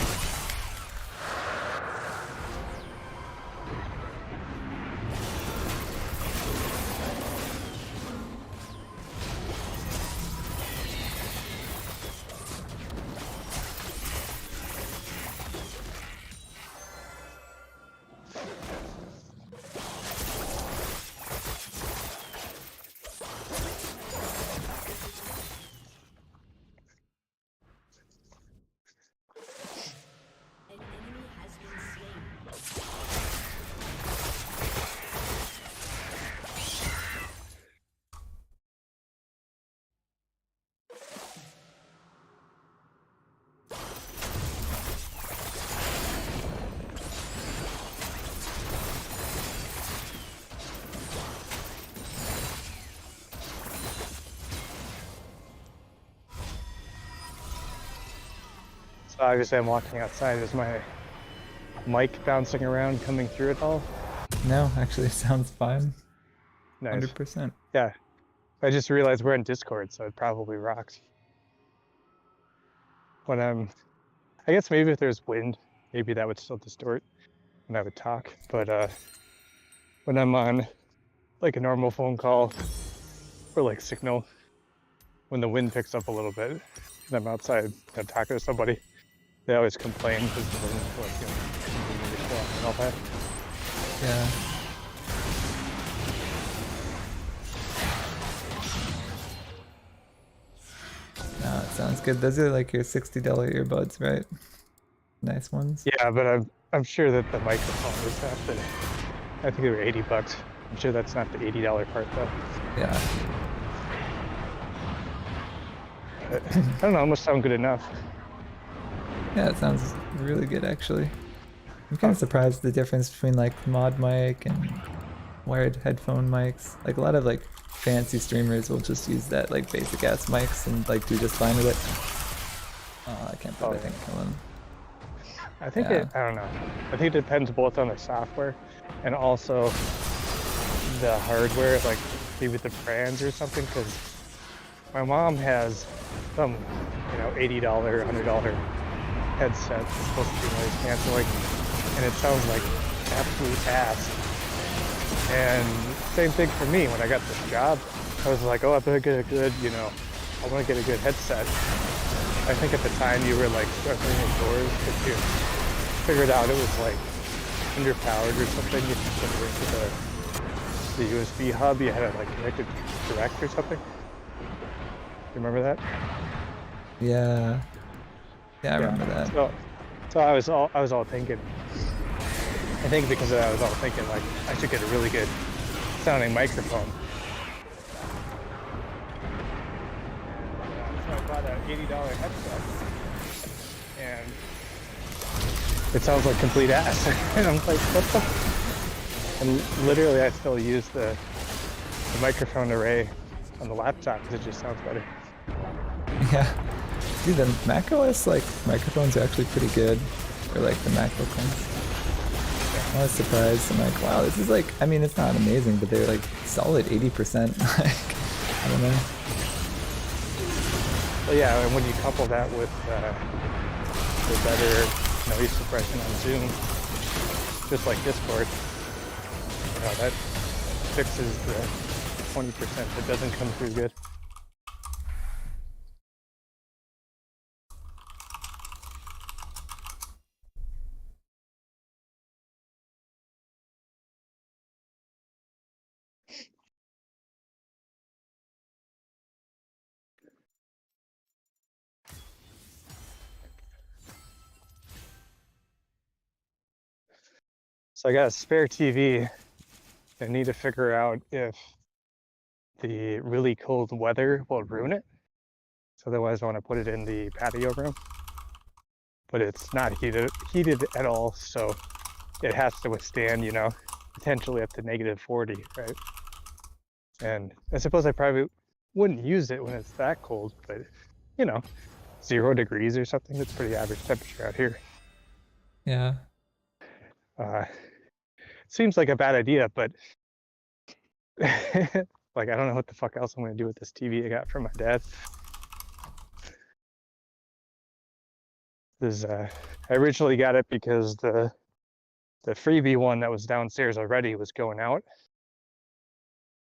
Obviously, I'm walking outside. Is my mic bouncing around coming through it all? No, actually, it sounds fine. Nice. 100%. Yeah. I just realized we're in Discord, so it probably rocks. When I guess maybe if there's wind, maybe that would still distort when I would talk. But when I'm on like a normal phone call or like Signal, when the wind picks up a little bit and I'm outside talking to somebody, they always complain because the wind is like, and all that. Yeah. No, it sounds good. Those are like your $60 earbuds, right? Nice ones. Yeah, but I'm sure that the microphone is half the. I think they were $80. I'm sure that's not the $80 part though. Yeah. But, I don't know. It must sound good enough. Yeah, it sounds really good actually. I'm kind of surprised the difference between like mod mic and wired headphone mics. Like a lot of like fancy streamers will just use that like basic ass mics and like do just fine with it. Oh, I can't believe I think kill him. I think Yeah. I don't know. I think it depends both on the software and also the hardware, like maybe the brands or something. Because my mom has some, $80, $100 headset that's supposed to be noise canceling, and it sounds like absolute ass. And same thing for me. When I got this job, I was like, oh, I better get a good, I want to get a good headset. I think at the time you were like struggling indoors because you figured out it was like underpowered or something. You couldn't link to the USB hub. You had it like connected direct or something. You remember that? Yeah. Yeah, I remember that. So I was all thinking. I think because of that, I was all thinking like I should get a really good sounding microphone. So I bought an $80 headset, and it sounds like complete ass. And I'm like, what the? And literally, I still use the microphone array on the laptop because it just sounds better. Yeah. Dude, the macOS like microphones are actually pretty good. Or like the MacBook ones. I was surprised. I'm like, wow, this is like, I mean, it's not amazing, but they're like solid 80%. Like, I don't know. Well, yeah, and when you couple that with the better noise suppression on Zoom, just like Discord, that fixes the 20% that doesn't come through good. So I got a spare TV. I need to figure out if the really cold weather will ruin it. So otherwise I want to put it in the patio room. But it's not heated at all, so it has to withstand, potentially up to -40, right? And I suppose I probably wouldn't use it when it's that cold, but 0 degrees or something, that's pretty average temperature out here. Yeah. Seems like a bad idea, but like I don't know what the fuck else I'm gonna do with this TV I got from my dad. I originally got it because the freebie one that was downstairs already was going out.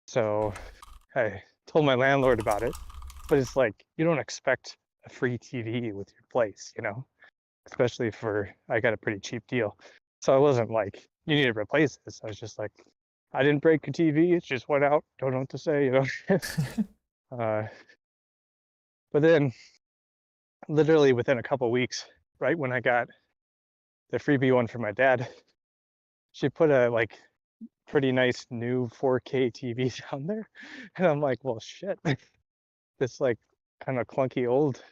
So I told my landlord about it, but it's like you don't expect a free TV with your place, especially I got a pretty cheap deal. So I wasn't like, you need to replace this. I was just like, I didn't break a TV. It just went out. Don't know what to say, But then literally within a couple weeks, right when I got the freebie one for my dad, she put a like pretty nice new 4K TV down there. And I'm like, well, shit, this like kind of clunky old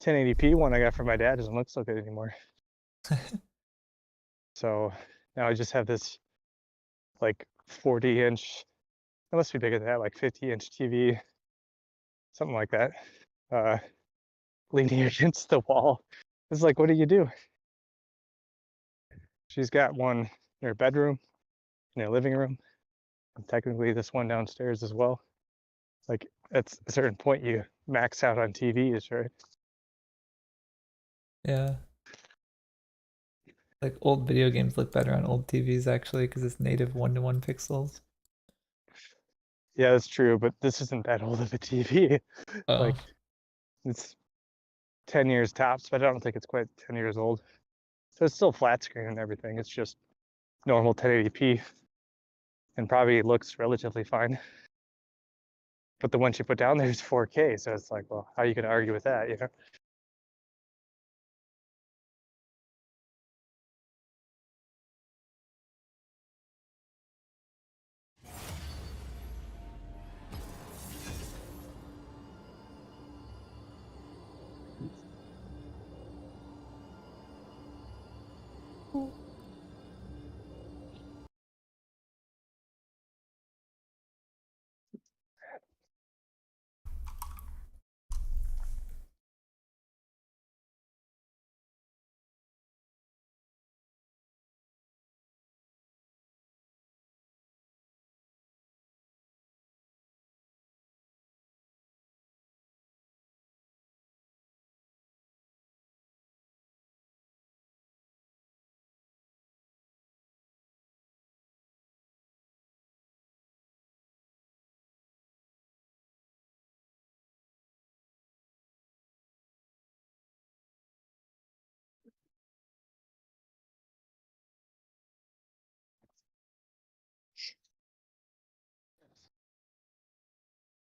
1080p one I got from my dad doesn't look so good anymore. So now I just have this like 40-inch, it must be bigger than that, like 50-inch TV, something like that, leaning against the wall It's like, what do you do? She's got one in her bedroom, in her living room, and technically this one downstairs as well. Like, at a certain point, you max out on TVs, right? Yeah. Like old video games look better on old TVs actually because it's native 1:1 pixels. Yeah, that's true, but this isn't that old of a TV. Oh, Like, it's 10 years tops, but I don't think it's quite 10 years old. So it's still flat screen and everything. It's just normal 1080p and probably looks relatively fine. But the one she put down there is 4K, so it's like, well, how are you going to argue with that, you know?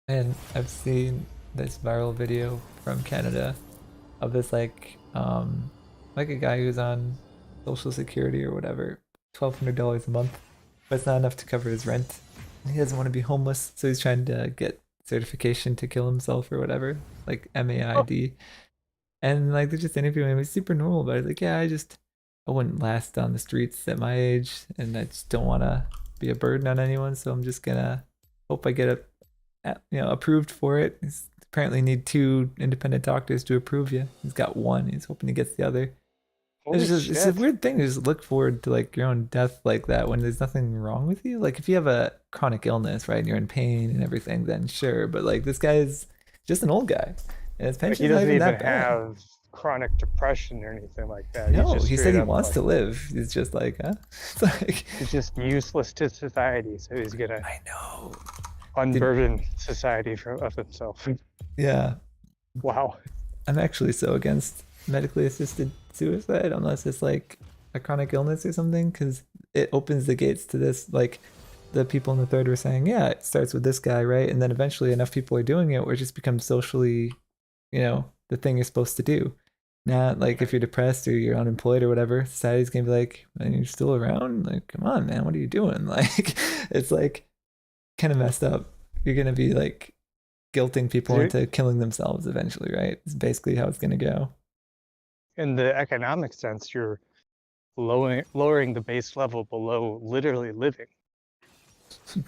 and I've seen this viral video from Canada of this like a guy who's on social security or whatever, $1,200 a month, but it's not enough to cover his rent. And he doesn't want to be homeless, so he's trying to get certification to kill himself or whatever, like MAID. And like they're just interviewing him. He's super normal about it. Like, yeah, I wouldn't last on the streets at my age, and I just don't want to be a burden on anyone. So I'm just gonna hope I get approved for it. He's apparently need 2 independent doctors to approve you. He's got one. He's hoping he gets the other. Holy It's a shit. weird thing to just look forward to like your own death like that when there's nothing wrong with you. Like if you have a chronic illness, right, and you're in pain and everything, then sure. But like this guy's just an old guy, and his Like, he pension's not doesn't even even that bad. have chronic depression or anything like that. He's No, just he said straight he up wants like, to live. He's just like, huh? It's like, he's just useless to society, so he's gonna I know. unburden society of himself. Yeah, Wow. I'm actually so against medically assisted suicide unless it's like a chronic illness or something, because it opens the gates to this. Like the people in the thread were saying, yeah, it starts with this guy, right? And then eventually enough people are doing it where it just becomes socially, the thing you're supposed to do. Not like if you're depressed or you're unemployed or whatever, society's gonna be like, and you're still around? Like, come on, man, what are you doing? Like, it's like kind of messed up. You're gonna be like guilting people Dude, into killing themselves eventually, right? It's basically how it's gonna go. in the economic sense, you're lowering the base level below literally living.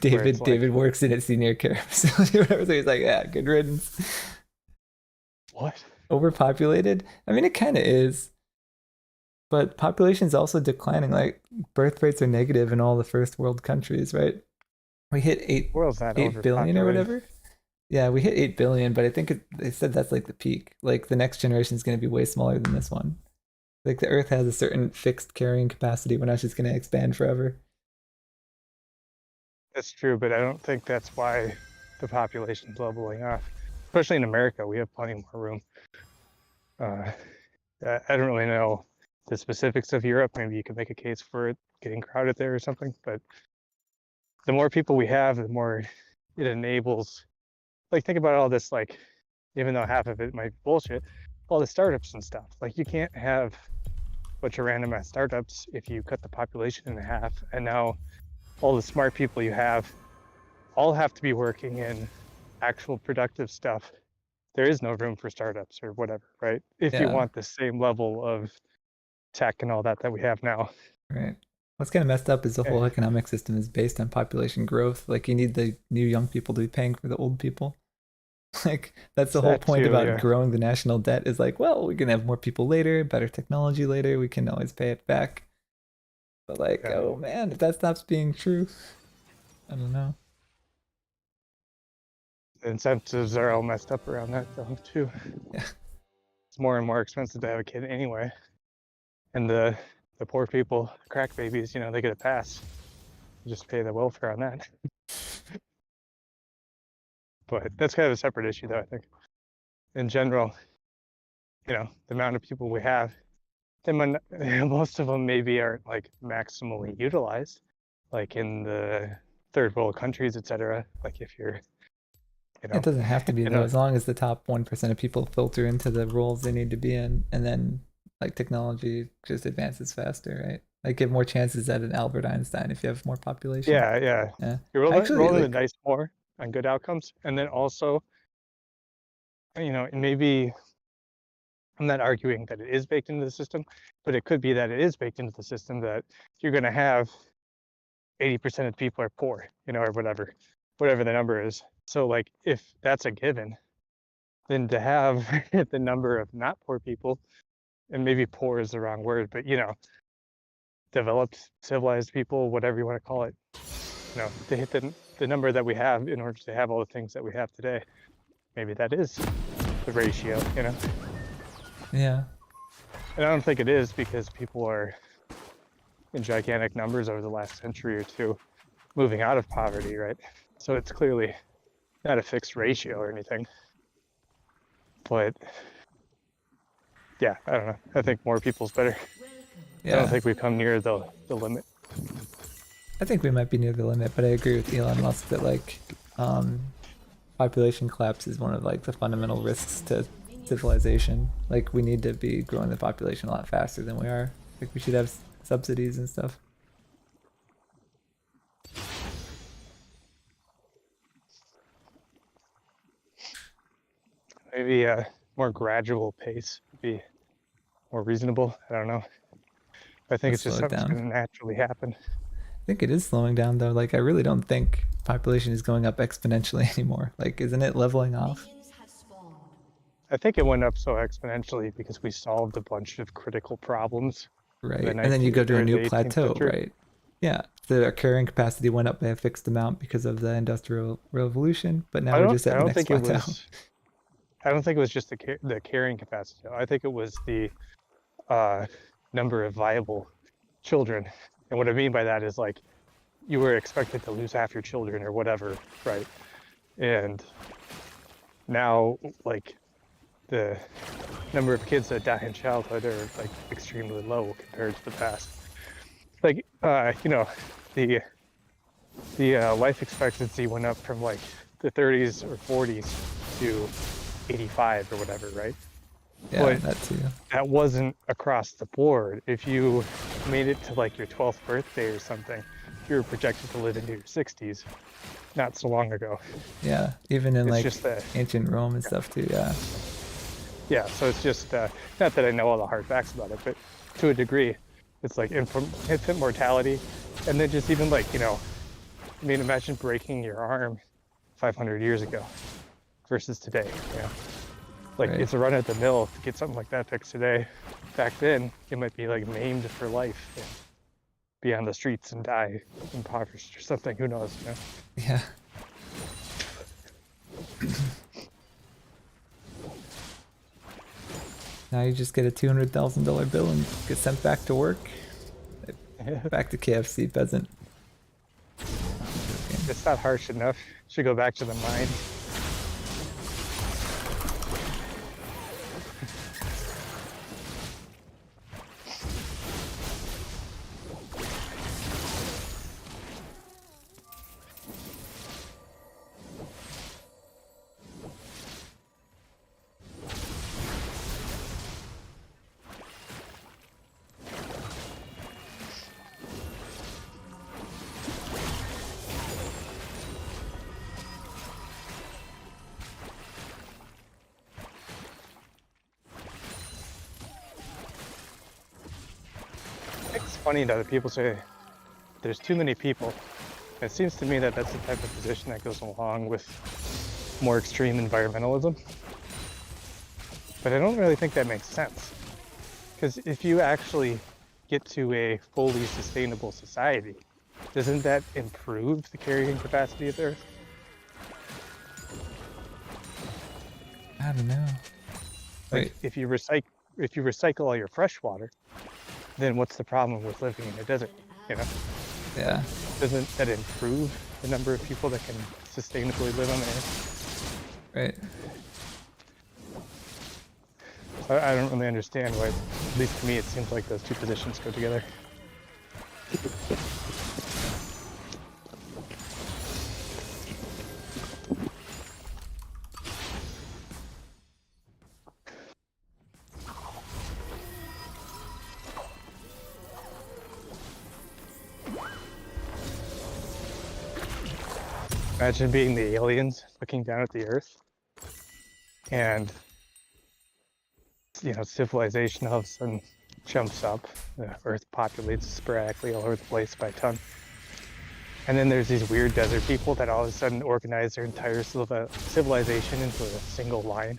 Where it's David like, works in a senior care facility or whatever, so he's like, yeah, good riddance. what? Overpopulated? I mean, it kind of is, but population's also declining. Like birth rates are negative in all the first world countries, right? We hit World's not 8 billion or overpopulated. whatever. Yeah, we hit 8 billion, but I think they said that's like the peak. Like the next generation is going to be way smaller than this one. Like the Earth has a certain fixed carrying capacity. We're not just going to expand forever. That's true, but I don't think that's why the population's leveling off. Especially in America, we have plenty more room. I don't really know the specifics of Europe. Maybe you could make a case for it getting crowded there or something. But the more people we have, the more it enables. Like, think about all this. Like, even though half of it might be bullshit, all the startups and stuff. Like, you can't have a bunch of random ass startups if you cut the population in half. And now all the smart people you have all have to be working in actual productive stuff. There is no room for startups or whatever, right? If you Yeah, want the same level of tech and all that we have now. right. What's kind of messed up is the whole Eh, economic system is based on population growth. Like you need the new young people to be paying for the old people. Like that's the whole That point too, about yeah. growing the national debt is like, well, we can have more people later, better technology later, we can always pay it back. But like, Yeah. oh man, if that stops being true, I don't know. The incentives are all messed up around that though too. Yeah. It's more and more expensive to have a kid anyway. And the poor people, crack babies, you know, they get a pass. You just pay the welfare on that. But that's kind of a separate issue though, I think. In general, you know, the amount of people we have, then most of them maybe aren't like maximally utilized, like in the third world countries, etc. Like if you're, you It know, doesn't have to be in though, a as long as the top 1% of people filter into the roles they need to be in, and then like technology just advances faster, right? Like give more chances at an Albert Einstein if you have more population. yeah, Yeah. you're Actually, rolling the like dice more on good outcomes, and then also, you know, maybe I'm not arguing that it is baked into the system, but it could be that it is baked into the system that you're going to have 80% of people are poor, you know, or whatever the number is. So like if that's a given, then to have the number of not poor people, and maybe poor is the wrong word, but you know, developed, civilized people, whatever you want to call it, you know, to hit the number that we have in order to have all the things that we have today. Maybe that is the ratio, you know. yeah. And I don't think it is because people are in gigantic numbers over the last century or two moving out of poverty, right? So it's clearly not a fixed ratio or anything. But yeah, I don't know. I think more people's better. I don't Yeah. think we've come near the limit. I think we might be near the limit, but I agree with Elon Musk that like population collapse is one of like the fundamental risks to civilization. Like we need to be growing the population a lot faster than we are. Like we should have subsidies and stuff. Maybe a more gradual pace would be more reasonable. I don't know. I think Let's it's just slow it something that's down. going to naturally happen. I think it is slowing down though. Like I really don't think population is going up exponentially anymore. Like isn't it leveling off? Minions have spawned. I think it went up so exponentially because we solved a bunch of critical problems in the Right. And then you go to a or new the 18th plateau, century. right? Yeah. The carrying capacity went up by a fixed amount because of the industrial revolution, but now we're just I at the don't next think it plateau. was. I don't think it was just the carrying capacity. I think it was the uh, number of viable children. And what I mean by that is like you were expected to lose half your children or whatever, right? And now like the number of kids that die in childhood are like extremely low compared to the past. Like you know, the life expectancy went up from like the 30s or 40s to 85 or whatever, right? Yeah, But that too. that wasn't across the board. If you made it to like your 12th birthday or something, you were projected to live into your 60s not so long ago. Yeah, even in It's like just that, ancient Rome and stuff too. Yeah. yeah, so it's just, not that I know all the hard facts about it, but to a degree, it's like infant mortality. And then just even like, you know, I mean, imagine breaking your arm 500 years ago versus today, you know? Like Right. it's a run at the mill to get something like that fixed today. Back then, it might be like maimed for life and be on the streets and die impoverished or something. Who knows? You know? Yeah. Now you just get a $200,000 bill and get sent back to work. Back to KFC, peasant. It's not harsh enough. Should go back to the mine. It's funny that people say there's too many people. It seems to me that that's the type of position that goes along with more extreme environmentalism. But I don't really think that makes sense. Because if you actually get to a fully sustainable society, doesn't that improve the carrying capacity of the Earth? I don't know. Like Wait, if you recycle all your fresh water, then what's the problem with living in a desert? You know, yeah. doesn't that improve the number of people that can sustainably live on the Earth? Right. I don't really understand why. At least to me, it seems like those two positions go together. Imagine being the aliens looking down at the Earth, and civilization all of a sudden jumps up. The Earth populates sporadically all over the place by a ton. And then there's these weird desert people that all of a sudden organize their entire civilization into a single line.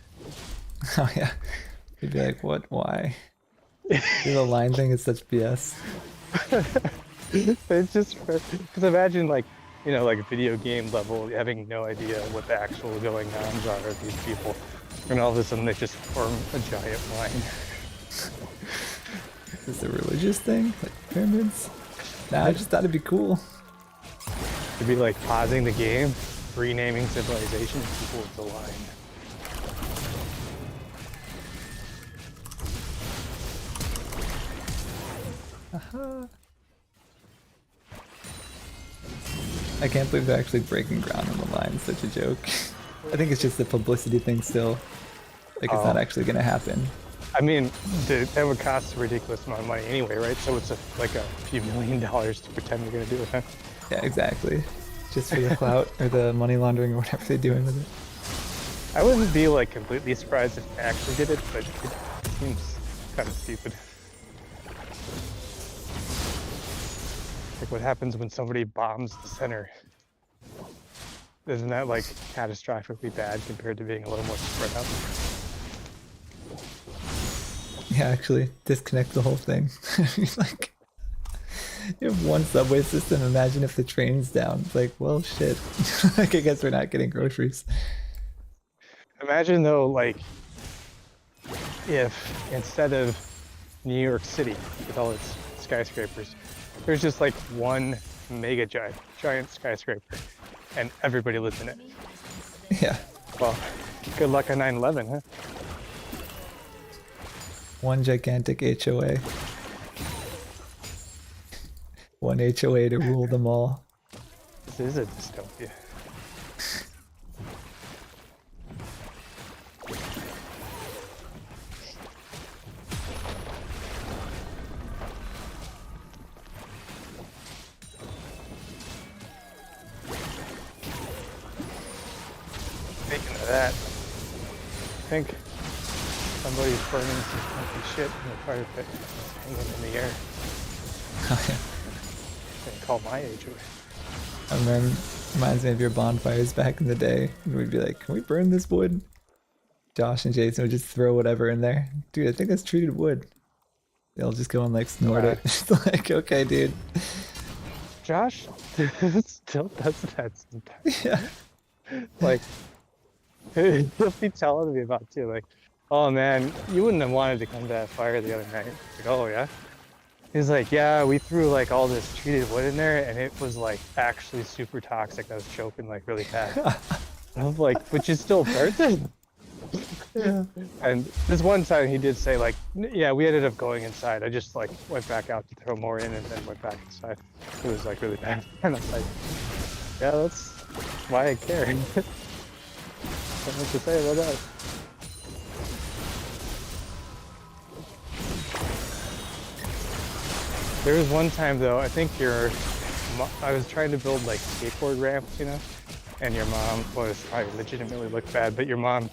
Oh yeah. You'd be like, what? Why? The line thing is such BS. It's just because imagine like video game level having no idea what the actual going ons are of these people, and all of a sudden they just form a giant line. Is this a religious thing? Like pyramids? Nah, I just thought it'd be cool. It'd be like pausing the game, renaming civilization equals the line. Aha. I can't believe they're actually breaking ground on the line. It's such a joke. I think it's just a publicity thing still. Like it's not actually gonna happen. I mean, that would cost a ridiculous amount of money anyway, right? So it's like a few $1 million to pretend you're gonna do it, huh? Yeah, exactly. Just for the clout or the money laundering or whatever they're doing with it. I wouldn't be like completely surprised if they actually did it, but it seems kind of stupid. Like what happens when somebody bombs the center? Isn't that like catastrophically bad compared to being a little more spread out? Yeah, actually, disconnect the whole thing. Like, you have one subway system. Imagine if the train's down. It's like, well, shit. Like, I guess we're not getting groceries. Imagine though, like, if instead of New York City with all its skyscrapers, there's just like one mega giant skyscraper, and everybody lives in it. Yeah. Well, good luck on 9/11, huh? One gigantic HOA. One HOA to rule them all. This is a dystopia. Speaking of that, I think somebody's burning some funky shit in the fire pit. It's hanging in the air. Oh, yeah. They call my age away. I remember, reminds me of your bonfires back in the day. And we'd be like, can we burn this wood? Josh and Jason would just throw whatever in there. Dude, I think that's treated wood. They'll just go and like snort it. It's like, okay, dude. Josh still does that sometimes. Yeah. Like, he'll be telling me about too. Like, oh man, you wouldn't have wanted to come to that fire the other night. Like, oh yeah. He's like, yeah, we threw like all this treated wood in there, and it was like actually super toxic. I was choking like really bad. I was like, but you still burnt it. Yeah. And this one time he did say like, yeah, we ended up going inside. I just like went back out to throw more in and then went back inside. It was like really bad. And I was like, yeah, that's why I care. I don't know what to say about that. There was one time though, I think I was trying to build like skateboard ramps, and your mom was probably legitimately looked bad, but your mom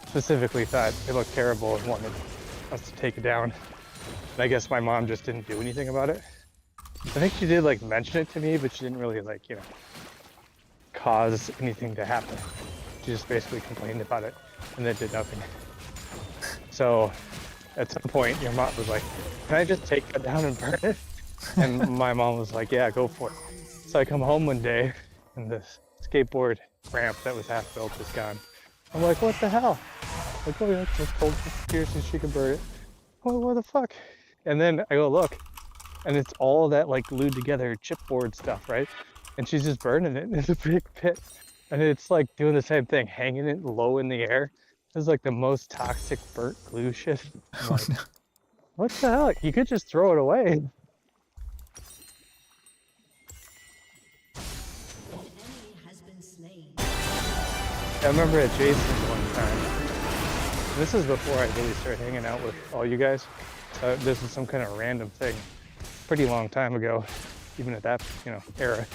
specifically thought it looked terrible and wanted us to take it down. And I guess my mom just didn't do anything about it. I think she did like mention it to me, but she didn't really like, cause anything to happen. She just basically complained about it and then did nothing. So at some point, your mom was like, "Can I just take that down and burn it?" And my mom was like, "Yeah, go for it." So I come home one day and the skateboard ramp that was half built is gone. I'm like, "What the hell?" Like, oh yeah, just told Kirsten she can burn it. Oh, what the fuck? And then I go look, and it's all that like glued together chipboard stuff, right? And she's just burning it in a big pit. And it's like doing the same thing, hanging it low in the air. It's like the most toxic burnt glue shit. I'm like, no. what the hell? You could just throw it away. An enemy has been slain. I remember at Jason's one time. This is before I really started hanging out with all you guys. This is some kind of random thing. Pretty long time ago, even at that, era.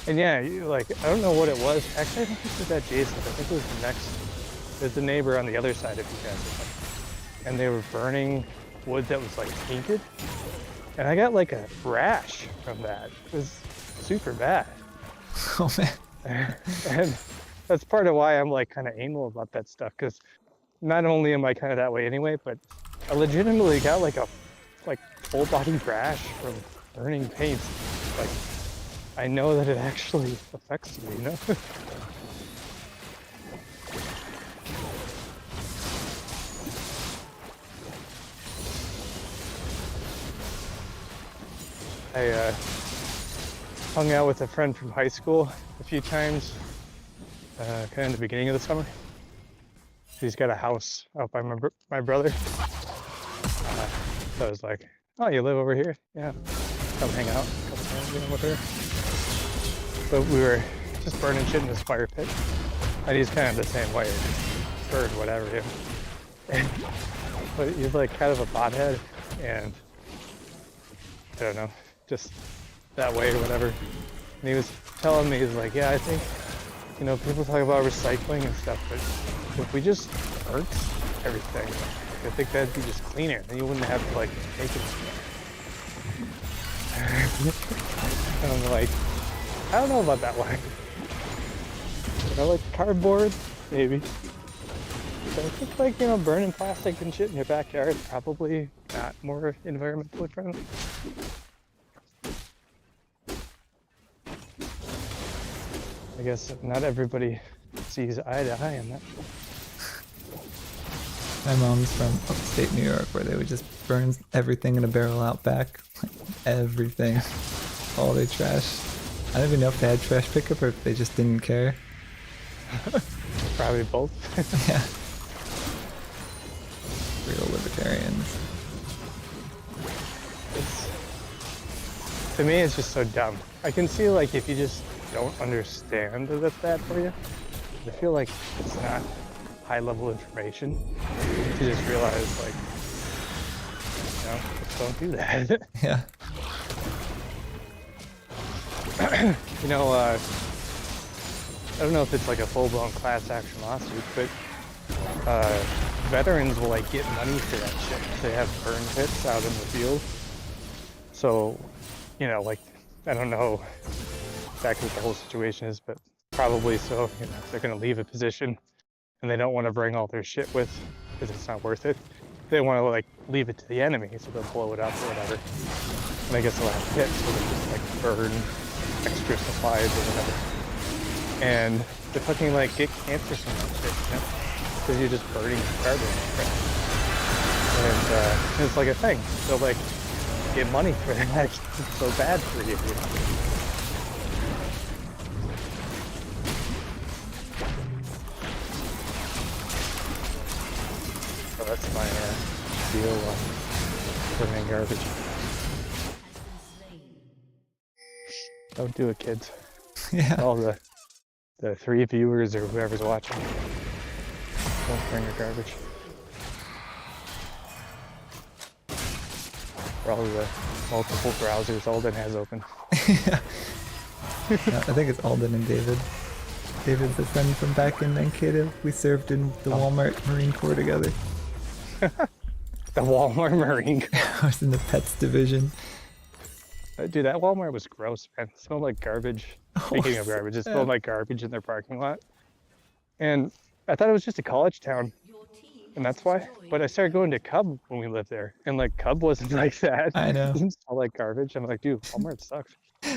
And yeah, like, I don't know what it was. Actually, I don't think it was at Jason's. I think it was there's the neighbor on the other side of you guys or something. And they were burning wood that was like painted. And I got like a rash from that. It was super bad. Oh man. And that's part of why I'm like kind of anal about that stuff, because not only am I kind of that way anyway, but I legitimately got like a full body rash from burning paint. Like, I know that it actually affects me, you know? I hung out with a friend from high school a few times, kind of in the beginning of the summer. He's got a house out by my brother. So I was like, "Oh, you live over here? Yeah, come hang out a couple times with her." But we were just burning shit in this fire pit, and he's kind of the same way, bird, whatever. But he's like kind of a bothead, and I don't know, just that way or whatever. And he was telling me, he's like, "Yeah, I think, people talk about recycling and stuff, but if we just burnt everything, I think that'd be just cleaner. Then you wouldn't have to like take it." And I'm like, I don't know about that one. I like cardboard, maybe. But I think like, burning plastic and shit in your backyard is probably not more environmentally friendly. I guess not everybody sees eye to eye on that. My mom's from upstate New York, where they would just burn everything in a barrel out back. Like, everything. All their trash. I don't even know if they had trash pickup or if they just didn't care. Probably both. Yeah. Real libertarians. To me, it's just so dumb. I can see, like, if you just don't understand that that's bad for you, I feel like it's not high-level information to just realize, like, just don't do that. Yeah. I don't know if it's like a full-blown class action lawsuit, but veterans will like get money for that shit. They have burn pits out in the field. So, like, I don't know exactly what the whole situation is, but probably so. If they're gonna leave a position and they don't want to bring all their shit with because it's not worth it, they want to like leave it to the enemy, so they'll blow it up or whatever. And I guess they'll have pits, so they just like burn extra supplies or whatever. And they fucking like get cancer from that shit, because you're just burning garbage. And it's like a thing. So like get money for that. It's so bad for you. So that's my deal on burning garbage. Don't do it, kids. Yeah. All the 3 viewers or whoever's watching, don't bring your garbage. For all the multiple browsers Alden has open. Yeah. I think it's Alden and David. David's a friend from back in Mankato. We served in the Walmart Marine Corps together. The Walmart Marine Corps. I was in the pets division. Dude, that Walmart was gross, man. It smelled like garbage. Speaking of garbage, it smelled like garbage in their parking lot. And I thought it was just a college town, Your team and has that's why. destroyed But I started going to Cub when we lived there, and like Cub wasn't like that. I know. It didn't smell like garbage. I'm like, dude, Walmart sucks.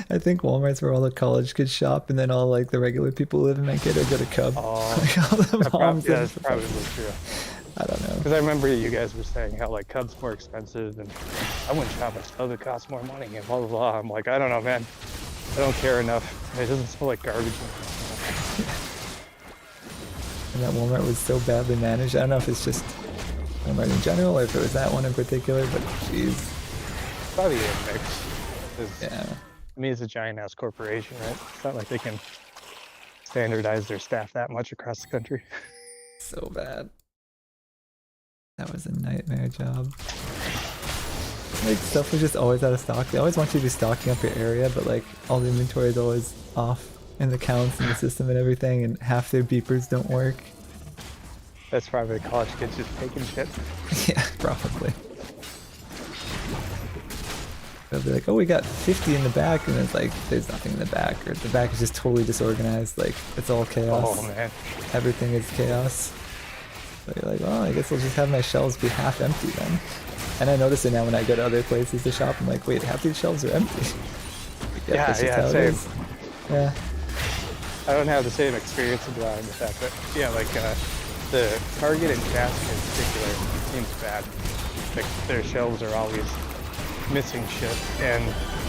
I think Walmart's where all the college kids shop, and then all like the regular people who live in Mankato go to Cub. Oh, Like all the moms. yeah, and that's probably true. I don't know. Because I remember you guys were saying how like Cub's more expensive, and I wouldn't shop at Cub, it costs more money, and blah blah blah. I'm like, I don't know, man. I don't care enough. It doesn't smell like garbage. And that Walmart was so badly managed. I don't know if it's just Walmart in general or if it was that one in particular, but jeez. Probably a mix. 'Cause Yeah. I mean, it's a giant ass corporation, right? It's not like they can standardize their staff that much across the country. So bad. That was a nightmare job. Like stuff was just always out of stock. They always want you to be stocking up your area, but like all the inventory is always off in the counts and the system and everything, and half their beepers don't work. That's probably the college kids just taking shit. Yeah, probably. They'll be like, oh, we got 50 in the back, and it's like, there's nothing in the back, or the back is just totally disorganized, like, it's all chaos. Oh man. Everything is chaos. So you're like, well, I guess I'll just have my shelves be half empty then. And I notice it now when I go to other places to shop, I'm like, wait, half these shelves are empty. Yeah, that's just yeah, how it same. is. Yeah. I don't have the same experience of buying with that, but yeah, like the Target and Casket in particular seems bad. Like their shelves are always missing shit, and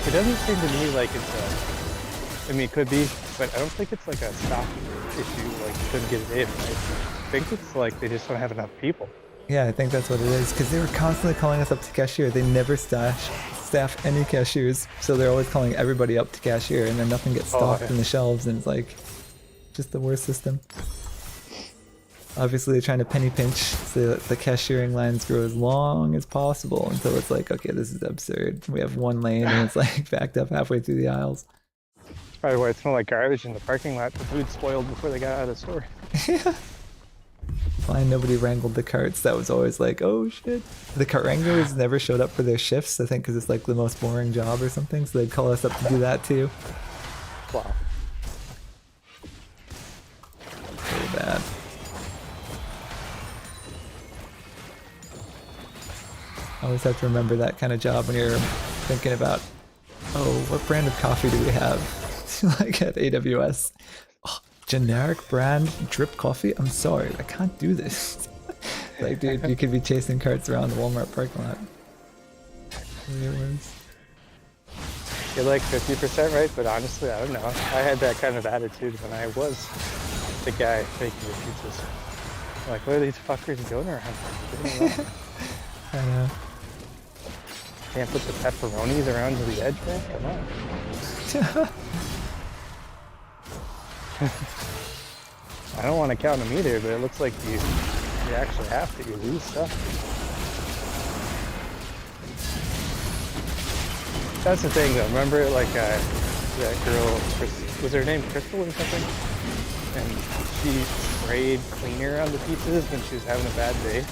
it doesn't seem to me like it's a. I mean, it could be, but I don't think it's like a stock issue. Like you couldn't get it in. I think it's like they just don't have enough people. Yeah, I think that's what it is, because they were constantly calling us up to cashier. They never staff any cashiers, so they're always calling everybody up to cashier, and then nothing gets stocked in the shelves, and it's like, just the worst system. Obviously, they're trying to penny pinch so that the cashiering lines grow as long as possible until it's like, okay, this is absurd. We have one lane, and it's like backed up halfway through the aisles. That's probably why it smelled like garbage in the parking lot. The food spoiled before they got out of the store. Yeah. Fine, nobody wrangled the carts. That was always like, oh shit. The cart wranglers never showed up for their shifts, I think, because it's like the most boring job or something, so they'd call us up to do that too. Wow. So bad. I always have to remember that kind of job when you're thinking about, oh, what brand of coffee do we have? Like at AWS. Oh, generic brand drip coffee? I'm sorry, I can't do this. Like, dude, you could be chasing carts around the Walmart parking lot. You're like 50% right, but honestly, I don't know. I had that kind of attitude when I was the guy making the pizzas. Like, what are these fuckers doing around? I know. Can't put the pepperonis around to the edge, man? Come on. I don't want to count them either, but it looks like you actually have to. You lose stuff. That's the thing, though. Remember, like, that girl, was her name Crystal or something? And she sprayed cleaner on the pizzas when she was having a bad day.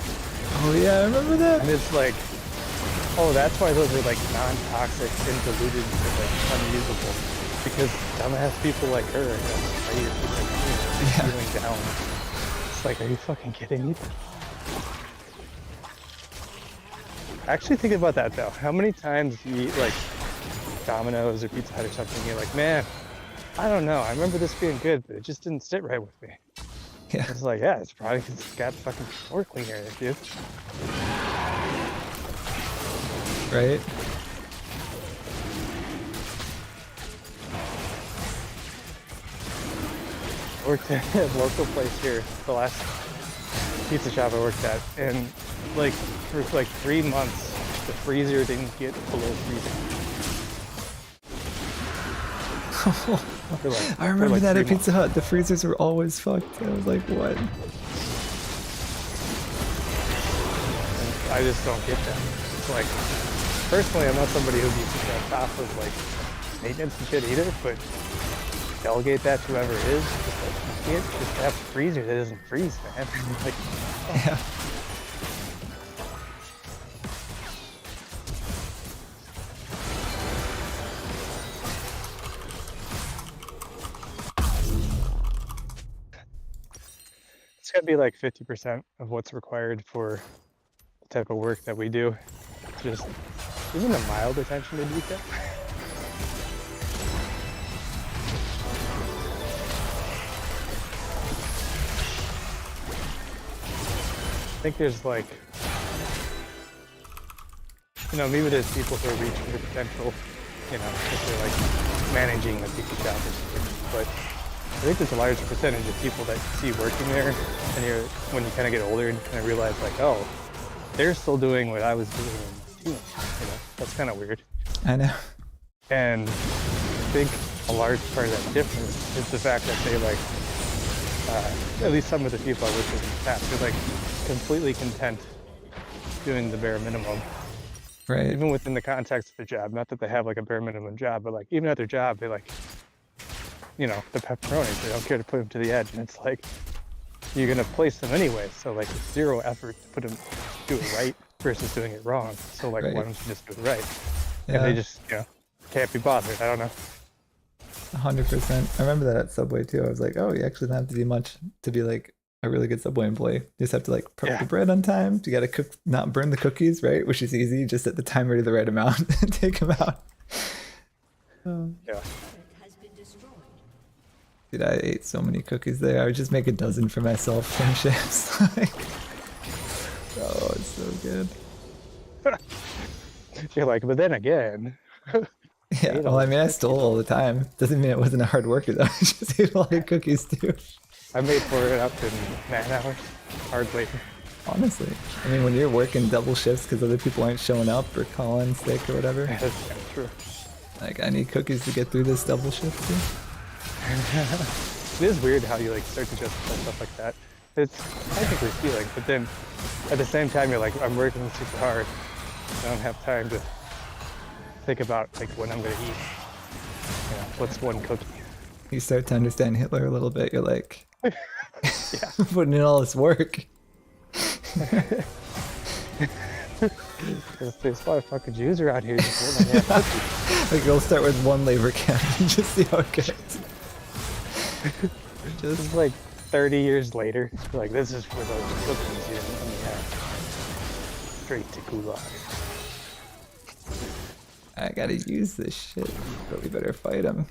Oh yeah, I remember that. And it's like, oh, that's why those are like non-toxic and diluted to like unusable. Because dumbass people like her are gonna spray your pizza cleaner feeling down. It's like, are you fucking kidding me? Actually think about that though. How many times you eat like Domino's or Pizza Hut or something, and you're like, man, I don't know. I remember this being good, but it just didn't sit right with me. Yeah. It's like, yeah, it's probably because it's got fucking floor cleaner in it, dude. Right? I worked at a local place here, the last pizza shop I worked at, and like for like 3 months, the freezer didn't get below freezing. I remember that at Pizza Hut. The freezers were always fucked. I was like, what? I just don't get that. It's like, personally, I'm not somebody who gets on top of like maintenance and shit either, but delegate that to whoever it is. Just like, you can't just have a freezer that doesn't freeze, man. Like, oh. Yeah. that'd be like 50% of what's required for the type of work that we do. Just isn't a mild attention to detail. I think there's like, maybe there's people who are reaching their potential, if they're like managing a pizza shop or something. But I think there's a large percentage of people that see working there, and when you kind of get older and kind of realize like, oh, they're still doing what I was doing too. That's kind of weird. I know. And I think a large part of that difference is the fact that they like, at least some of the people I worked with in the past, they're like completely content doing the bare minimum. Right. Even within the context of the job, not that they have like a bare minimum job, but like even at their job, they like, the pepperonis, they don't care to put them to the edge, and it's like, you're gonna place them anyway, so like it's zero effort to put them, do it right versus doing it wrong. So like, Right. why don't you just do it right? Yeah. And they just, can't be bothered. I don't know. 100%. I remember that at Subway too. I was like, oh, you actually don't have to do much to be like a really good Subway employee. You just have to like prep the bread on time. You gotta cook, not burn the cookies, right? Which is easy. Just set the timer to the right amount and take them out. Yeah. Has been destroyed. Dude, I ate so many cookies there. I would just make a dozen for myself from shifts. Like, oh, it's so good. You're like, but then again. Yeah, well, I mean, I stole all the time. Doesn't mean it wasn't a hard worker though. I just ate a lot of cookies too. I made for it up in man hours, hard labor. Honestly, I mean, when you're working double shifts because other people aren't showing up or calling sick or whatever, That's kind of true. like I need cookies to get through this double shift too. It is weird how you like start to justify stuff like that. It's technically feeling, but then at the same time you're like, I'm working super hard. I don't have time to think about like when I'm gonna eat. What's one cookie? You start to understand Hitler a little bit. You're like, putting in all this work. There's a lot of fucking Jews around here. Just want my damn cookies. Like, you'll start with one labor camp and just see how it goes. Just like 30 years later, you're like, this is for those cookies here. Let me have straight to gulag. I gotta use this shit, but we better fight him.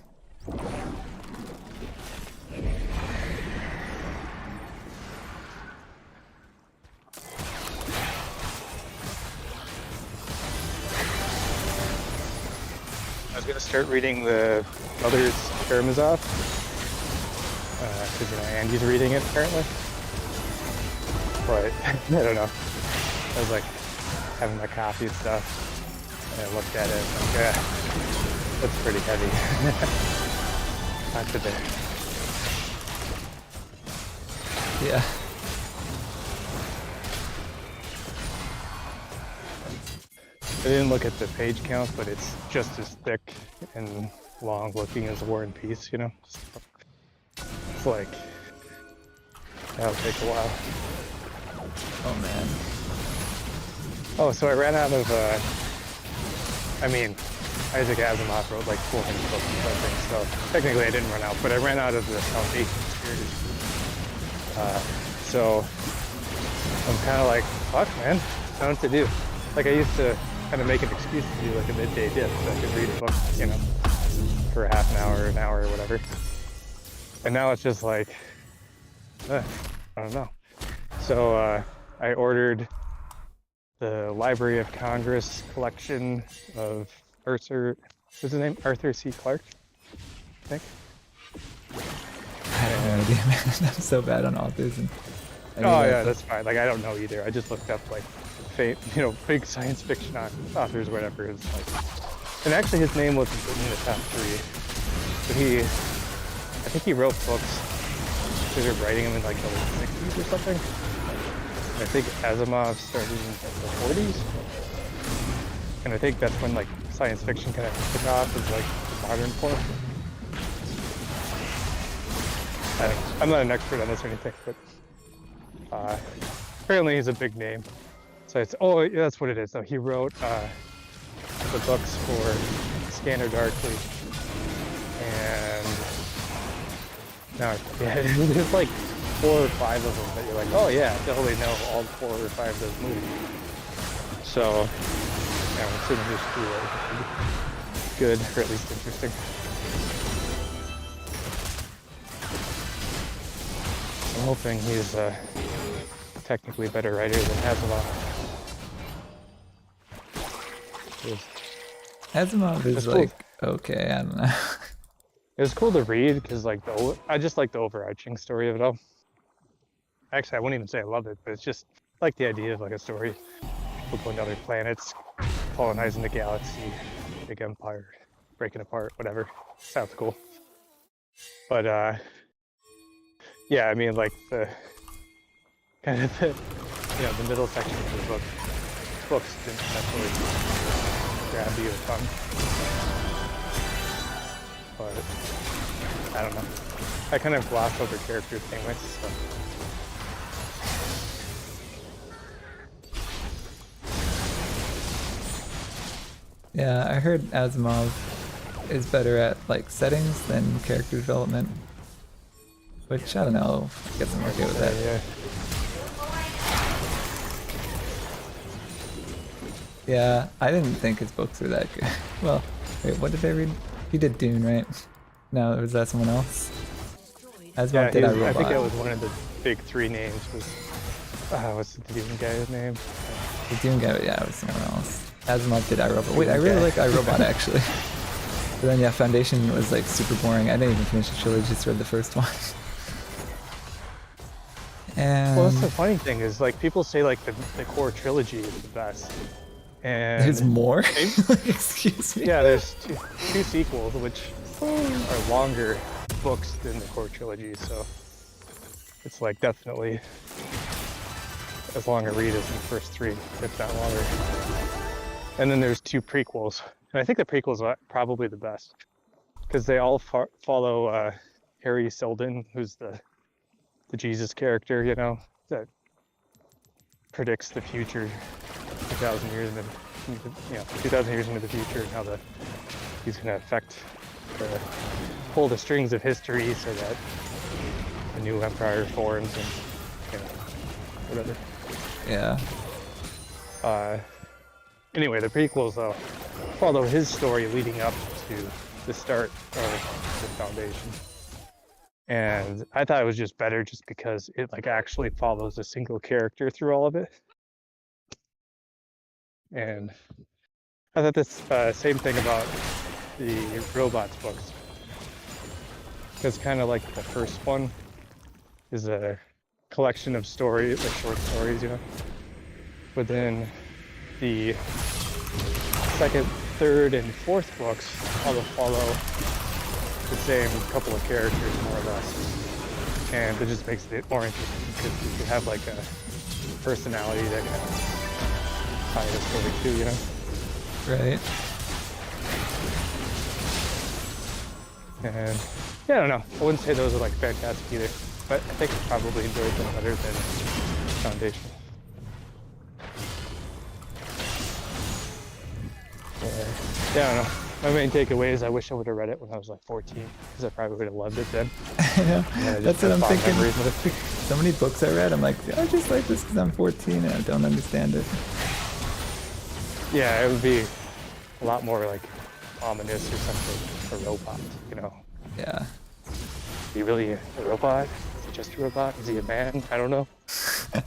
I was gonna start reading the Mother's Karamazov, because Andy's reading it apparently. But I don't know. I was like having my coffee and stuff, and I looked at it. And like, yeah, that's pretty heavy. Not today. Yeah. I didn't look at the page count, but it's just as thick and long looking as War and Peace, It's like, that'll take a while. Oh man. Oh, so I ran out of, Isaac Asimov wrote like 400 books or something, so technically I didn't run out, but I ran out of the Foundation series. So I'm kind of like, fuck man, I don't know what to do. Like I used to kind of make an excuse to do like a midday dip so I could read a book, for a half an hour or whatever. And now it's just like, I don't know. So I ordered the Library of Congress collection of what's his name? Arthur C. Clarke, I think. I have no idea, man. I'm so bad on authors. And Oh yeah, that's fine. Like I don't know either. I just looked up like, big science fiction authors, or whatever. It's like, and actually his name wasn't in the top 3, but I think he wrote books. He started writing them in like the late 60s or something. I think Asimov started in the 40s, and I think that's when like science fiction kind of took off as like the modern form. I'm not an expert on this or anything, but apparently he's a big name. So it's yeah, that's what it is. So he wrote the books for Scanner Darkly, and now I forget. It's like 4 or 5 of them that you're like, oh yeah, I totally know all 4 or 5 of those movies. So, yeah, I'm assuming this is good, or at least interesting. I'm hoping he's a technically better writer than Asimov. Asimov is That's like okay. I don't know. It was cool to read because like I just like the overarching story of it all. Actually, I wouldn't even say I love it, but it's just like the idea of like a story. People going to other planets, colonizing the galaxy, big empire, breaking apart, whatever. Sounds cool. But yeah, I mean like the kind of the middle section of the books didn't necessarily grab you a ton. But I don't know. I kind of gloss over characters anyways, so. Yeah, I heard Asimov is better at like settings than character development, which I don't know. I guess I'm okay with that. Yeah, I didn't think his books were that good. Well, wait, what did I read? He did Dune, right? No, was that someone else? Asimov did iRobot. I think that was one of the big 3 names. Was what's the Dune guy's name? The Dune guy, yeah, it was someone else. Asimov did iRobot. Wait, I really like iRobot actually. But then yeah, Foundation was like super boring. I didn't even finish the trilogy, just read the first one. And well, that's the funny thing is like people say like the core trilogy is the best. And there's more? Excuse me. Yeah, there's two sequels which are longer books than the core trilogy, so it's like definitely as long a read as the first 3, if not longer. And then there's 2 prequels, and I think the prequels are probably the best because they all follow Harry Seldon, who's the Jesus character, that predicts the future 2,000 years into 2,000 years into the future, and how he's going to affect pull the strings of history so that a new empire forms and whatever. Yeah. Anyway, the prequels though follow his story leading up to the start of the Foundation, and I thought it was just better just because it like actually follows a single character through all of it. And I thought this same thing about the Robots books. It's kind of like the first one is a collection of stories, like short stories, But then the second, third, and fourth books all follow the same couple of characters, more or less. And it just makes it more interesting because you can have like a personality that kind of tie the story too, Right. And yeah, I don't know. I wouldn't say those are like fantastic either, but I think I probably enjoyed them better than Foundation. Yeah, I don't know. My main takeaway is I wish I would have read it when I was like 14, because I probably would have loved it then. I know. That's what I'm thinking. So many books I read, I'm like, I just like this because I'm 14 and I don't understand it. Yeah, it would be a lot more like ominous or something for robots, Yeah. Is he really a robot? Is he just a robot? Is he a man? I don't know.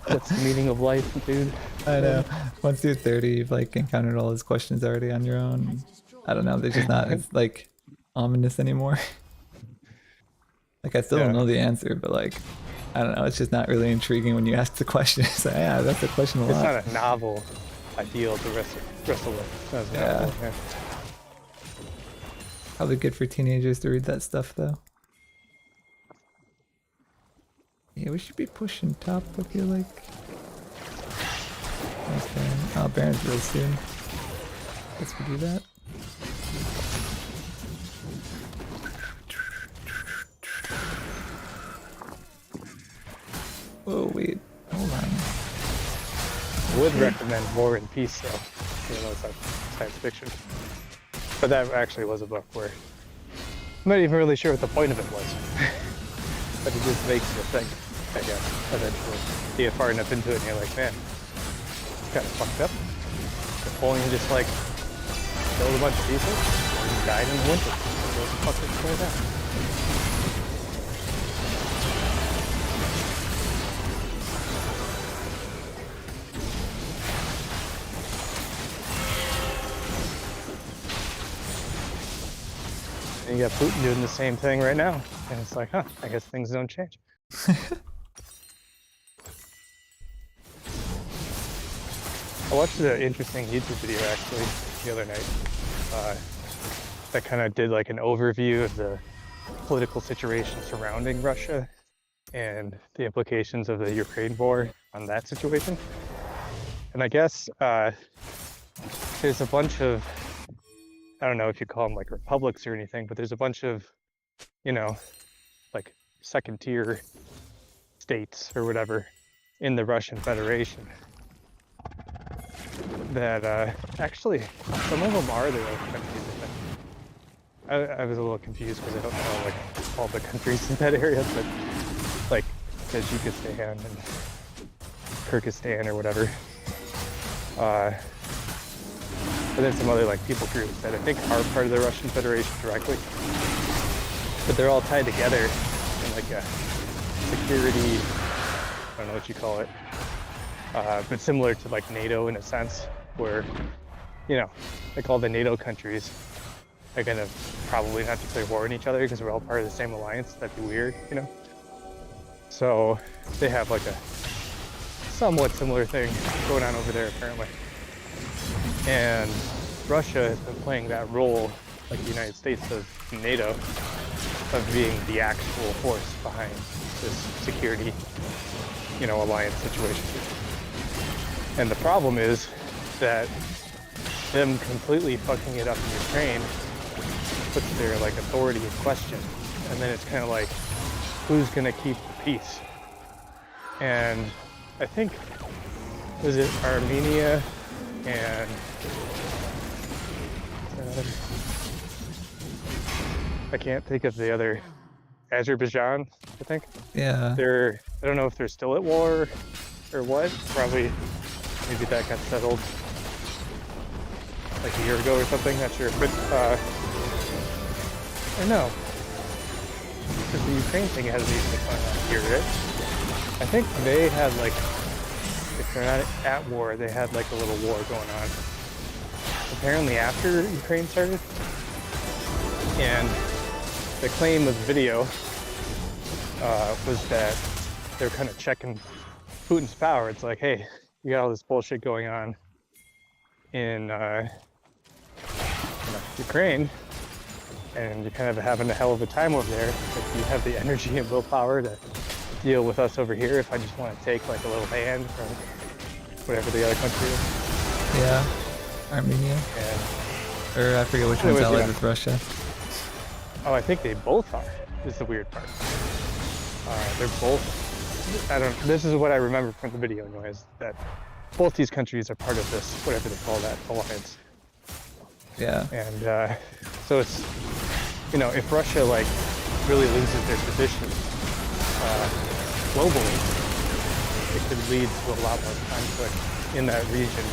What's the meaning of life, dude? I know. Once you're 30, you've like encountered all those questions already on your own. I don't know. They're just not as like ominous anymore. Like I still don't know the answer, but like I don't know. It's just not really intriguing when you ask the question. It's like, yeah, that's a question a lot. It's not a novel ideal to wrestle with. Yeah. Probably good for teenagers to read that stuff though. Yeah, we should be pushing top, I feel like. Nice Baron. Oh, Baron's real soon. Guess we do that. Whoa, wait. Hold on. I would recommend War and Peace though, it's like science fiction. But that actually was a book where I'm not even really sure what the point of it was. But it just makes you think. I guess, eventually. You get far enough into it and you're like, man, it's kind of fucked up. Napoleon just like killed a bunch of people and died in the winter. What the fuck is going on? And you got Putin doing the same thing right now. And it's like, huh, I guess things don't change. I watched an interesting YouTube video actually the other night that kind of did like an overview of the political situation surrounding Russia and the implications of the Ukraine war on that situation. And I guess there's a bunch of, I don't know if you call them like republics or anything, but there's a bunch of, you know, like second tier states or whatever in the Russian Federation that actually some of them are their own countries. I was a little confused because I don't know like all the countries in that area, but like Tajikistan and Kyrgyzstan or whatever. But then some other like people groups that I think are part of the Russian Federation directly, but they're all tied together in like a security, I don't know what you call it, but similar to like NATO in a sense, where, you know, like all the NATO countries are gonna probably not declare war on each other because we're all part of the same alliance. That'd be weird, you know? So they have like a somewhat similar thing going on over there apparently. And Russia has been playing that role, like the United States does in NATO, of being the actual force behind this security, you know, alliance situation. And the problem is that them completely fucking it up in Ukraine puts their like authority in question. And then it's kind of like, who's gonna keep the peace? And I think, was it Armenia and I can't think of the other, Azerbaijan, I think. Yeah. I don't know if they're still at war or what. Probably, maybe that got settled like a year ago or something, not sure. But, or no. Because the Ukraine thing hasn't even been going on here, right? I think they had like, if they're not at war, they had like a little war going on. Apparently after Ukraine started. And the claim of the video was that they're kind of checking Putin's power. It's like, hey, you got all this bullshit going on in Ukraine, and you're kind of having a hell of a time over there. If you have the energy and willpower to deal with us over here, if I just want to take like a little hand from whatever the other country is. Yeah. Armenia. And, Or I forget which Anyways, one's allied yeah. with Russia. oh, I think they both are, is the weird part. They're both, this is what I remember from the video anyways, that both these countries are part of this, whatever they call that, alliance. Yeah. And so it's, you know, if Russia like really loses their position globally, it could lead to a lot more conflict in that region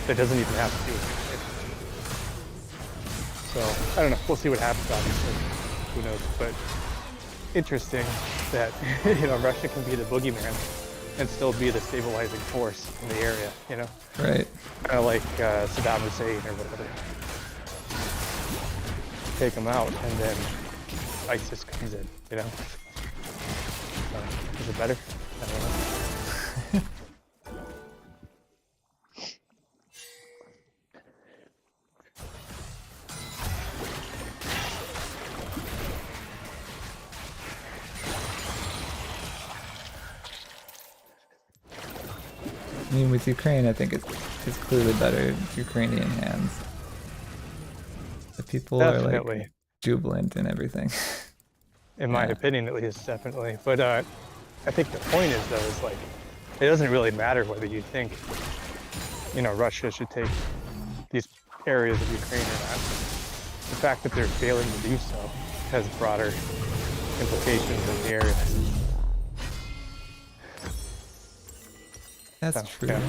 that doesn't even have to do with it. So I don't know, we'll see what happens obviously, who knows, but interesting that, you know, Russia can be the boogeyman and still be the stabilizing force in the area, you know? Right. Kind of like Saddam Hussein or whatever. Take them out and then ISIS comes in, you know? Is it better? I don't know. I mean, with Ukraine, I think it's clearly better in Ukrainian hands. The people are Definitely. like jubilant and everything. In my Yeah. opinion, at least, definitely. But I think the point is, though, is like, it doesn't really matter whether you think, you know, Russia should take these areas of Ukraine or not. The fact that they're failing to do so has broader implications in the area. That's So, true. yeah.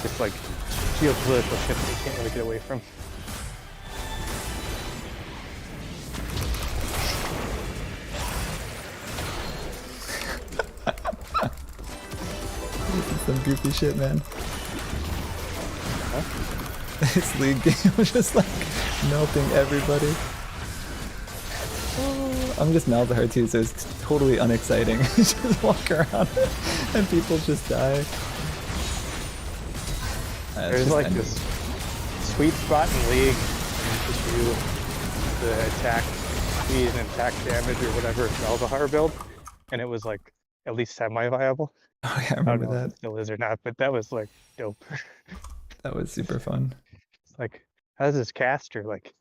It's like geopolitical shit that you can't really get away from. This is some goofy shit, man. Huh? This league game was just like melting everybody. Oh, I'm just Malzahar too, so it's totally unexciting. Just walk around and people just die. There's like this sweet spot in League to do the attack speed and attack damage or whatever Malzahar build, and it was like at least semi-viable. Oh yeah, I I don't remember know if that. it still is or not, but that was like dope. That was super fun. It's like, how's this caster like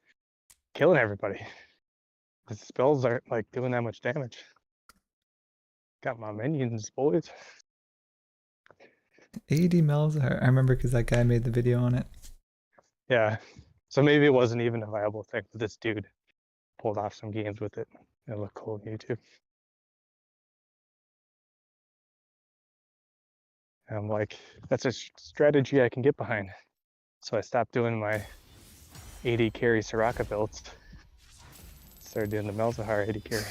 killing everybody? The spells aren't like doing that much damage. Got my minions, boys. 80 Malzahar. I remember because that guy made the video on it. Yeah. So maybe it wasn't even a viable thing, but this dude pulled off some games with it. It looked cool on YouTube. And I'm like, that's a strategy I can get behind. So I stopped doing my 80 carry Soraka builds. Started doing the Malzahar 80 carry.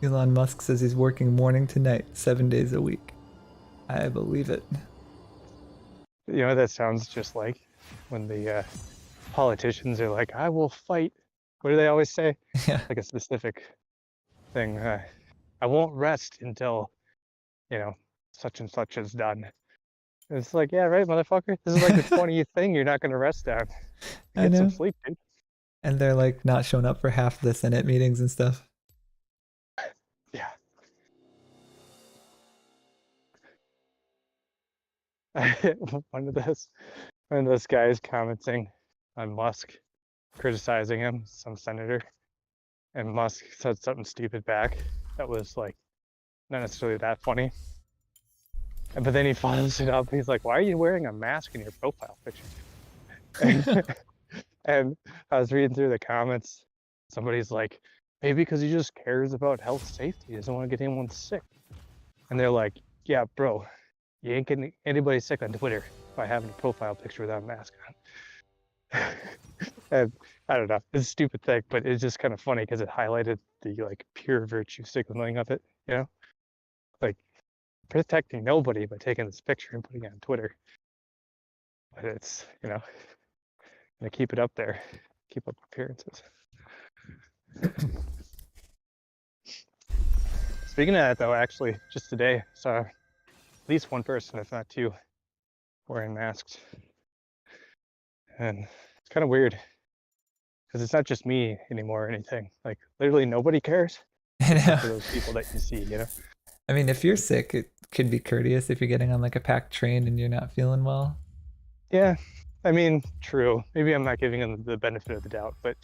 Elon Musk says he's working morning to night, 7 days a week. I believe it. You know, that sounds just like when the politicians are like, I will fight. What do they always say? Yeah. Like a specific thing. I won't rest until, you know, such and such is done. And it's like, yeah, right, motherfucker. This is like the 20th thing you're not going to rest on. I Get some know. sleep, dude. And they're like not showing up for half the Senate meetings and stuff. Yeah. one of those guys commenting on Musk, criticizing him, some senator, and Musk said something stupid back that was like not necessarily that funny. But then he follows it up. He's like, "Why are you wearing a mask in your profile picture?" And I was reading through the comments. Somebody's like, "Maybe because he just cares about health safety. He doesn't want to get anyone sick." And they're like, "Yeah, bro, you ain't getting anybody sick on Twitter by having a profile picture without a mask on." And I don't know, it's a stupid thing, but it's just kind of funny because it highlighted the like pure virtue signaling of it, you know, like protecting nobody by taking this picture and putting it on Twitter. But it's, you know, gonna keep it up there, keep up appearances. Speaking of that, though, actually, just today saw at least one person, if not two, wearing masks, and it's kind of weird because it's not just me anymore or anything. Like literally nobody cares I except for know. those people that you see, you know. I mean, if you're sick, it could be courteous if you're getting on like a packed train and you're not feeling well. Yeah, I mean, true. Maybe I'm not giving them the benefit of the doubt, but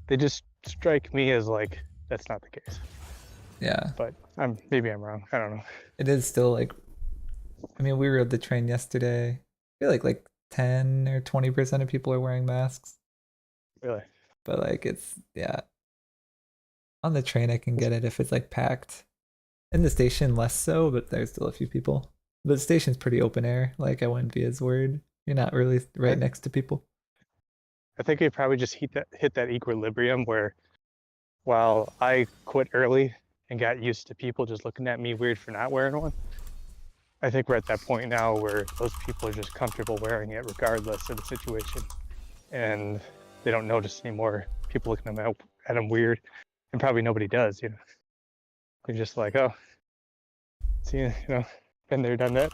they just strike me as like that's not the case. Yeah. But maybe I'm wrong. I don't know. It is still like, I mean, we rode the train yesterday. I feel like 10 or 20% of people are wearing masks. Really. But like yeah. On the train I can get it if it's like packed. In the station less so, but there's still a few people. The station's pretty open air, like I wouldn't be as worried. You're not really right next to people. I think it probably just hit that equilibrium where while I quit early and got used to people just looking at me weird for not wearing one, I think we're at that point now where those people are just comfortable wearing it regardless of the situation. And they don't notice anymore people looking at them weird. And probably nobody does, you know. They're just like, oh, see, you know, been there, done that.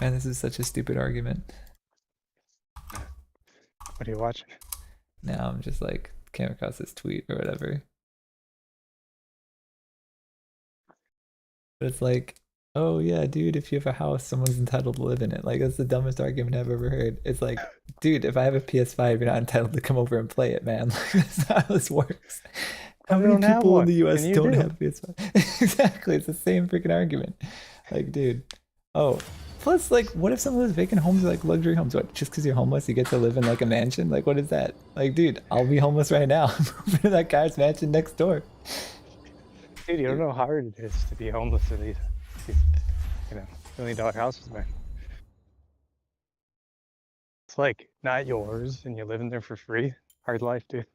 Man, this is such a stupid argument. What are you watching? Now I'm just like came across this tweet or whatever. But it's like, oh yeah, dude, if you have a house, someone's entitled to live in it. Like that's the dumbest argument I've ever heard. It's like, dude, if I have a PS5, you're not entitled to come over and play it, man. Like that's not how this works. How I many don't have people in one, the US and you don't do. have PS5? Exactly, it's the same freaking argument. Like, dude, oh. Plus, like, what if some of those vacant homes are like luxury homes? What, just because you're homeless, you get to live in like a mansion? Like, what is that? Like, dude, I'll be homeless right now. I'm moving to that guy's mansion next door. Dude, you don't know how hard it is to be homeless in these $1 million houses, man. It's like not yours, and you're living there for free. Hard life, dude.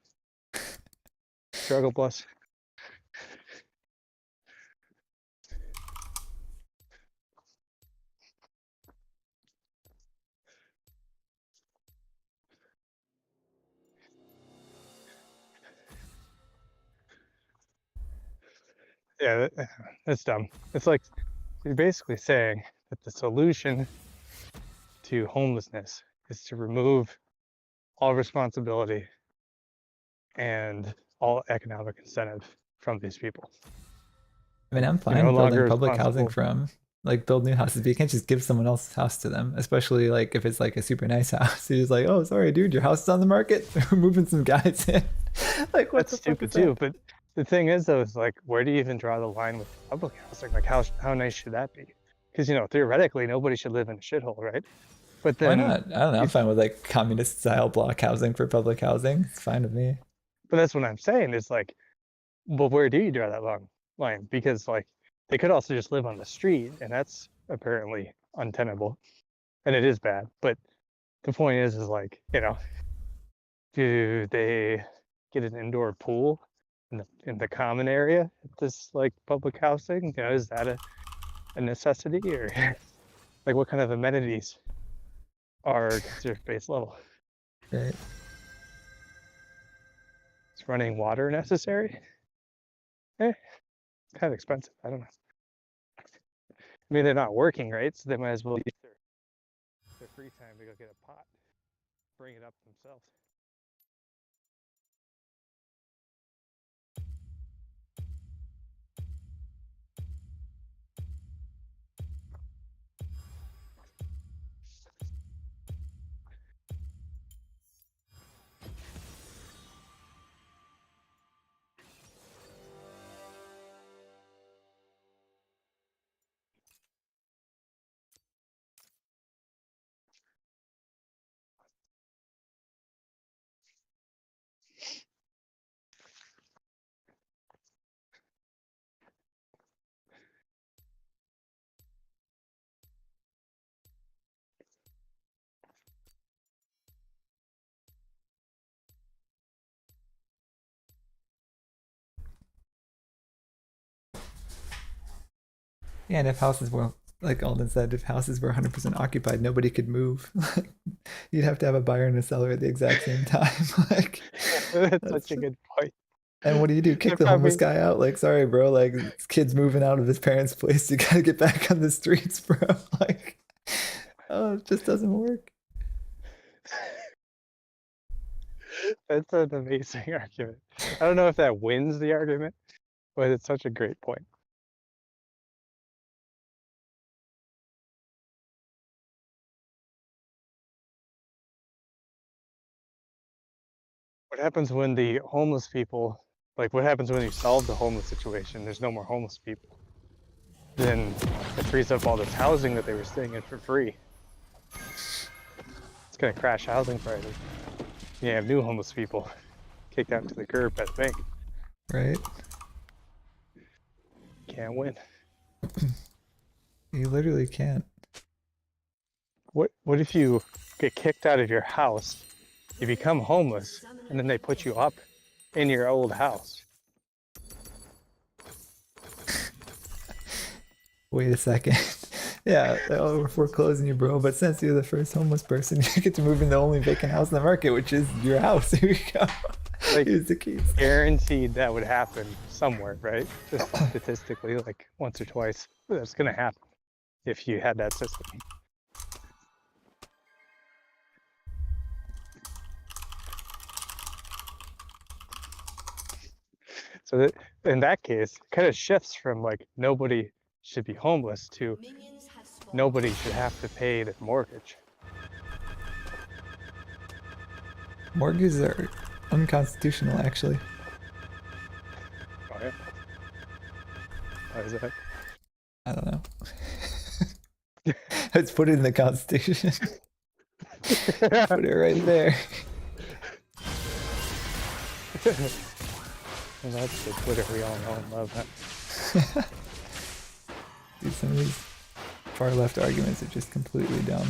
Struggle plus. Yeah, that's dumb. It's like you're basically saying that the solution to homelessness is to remove all responsibility and all economic incentive from these people. I mean, I'm You're fine no building longer public housing responsible. from like build new houses, but you can't just give someone else's house to them, especially like if it's like a super nice house. You're just like, oh, sorry, dude, your house is on the market. We're moving some guys in. Like, what That's the fuck stupid is too. that? But the thing is, though, is like, where do you even draw the line with public housing? Like, how nice should that be? Because theoretically, nobody should live in a shithole, right? But Why then, not? I don't know. I'm fine with like communist style block housing for public housing. It's fine with me. but that's what I'm saying. Is like, well, where do you draw that line? Because like, they could also just live on the street, and that's apparently untenable, and it is bad. But the point is like, do they get an indoor pool in the common area at this like public housing? Is that a necessity, or like what kind of amenities are considered base level? Right. Is running water necessary? Kind of expensive. I don't know. I mean, they're not working, right? So they might as well use their free time to go get a pot, bring it up themselves. Yeah, and if houses were like Alden said, if houses were 100% occupied, nobody could move. You'd have to have a buyer and a seller at the exact same time. Like, That's that's such a good point. and what do you do? Kick the homeless guy out? Like, sorry, bro. Like, this kid's moving out of his parents' place. You gotta get back on the streets, bro. Like, oh, it just doesn't work. That's an amazing argument. I don't know if that wins the argument, but it's such a great point. What happens when the homeless people, like what happens when you solve the homeless situation? There's no more homeless people. Then it frees up all this housing that they were staying in for free. It's gonna crash housing prices. You have new homeless people kicked out to the curb by the bank. Right? Can't win. You literally can't. What if you get kicked out of your house, you become homeless, and then they put you up in your old house? Wait a second. Yeah, oh, we're foreclosing you, bro. But since you're the first homeless person, you get to move in the only vacant house in the market, which is your house. Here you go. Like, Here's the keys. Guaranteed that would happen somewhere, right? Just statistically, like once or twice, that's gonna happen if you had that system. So that in that case, it kind of shifts from like nobody should be homeless to Minions have spawned. nobody should have to pay their mortgage. Mortgages are unconstitutional, actually. Oh yeah. Why is that? I don't know. Let's put it in the Constitution. Put it right there. Well, that's the Twitter we all know and love. That. Dude, some of these far left arguments are just completely dumb.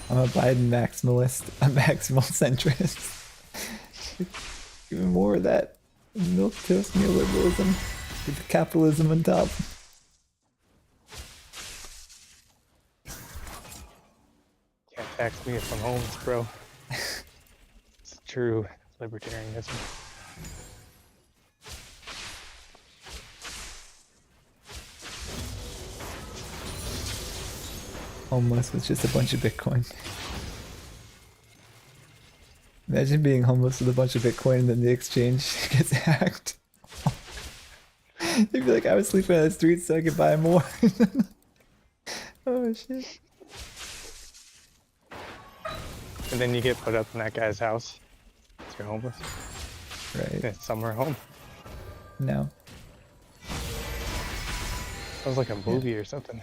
I'm a Biden maximalist, a maximal centrist. Even more of that milquetoast neoliberalism with capitalism on top. Can't tax me if I'm homeless, bro. It's true libertarianism. Homeless with just a bunch of Bitcoin. Imagine being homeless with a bunch of Bitcoin and then the exchange gets hacked. They'd be like, I was sleeping on the streets so I could buy more. Oh shit. And then you get put up in that guy's house. So you're homeless. Right. It's somewhere home. No. Sounds like a movie or something.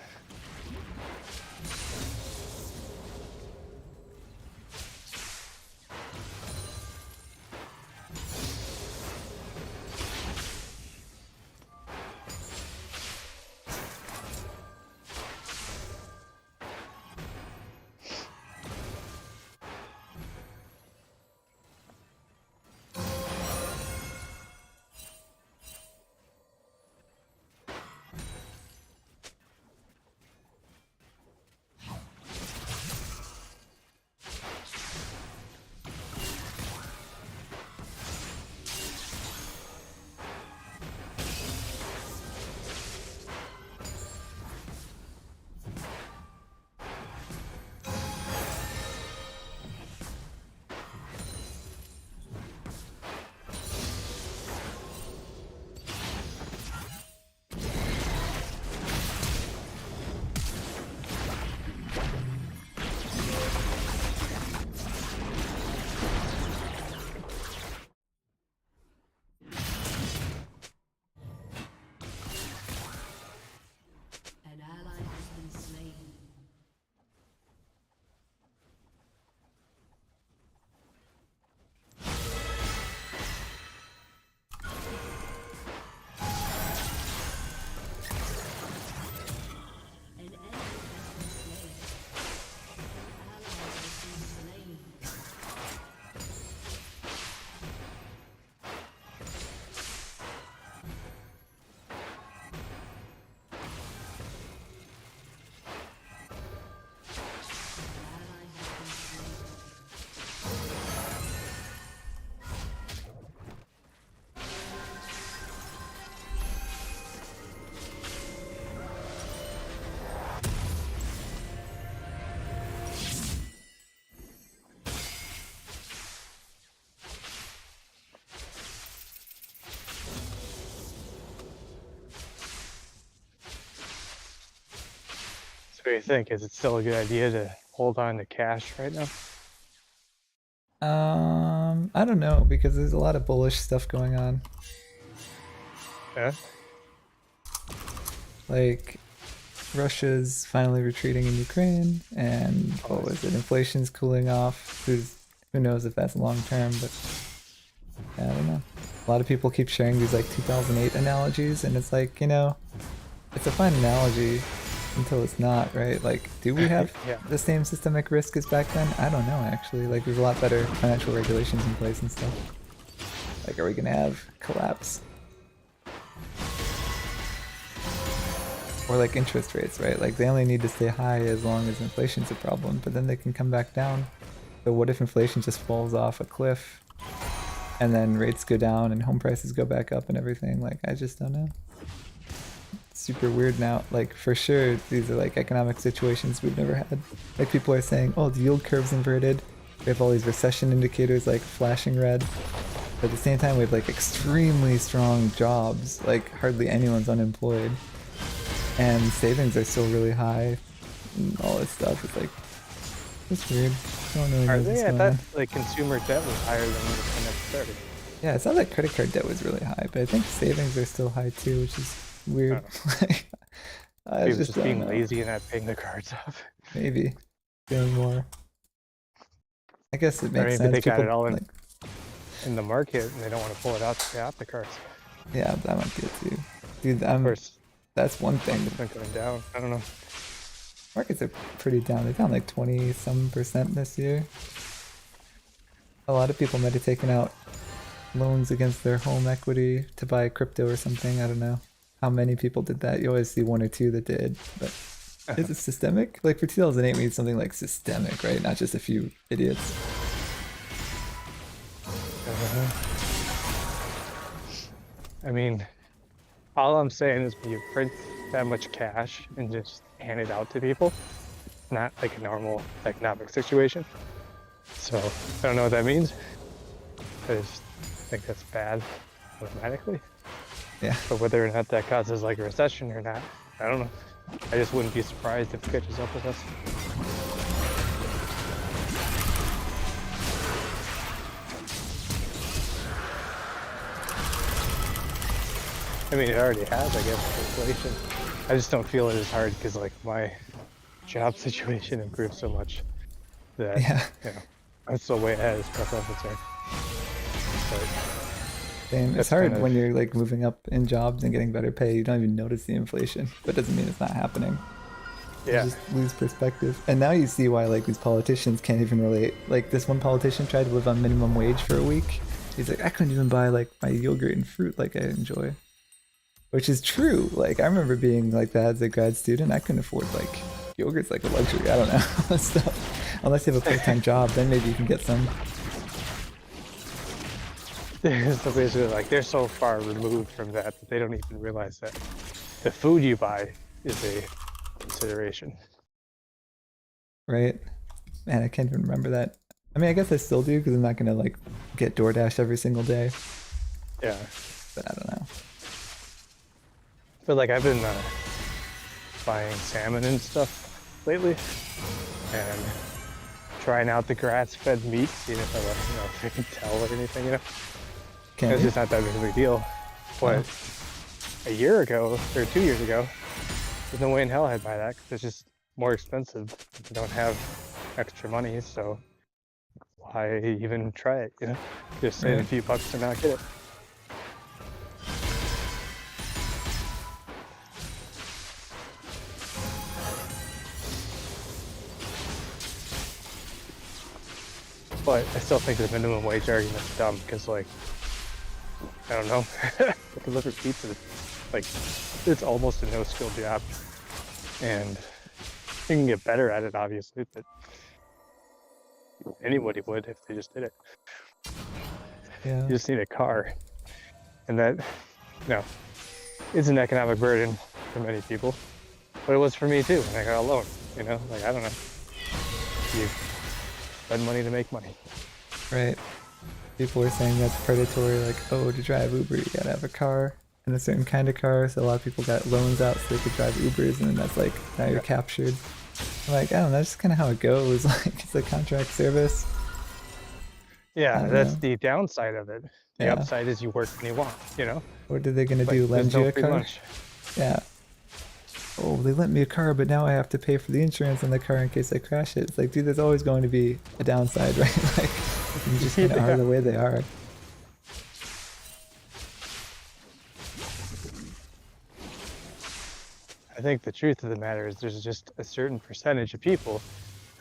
An ally has been slain. An enemy has been slain. An ally has been slain. An ally has been slain. So what do you think? Is it still a good idea to hold on to cash right now? I don't know, because there's a lot of bullish stuff going on. Yeah. Like, Russia's finally retreating in Ukraine, and what was it? Inflation's cooling off. Who knows if that's long term, but yeah, I don't know. A lot of people keep sharing these like 2008 analogies, and it's like, you know, it's a fine analogy until it's not, right? Like, do we have Yeah. the same systemic risk as back then? I don't know, actually. Like, there's a lot better financial regulations in place and stuff. Like, are we gonna have collapse? Or like interest rates, right? Like, they only need to stay high as long as inflation's a problem, but then they can come back down. So what if inflation just falls off a cliff and then rates go down and home prices go back up and everything? Like, I just don't know. Super weird now. Like, for sure, these are like economic situations we've never had. Like, people are saying, oh, the yield curve's inverted. We have all these recession indicators like flashing red. But at the same time, we have like extremely strong jobs. Like hardly anyone's unemployed, and savings are still really high. And all this stuff. It's like it's weird. No one really Are knows they? what's I going thought on. like consumer debt was higher than when it started. Yeah, it's not that credit card debt was really high, but I think savings are still high too, which is weird. I People just just don't being know. lazy and not paying the cards off. Maybe feeling more. I guess it Or makes maybe sense. they got People it all like, in the market and they don't want to pull it out to pay off the cards. yeah, that might be it too. Dude, Of course, that's one thing. it's been going down. I don't know. Markets are pretty down. They're down like 20% this year. A lot of people might have taken out loans against their home equity to buy crypto or something. I don't know how many people did that. You always see one or two that did, but is it systemic? Like for 2008, we need something like systemic, right? Not just a few idiots. I mean, all I'm saying is when you print that much cash and just hand it out to people, it's not like a normal economic situation. So I don't know what that means. I just think that's bad automatically. Yeah. But whether or not that causes like a recession or not, I don't know. I just wouldn't be surprised if it catches up with us. I mean, it already has, I guess, with inflation. I just don't feel it as hard because like my job situation improved so much that, Yeah. you know, I'm still way ahead as far as I'm concerned. But Same. It's that's hard kind of- when you're like moving up in jobs and getting better pay. You don't even notice the inflation, but it doesn't mean it's not happening. yeah, You just lose perspective. And now you see why like these politicians can't even relate. Like this one politician tried to live on minimum wage for a week. He's like, I couldn't even buy like my yogurt and fruit like I enjoy. Which is true. Like I remember being like that as a grad student. I couldn't afford like yogurt's like a luxury. I don't know. Stuff. Unless you have a part-time job, then maybe you can get some. so basically, like they're so far removed from that they don't even realize that the food you buy is a consideration. Right? Man, I can't even remember that. I mean, I guess I still do because I'm not gonna like get DoorDash every single day. Yeah, But I don't know. but like I've been buying salmon and stuff lately, and trying out the grass-fed meat, seeing if if I can tell or anything, Can't It's you? just not that big of a deal. But a year ago, or 2 years ago, there's no way in hell I'd buy that because it's just more expensive. I don't have extra money, so why even try it, Just save a Right. few bucks to not get it. But I still think the minimum wage argument's dumb because, like, I don't know, deliver pizza, like, it's almost a no-skill job, and you can get better at it, obviously, but anybody would if they just did it. Yeah. You just need a car, and that, is an economic burden for many people, but it was for me too when I got a loan. Like I don't know, you spend money to make money. Right. People were saying that's predatory, like, oh, to drive Uber, you gotta have a car and a certain kind of car. So a lot of people got loans out so they could drive Ubers, and then that's like, now you're captured. I'm like, I don't know, that's just kind of how it goes. Like, it's a contract service. I Yeah, don't that's know. the downside of it. The Yeah. upside is you work when you want, What are they gonna Like, do? there's Lend no you a free car? lunch. Yeah. Oh, they lent me a car, but now I have to pay for the insurance on the car in case I crash it. It's like, dude, there's always going to be a downside, right? Like, you just kind of are the way they are. I think the truth of the matter is there's just a certain percentage of people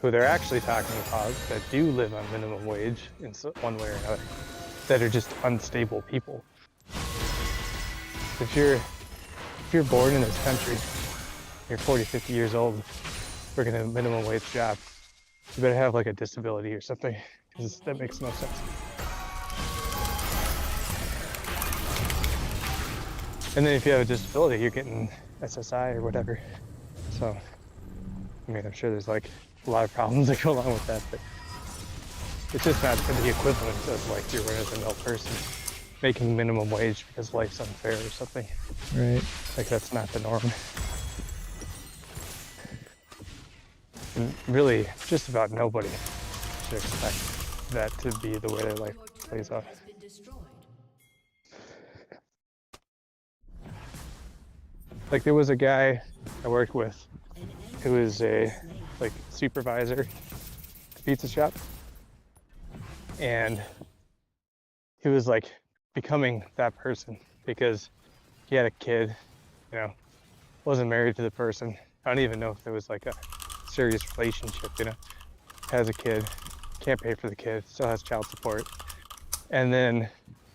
who they're actually talking about that do live on minimum wage in one way or another, that are just unstable people. If you're born in this country, you're 40, 50 years old, working a minimum wage job, you better have like a disability or something, because that makes no sense. And then if you have a disability, you're getting SSI or whatever. So, I mean, I'm sure there's like a lot of problems that go along with that, but it's just not the equivalent of like your run-of-the-mill person making minimum wage because life's unfair or something. Right. Like that's not the norm. And really, just about nobody should expect that to be the way their life plays out. Has been destroyed. Like there was a guy I worked with who was a like supervisor at the pizza shop, and he was like becoming that person because he had a kid, you know, wasn't married to the person. I don't even know if there was like a serious relationship, you know. Has a kid, can't pay for the kid, still has child support, and then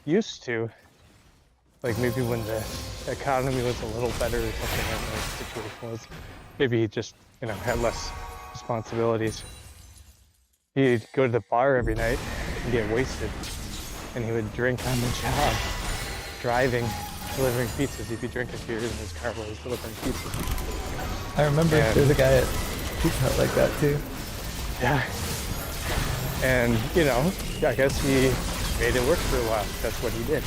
used to, like maybe when the economy was a little better or something, I don't know what the situation was, maybe he just, you know, had less responsibilities. He'd go to the bar every night and get wasted, and he would drink on the job, driving, delivering pizzas. He'd be drinking beers in his car while he's delivering pizzas. I remember And- there's a guy at Pizza Hut like that too. Yeah. And, you know, I guess he made it work for a while. That's what he did.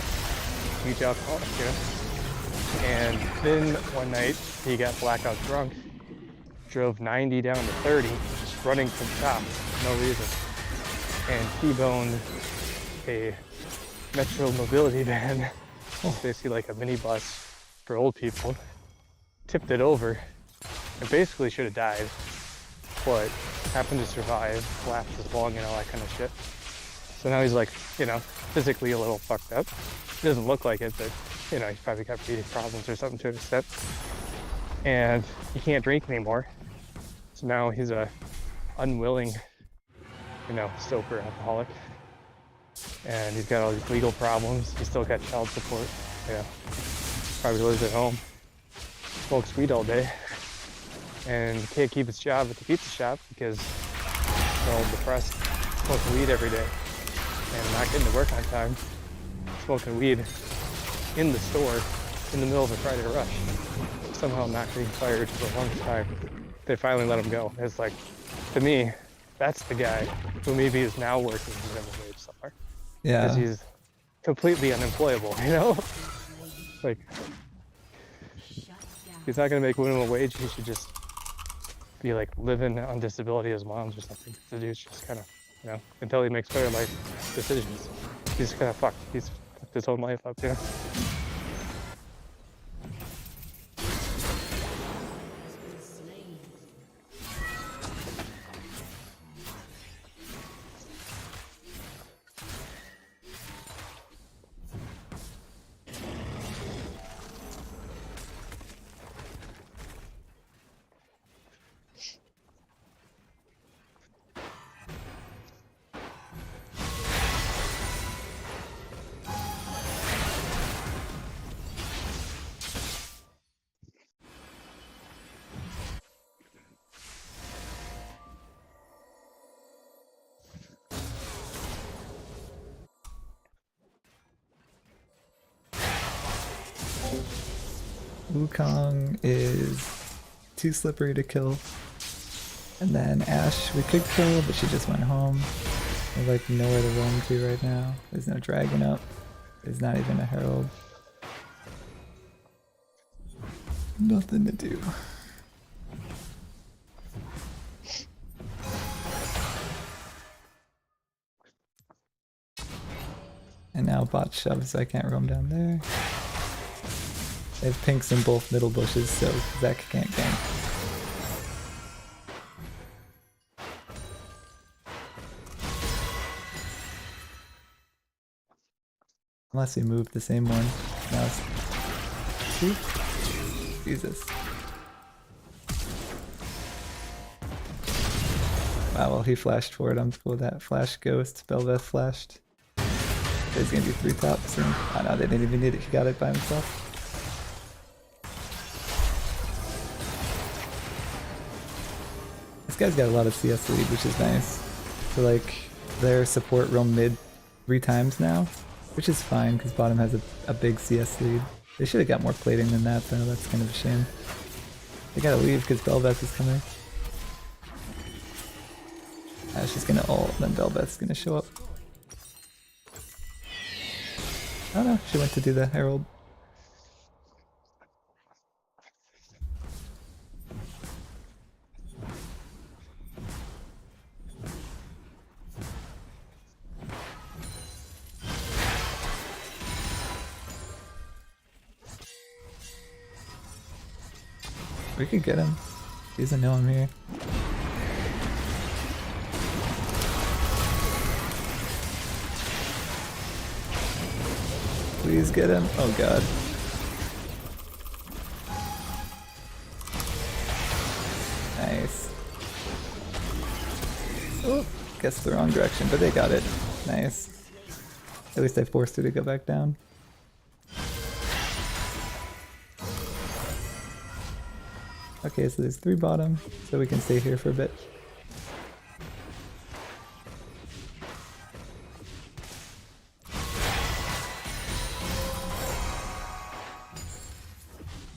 Huge alcoholic, you know? And then one night he got blackout drunk, drove 90 down to 30, just running from cops for no reason, and T-boned a Metro mobility van, basically like a minibus for old people, tipped it over, and basically should have died, but happened to survive, collapsed his lung and all that kind of shit. So now he's like, you know, physically a little fucked up. It doesn't look like it, but, you know, he's probably got breathing problems or something to an extent. And he can't drink anymore. So now he's a unwilling, you know, sober alcoholic. And he's got all these legal problems. He's still got child support. Yeah. Probably lives at home. Smokes weed all day. And can't keep his job at the pizza shop because he's all depressed, smoking weed every day and not getting to work on time, smoking weed in the store in the middle of a Friday rush, somehow not getting fired for a long time. They finally let him go. It's like, to me, that's the guy who maybe is now working minimum wage somewhere Yeah. because he's completely unemployable, you know? Like, he's not gonna make minimum wage. He should just be like living on disability as moms or something. The dude's just kind of, you know, until he makes better life decisions. He's kind of fucked. He's fucked his own life up, you know? Wukong is too slippery to kill. And then Ashe we could kill, but she just went home. There's like nowhere to roam to right now. There's no dragon up. There's not even a herald. Nothing to do. And now bot shoves, so I can't roam down there. They have pinks in both middle bushes, so Zek can't gank. Unless we move the same one. Now it's... See? Jesus. Wow, well he flashed for it. I'm cool with that. Flash ghost. Belveth flashed. He's gonna do 3 top soon. Oh no, they didn't even need it. He got it by himself. This guy's got a lot of CS lead, which is nice. So like, their support roam mid 3 times now, which is fine because bottom has a big CS lead. They should have got more plating than that though. That's kind of a shame. They gotta leave because Belveth is coming. She's gonna ult, then Belbeth's gonna show up. Oh no, she went to do the Herald. We could get him. He doesn't know I'm here. Please get him. Oh god. Nice. Oh, guess the wrong direction, but they got it. Nice. At least I forced her to go back down. Okay, so there's 3 bottom, so we can stay here for a bit.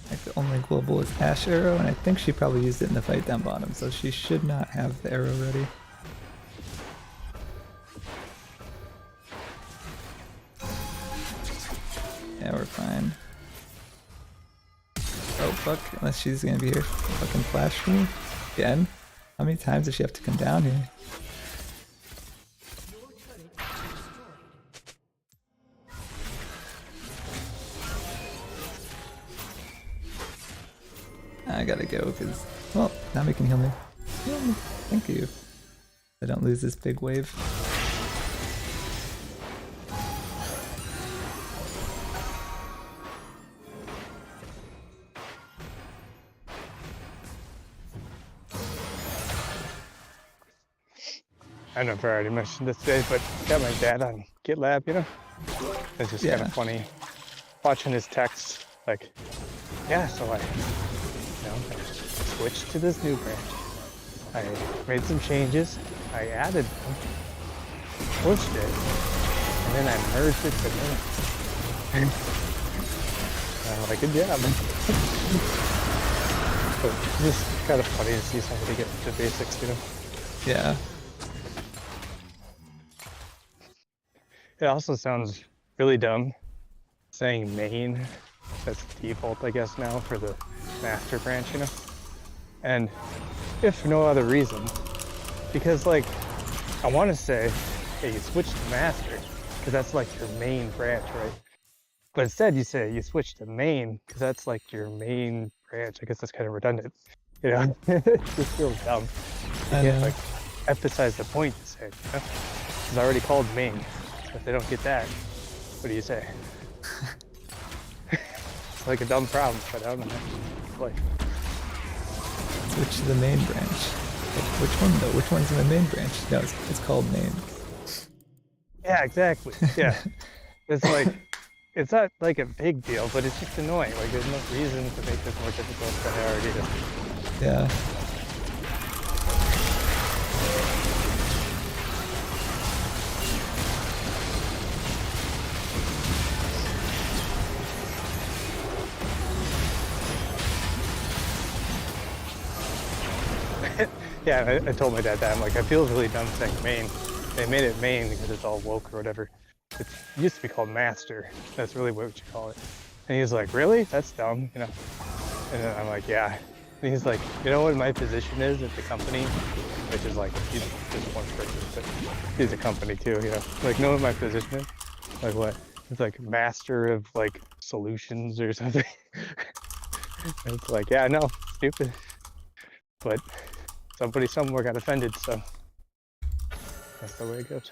Like the only global is Ash Arrow, and I think she probably used it in the fight down bottom, so she should not have the arrow ready. Yeah, we're fine. Oh fuck, unless she's gonna be here. Fucking flash me? Again? How many times does she have to come down here? I gotta go because, well, Nami can heal me. Heal me. Thank you. I don't lose this big wave. I don't know if I already mentioned this today, but got my dad on GitLab, you know? It's just kind Yeah. of funny watching his texts. Like, yeah, so I switched to this new branch. I made some changes. I added them, pushed it, and then I merged it to me. And I'm like, good job. So it's just kind of funny to see somebody get to basics, you know? Yeah. It also sounds really dumb saying main. That's the default, I guess, now for the master branch, you know? And if for no other reason, because, like, I want to say, hey, you switch to master, because that's like your main branch, right? But instead you say you switch to main, because that's like your main branch. I guess that's kind of redundant, you know? It just feels dumb. You I can't, know. like, emphasize the point you say, you know? It's already called main. If they don't get that, what do you say? It's like a dumb problem, but I don't know. Like, Switch to the main branch. Like, which one though? Which one's in the main branch? No, it's called main. yeah, exactly. Yeah. It's like, it's not like a big deal, but it's just annoying. Like, there's no reason to make this more difficult than it already is. Yeah. Yeah, I told my dad that. I'm like, I feel really dumb saying main. They made it main because it's all woke or whatever. It used to be called master. That's really what you call it. And he's like, really? That's dumb, you know? And then I'm like, yeah. And he's like, you know what my position is at the company? Which is like, he's just one person, but he's a company too, you know? Like, know what my position is? Like what? It's like master of like solutions or something. And it's like, yeah, no, stupid. But somebody somewhere got offended, so that's the way it goes.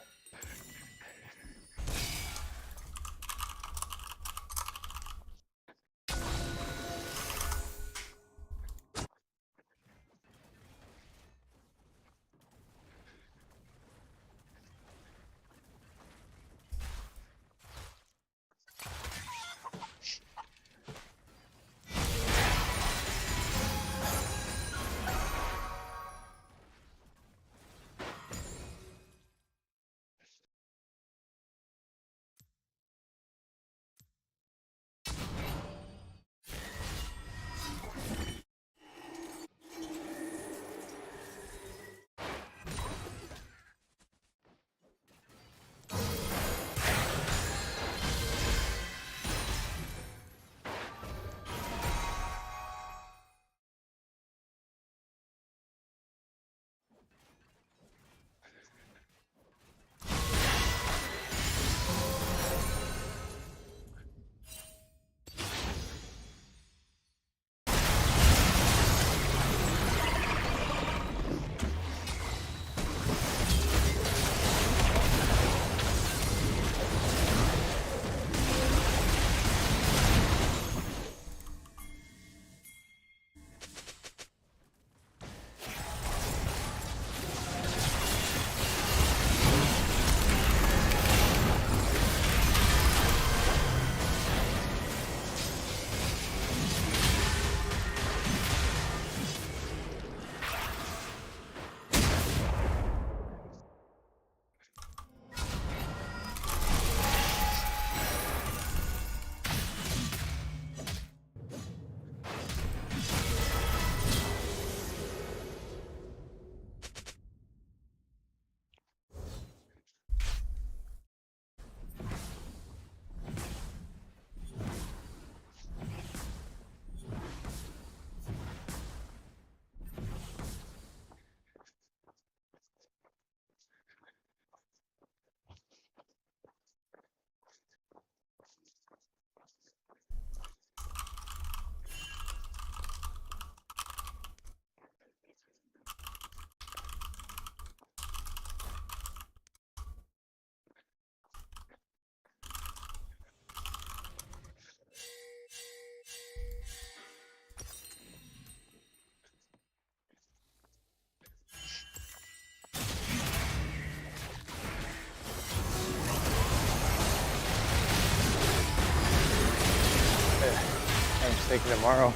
thinking tomorrow,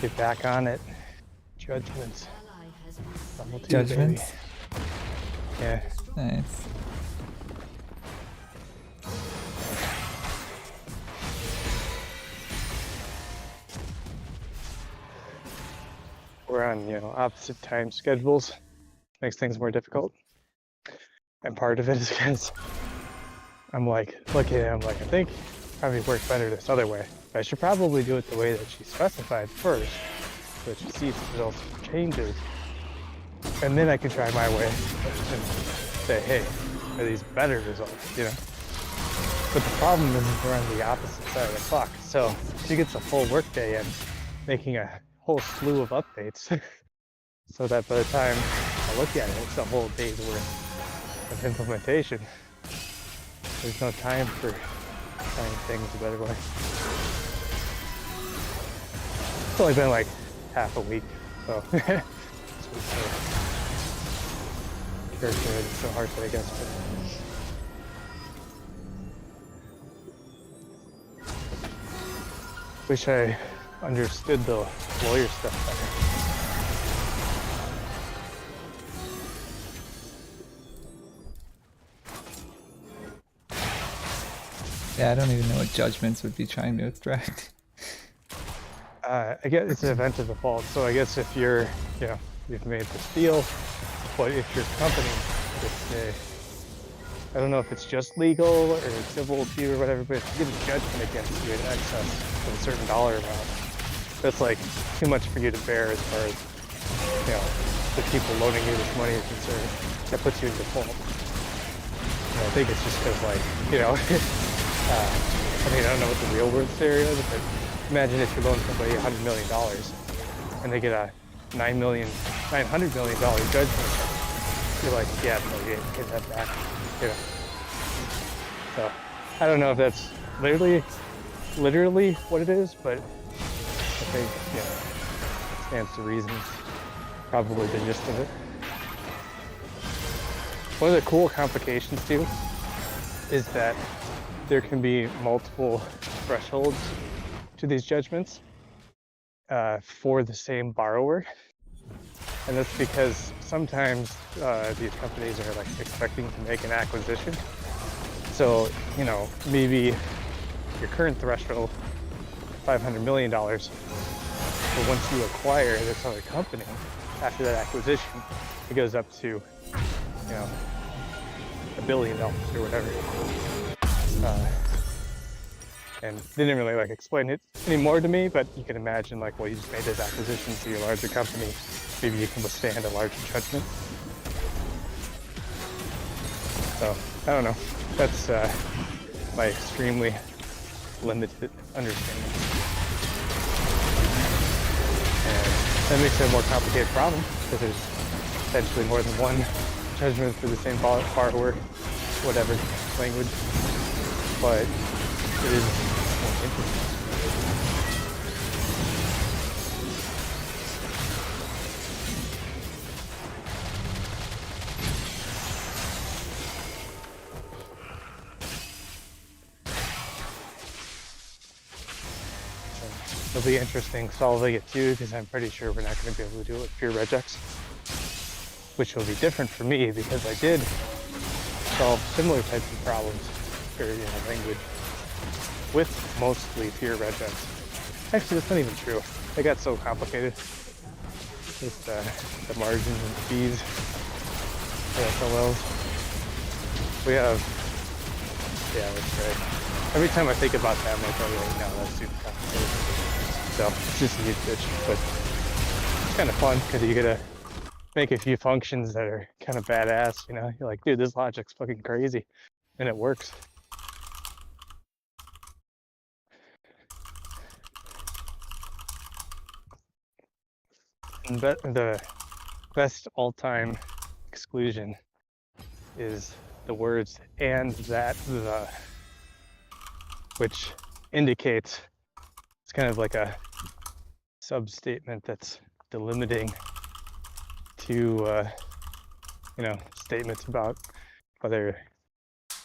get back on it. Judgments. Ally has been Level 2, Judgments. baby. Yeah. Nice. We're on, opposite time schedules. Makes things more difficult. And part of it is because I'm like, looking at it, I'm like, I think probably works better this other way. But I should probably do it the way that she specified first, so that she sees the results changes. And then I can try my way and say, hey, are these better results, But the problem is we're on the opposite side of the clock. So she gets a full workday in making a whole slew of updates. So that by the time I look at it, it's a whole day's worth of implementation. There's no time for trying things a better way. It's only been like half a week, so character is so hard to, I guess. But wish I understood the lawyer stuff better. Yeah, I don't even know what judgments would be trying to extract. I guess it's an event of default, so I guess if you're, you've made this deal, but if your company, I don't know if it's just legal or civil to you or whatever, but if you get a judgment against you in excess of a certain dollar amount, that's like too much for you to bear as far as, the people loaning you this money is concerned. That puts you in default. And I think it's just because, I don't know what the real world scenario is, but imagine if you loan somebody $100 million and they get a $900 million judgment. You're like, yeah, no, you ain't getting that back. So I don't know if that's literally what it is, but I think, it stands to reason. Probably the gist of it. One of the cool complications too is that there can be multiple thresholds to these judgments for the same borrower. And that's because sometimes these companies are expecting to make an acquisition. So, maybe your current threshold, $500 million, but once you acquire this other company, after that acquisition, it goes up to, $1 billion or whatever. And they didn't really explain it anymore to me, but you can imagine you just made this acquisition to your larger company. Maybe you can withstand a larger judgment. So, I don't know. That's my extremely limited understanding. And that makes it a more complicated problem, because there's potentially more than one judgment for the same borrower, whatever language. But it is more interesting. It'll be interesting solving it too, because I'm pretty sure we're not going to be able to do it with pure regex, which will be different for me because I did solve similar types of problems for language with mostly pure regex. Actually, that's not even true. They got so complicated with the margins and fees for SLLs. We have, yeah, that's right. Every time I think about that, I'm like, oh yeah, no, that's super complicated. So it's just a huge bitch, but it's kind of fun because you get to make a few functions that are kind of badass. You're like, dude, this logic's fucking crazy, and it works. And the best all-time exclusion is the words "and that the," which indicates it's kind of like a sub-statement that's delimiting to statements about whether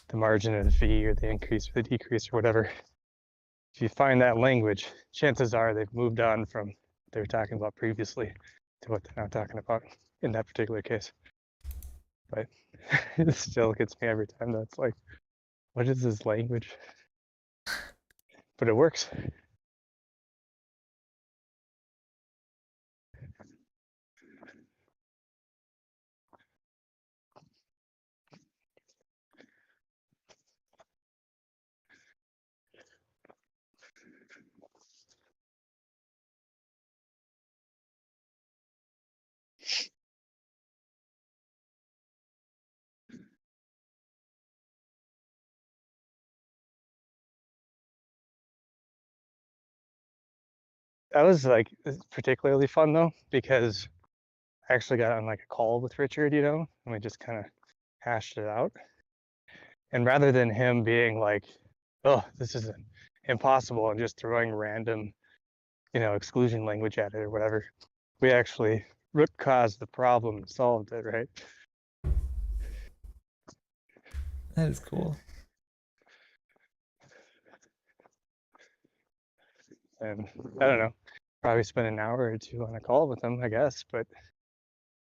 the margin of the fee or the increase or the decrease or whatever if you find that language, chances are they've moved on from what they were talking about previously to what they're now talking about in that particular case. But it still gets me every time. That's like, what is this language? But it works. That was like particularly fun though, because I actually got on like a call with Richard, and we just kind of hashed it out. And rather than him being like, oh, this is impossible, and just throwing random, exclusion language at it or whatever, we actually root caused the problem and solved it, right? That is cool. And I don't know, probably spent an hour or two on a call with him, I guess, but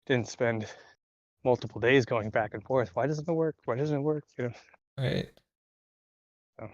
didn't spend multiple days going back and forth. Why doesn't it work? Why doesn't it work? Right. So.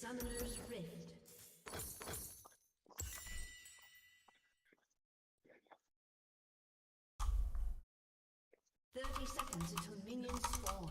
Summoner's Rift. Seconds until minions spawn.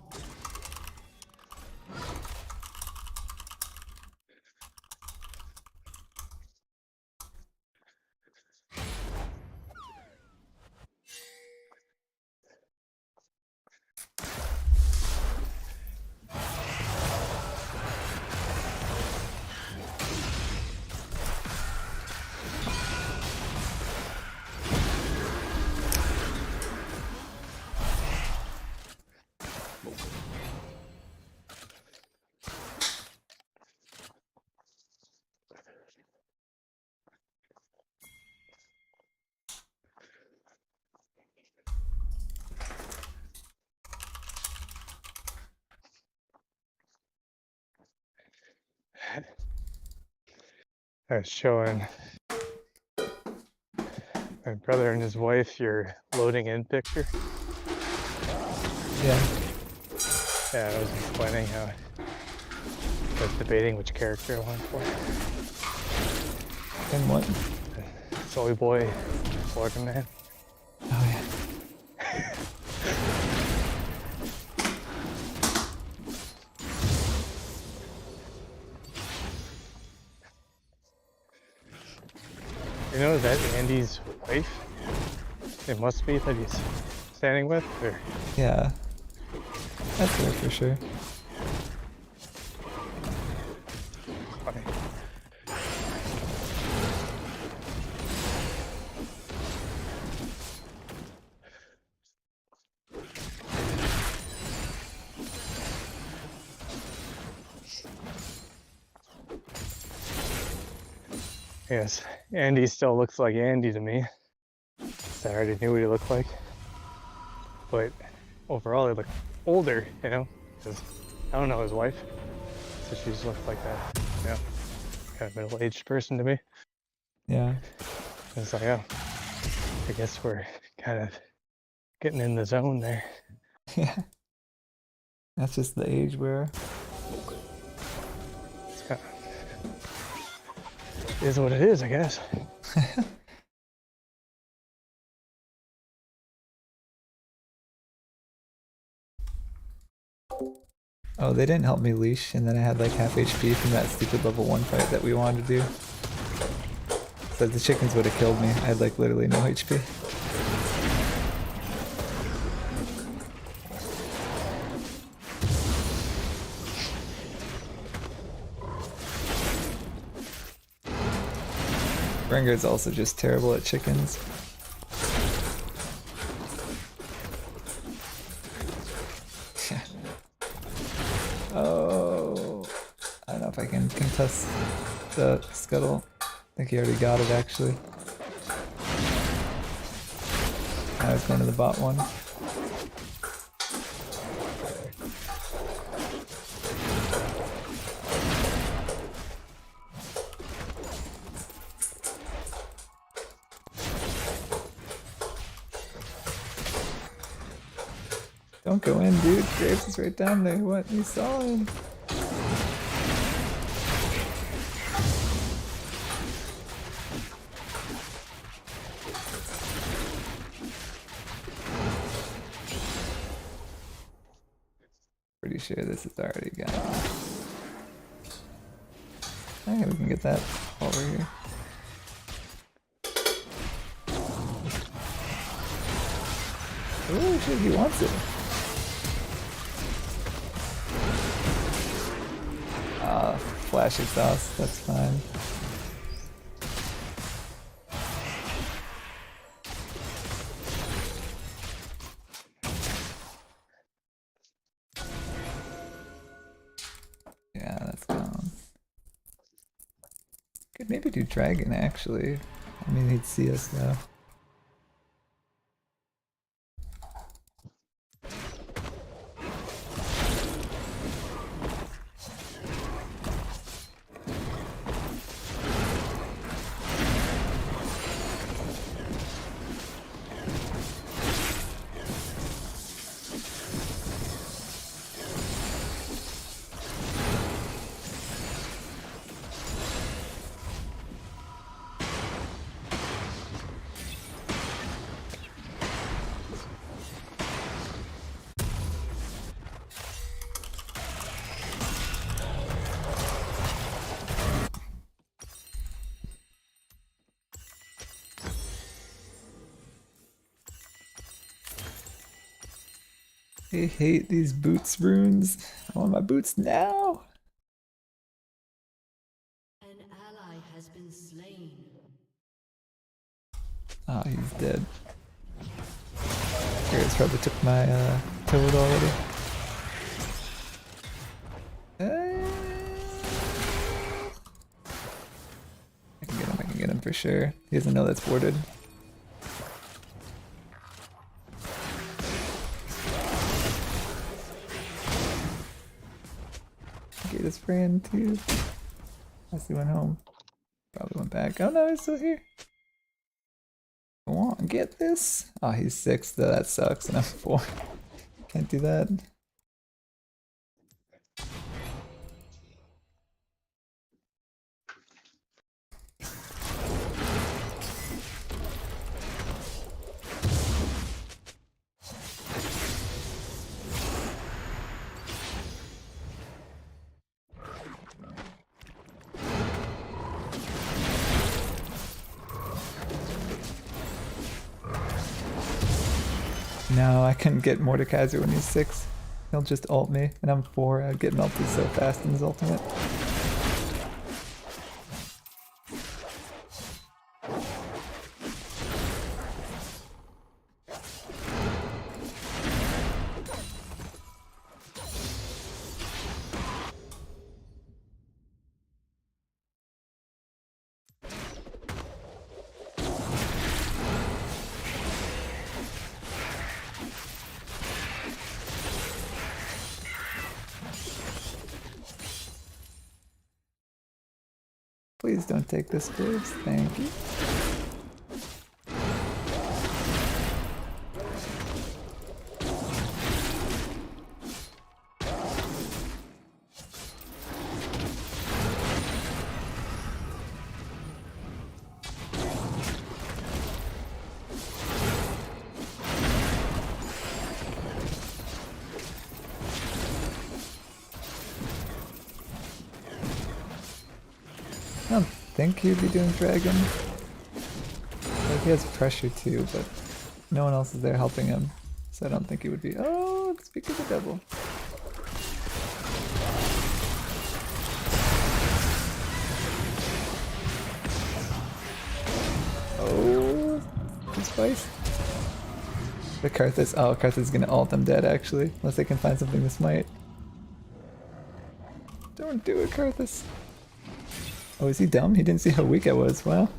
I was showing my brother and his wife your loading in picture. Yeah. Yeah, I was explaining how I was debating which character I wanted for. And what? Soy Boy, Florida Man. Oh yeah. You know, is that Andy's wife? It must be that he's standing with, or? Yeah. That's her for sure. Funny. Yes, Andy still looks like Andy to me. So I already knew what he looked like. But overall, he looked older, you know, because I don't know his wife. So she just looked like that, you know, kind of middle-aged person to me. Yeah. It's like, oh, I guess we're kind of getting in the zone there. Yeah. That's just the age we're. It's kind of, is what it is, I guess. Oh, they didn't help me leash, and then I had like half HP from that stupid level 1 fight that we wanted to do. So if the chickens would have killed me, I had like literally no HP. Rengar's also just terrible at chickens. Oh, I don't know if I can contest the scuttle. I think he already got it actually. I was going to the bot one. Don't go in, dude. Graves is right down there. What? You saw him. Pretty sure this is already gone. Okay, we can get that over here. Oh shit, he wants it. Flash exhaust, that's fine. Yeah, that's gone. Could maybe do dragon actually. I mean, he'd see us though. I hate these boots runes. I want my boots now. An ally has been slain. Oh, he's dead. Garrett's probably took my toad already. I can get him for sure. He doesn't know that's warded. Get his friend too. Unless he went home. Probably went back. Oh no, he's still here. Go on, get this. Oh, he's 6 though, that sucks, and I'm 4. Can't do that. No, I couldn't get Mordekaiser when he's 6. He'll just ult me, and I'm 4. I'd get melted so fast in his ultimate. Please don't take this, please. Thank you. I don't think he'd be doing dragon. Like he has pressure too, but no one else is there helping him. So I don't think he would be. Oh, speak of the devil. Oh, good spice. The Karthus. Oh, Karthus is gonna ult. I'm dead actually. Unless they can find something to smite. Don't do it, Karthus. Oh, is he dumb? He didn't see how weak I was. Wow.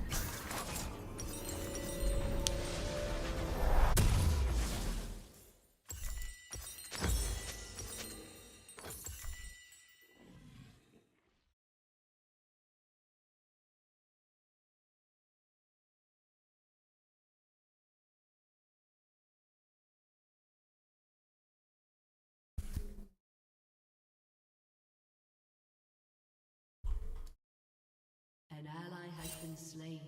An ally has been slain.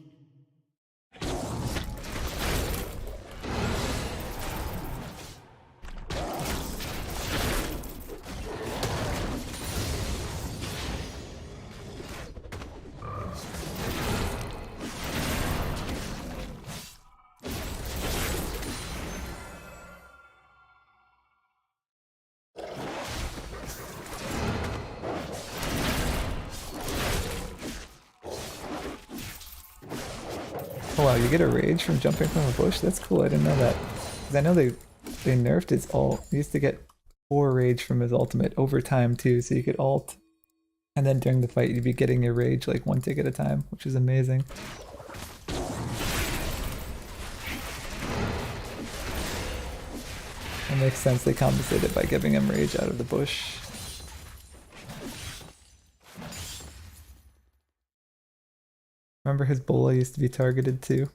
Oh wow, you get a rage from jumping from a bush? That's cool, I didn't know that. Because I know they nerfed his ult. He used to get 4 rage from his ultimate over time too, so you could ult. And then during the fight you'd be getting your rage like 1 tick at a time, which is amazing. It makes sense they compensated by giving him rage out of the bush. Remember his bola used to be targeted too?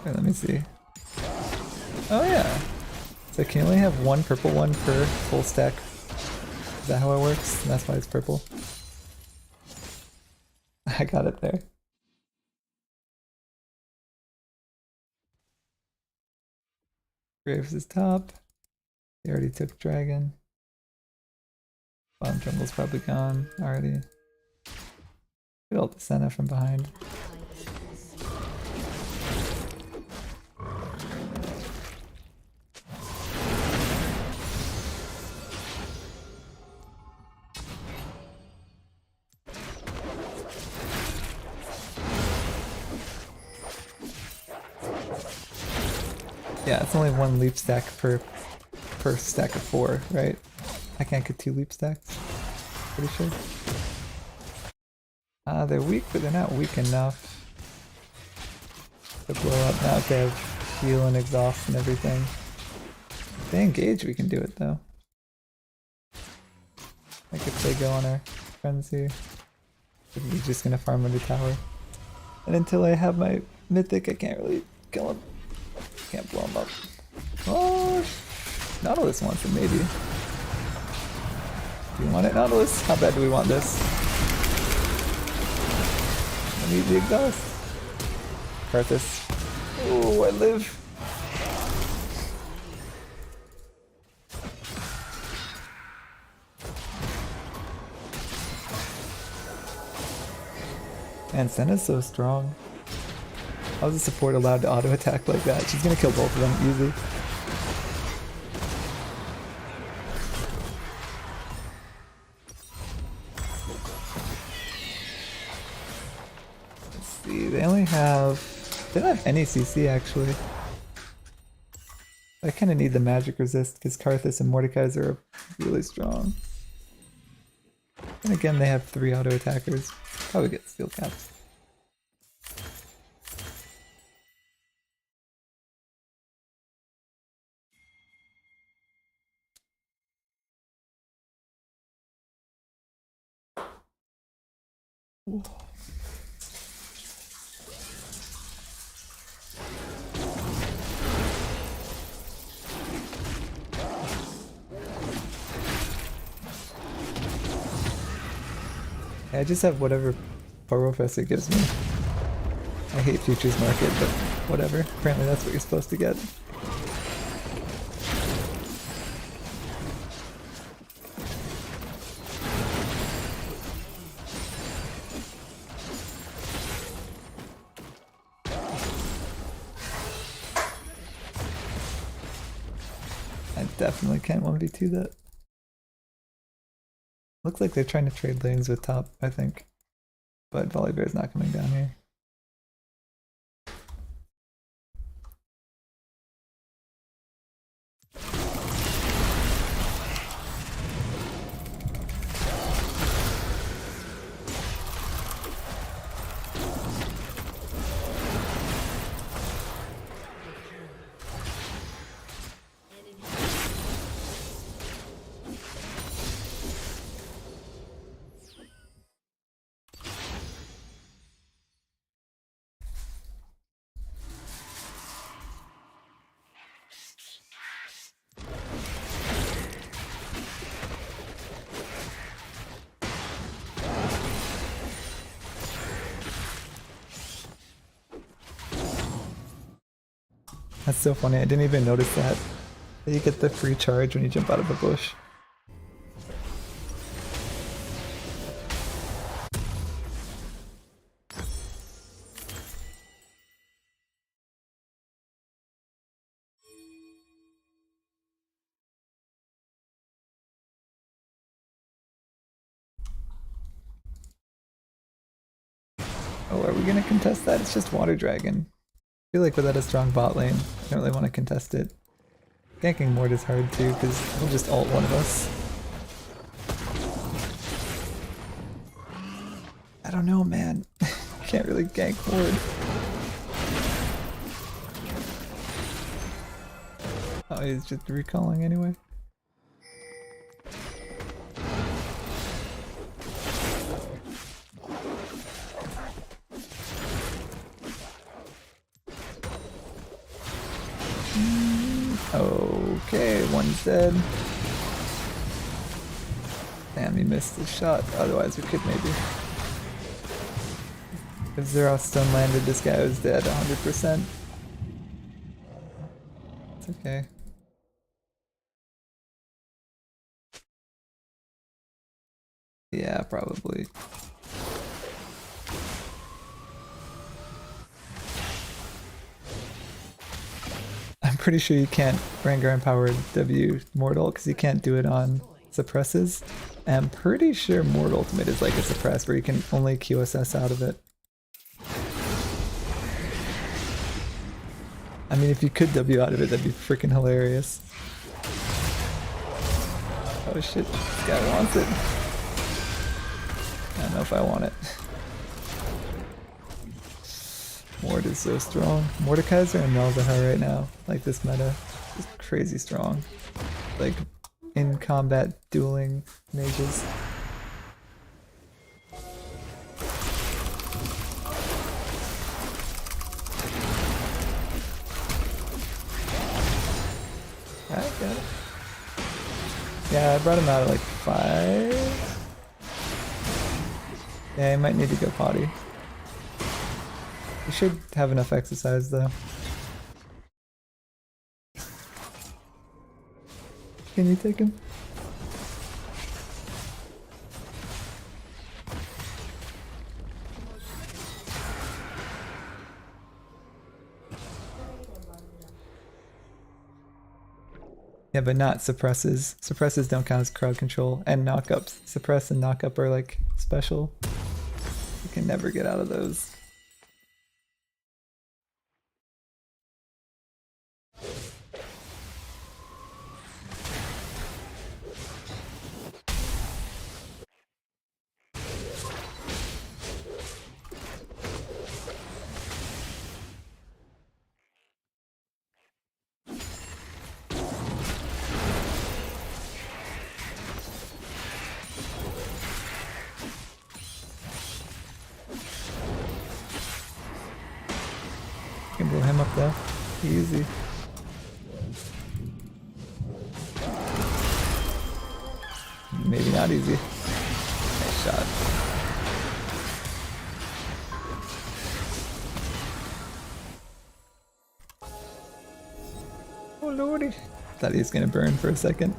Wait, let me see. Oh yeah. So can you only have 1 purple one per full stack? Is that how it works? And that's why it's purple. I got it there. Graves is top. They already took dragon. Bottom jungle's probably gone already. Get ult the Senna from behind. Yeah, it's only one leap stack per stack of 4, right? I can't get 2 leap stacks. Pretty sure. They're weak, but they're not weak enough to blow up. Now if they have heal and exhaust and everything. If they engage, we can do it though. Like if they go on our frenzy, we're just gonna farm under tower. And until I have my mythic, I can't really kill him. Can't blow him up. Oh, Nautilus wants it, maybe. Do you want it, Nautilus? How bad do we want this? I need the exhaust. Karthus. Oh, I live. Man, Senna's so strong. How is the support allowed to auto attack like that? She's gonna kill both of them easy. Let's see, they only have... They don't have any CC actually. I kinda need the magic resist because Karthus and Mordekaiser are really strong. And again, they have 3 auto attackers. Probably get steel caps. Ooh. I just have whatever Professor gives me. I hate futures market, but whatever. Apparently that's what you're supposed to get. I definitely can't 1v2 that. Looks like they're trying to trade lanes with top, I think. But Volibear's not coming down here. That's so funny, I didn't even notice that. You get the free charge when you jump out of a bush. Oh, are we gonna contest that? It's just Water Dragon. I feel like without a strong bot lane, I don't really want to contest it. Ganking Mord is hard too, because he'll just ult one of us. I don't know, man. Can't really gank Mord. Oh, he's just recalling anyway. Okay, one's dead. Damn, he missed his shot. Otherwise, we could maybe. If Zero Stone landed, this guy was dead 100%. It's okay. Yeah, probably. I'm pretty sure you can't Rengar Empowered W Mortal because you can't do it on suppresses. And I'm pretty sure Mortal Ultimate is like a suppress where you can only QSS out of it. I mean, if you could W out of it, that'd be freaking hilarious. Oh shit, this guy wants it. I don't know if I want it. Mord is so strong. Mordekaiser and Malzahar right now, like this meta, is crazy strong. Like, in combat dueling mages. I got it. Yeah, I brought him out at like 5. Yeah, he might need to go potty. He should have enough exercise though. Can you take him? Yeah, but not suppresses. Suppresses don't count as crowd control, and knockups. Suppress and knockup are like special. You can never get out of those. Can blow him up though. Easy. Maybe not easy. Nice shot. Oh lordy. Thought he was gonna burn for a second.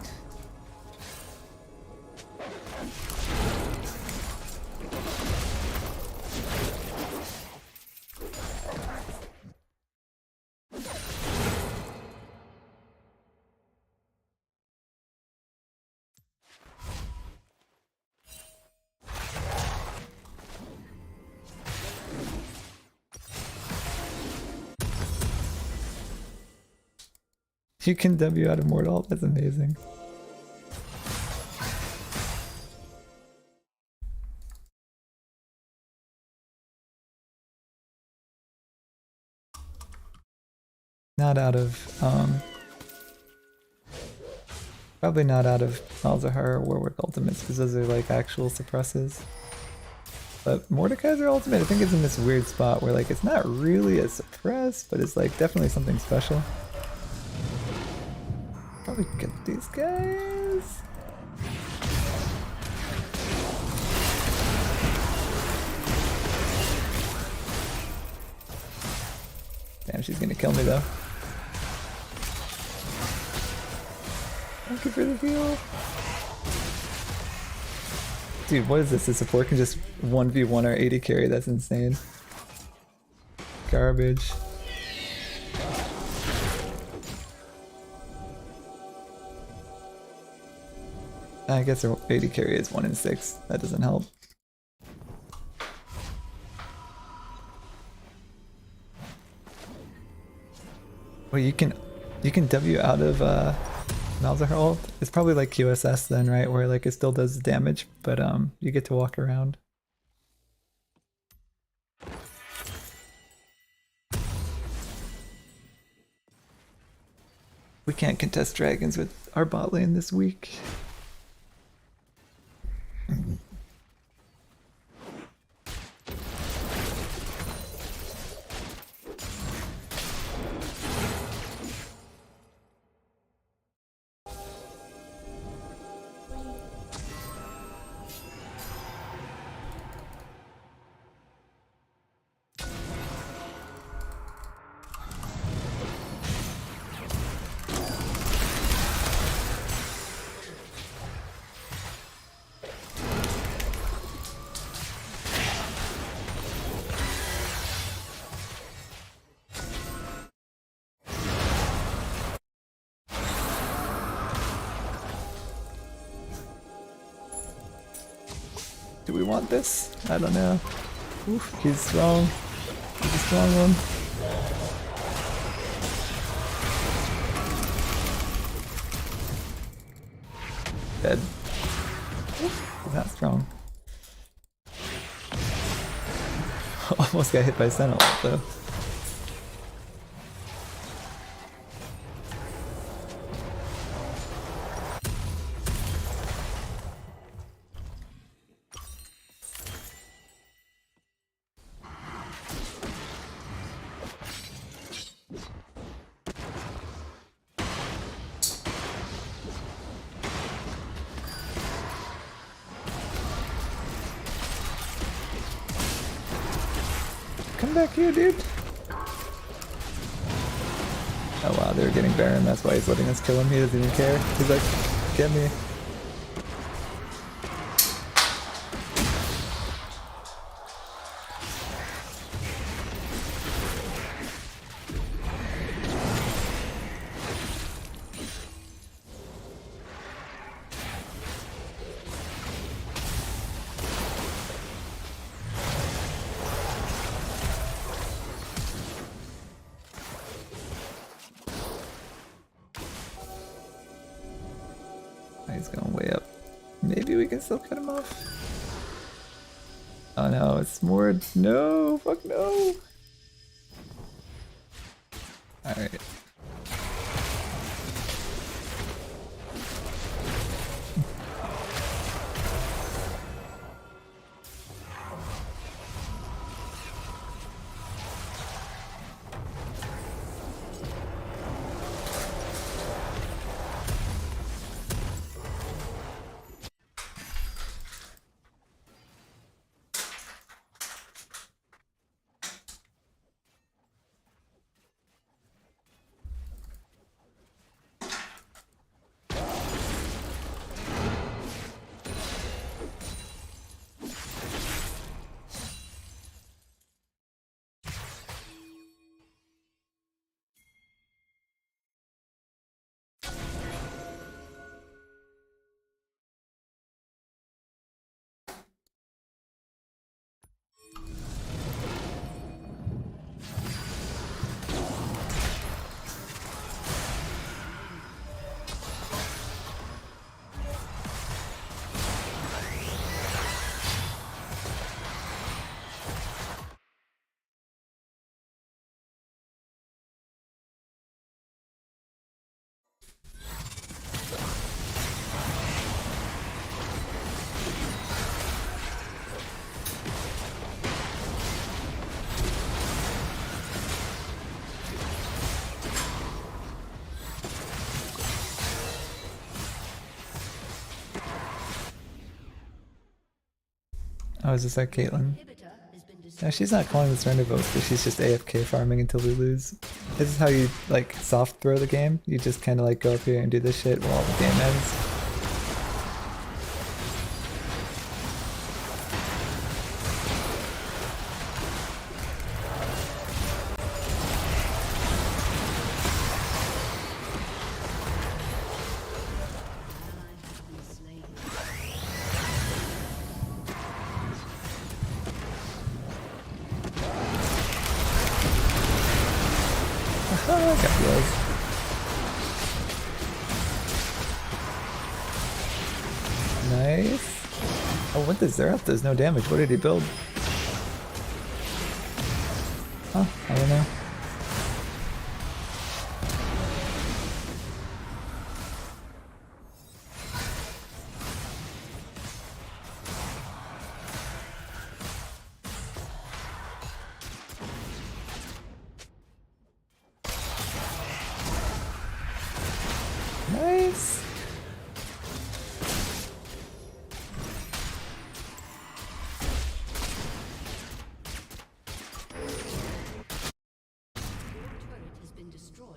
You can W out of Mortal, that's amazing. Not out of, probably not out of Malzahar or Warwick Ultimates, because those are like actual suppresses. But Mordekaiser Ultimate, I think it's in this weird spot where like it's not really a suppress, but it's like definitely something special. Probably get these guys. Damn, she's gonna kill me though. Thank you for the heal. Dude, what is this? The support can just 1v1 our 80 carry, that's insane. Garbage. I guess our 80 carry is 1 in 6. That doesn't help. Well, you can W out of Malzahar ult. It's probably like QSS then, right? Where like it still does damage, but you get to walk around. We can't contest dragons with our bot lane this week. Do we want this? I don't know. Oof, he's strong. He's a strong one. Dead. He's not strong. Almost got hit by Sentinel though. Come back here, dude. Oh wow, they're getting Baron, that's why he's letting us kill him. He doesn't even care. He's like, get me. He's going way up. Maybe we can still cut him off. Oh no, it's Mord. No, fuck no. Alright. Oh, is this like Caitlyn? No, she's not calling the surrender votes, but she's just AFK farming until we lose. This is how you, like, soft throw the game. You just kind of, like, go up here and do this shit while the game ends. Oh, I got blows. Nice. Oh, what does Xerath does no damage? What did he build? Huh, I don't know. Nice. Turret has been destroyed.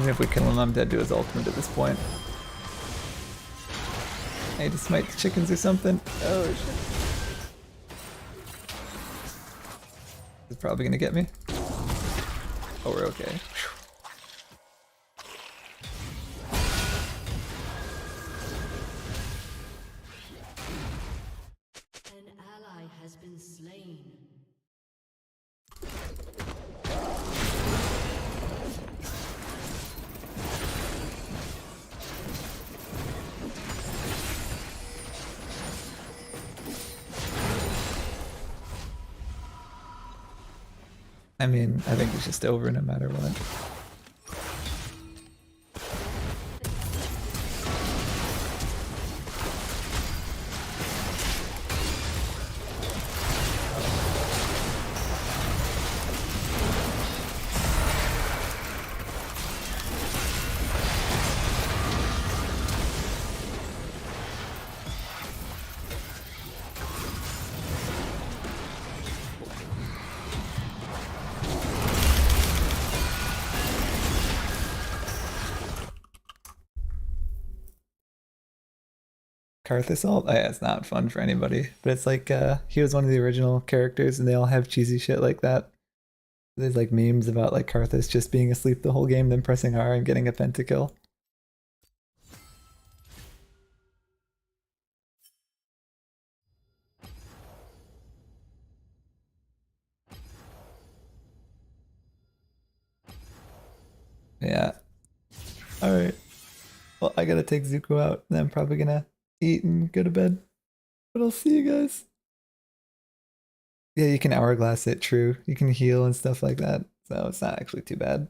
Even if we kill him, I'm dead to his ultimate at this point. I need to smite the chickens or something. Oh shit. He's probably gonna get me. Oh, we're okay. Whew. An ally has been slain. I mean, I think it's just over no matter what. Karthus ult? Oh, yeah, it's not fun for anybody. But it's like, he was one of the original characters and they all have cheesy shit like that. There's like memes about like Karthus just being asleep the whole game, then pressing R and getting a pentakill. Yeah. Alright. Well, I gotta take Zuko out, and I'm probably gonna eat and go to bed. But I'll see you guys. Yeah, you can hourglass it, true. You can heal and stuff like that. So it's not actually too bad.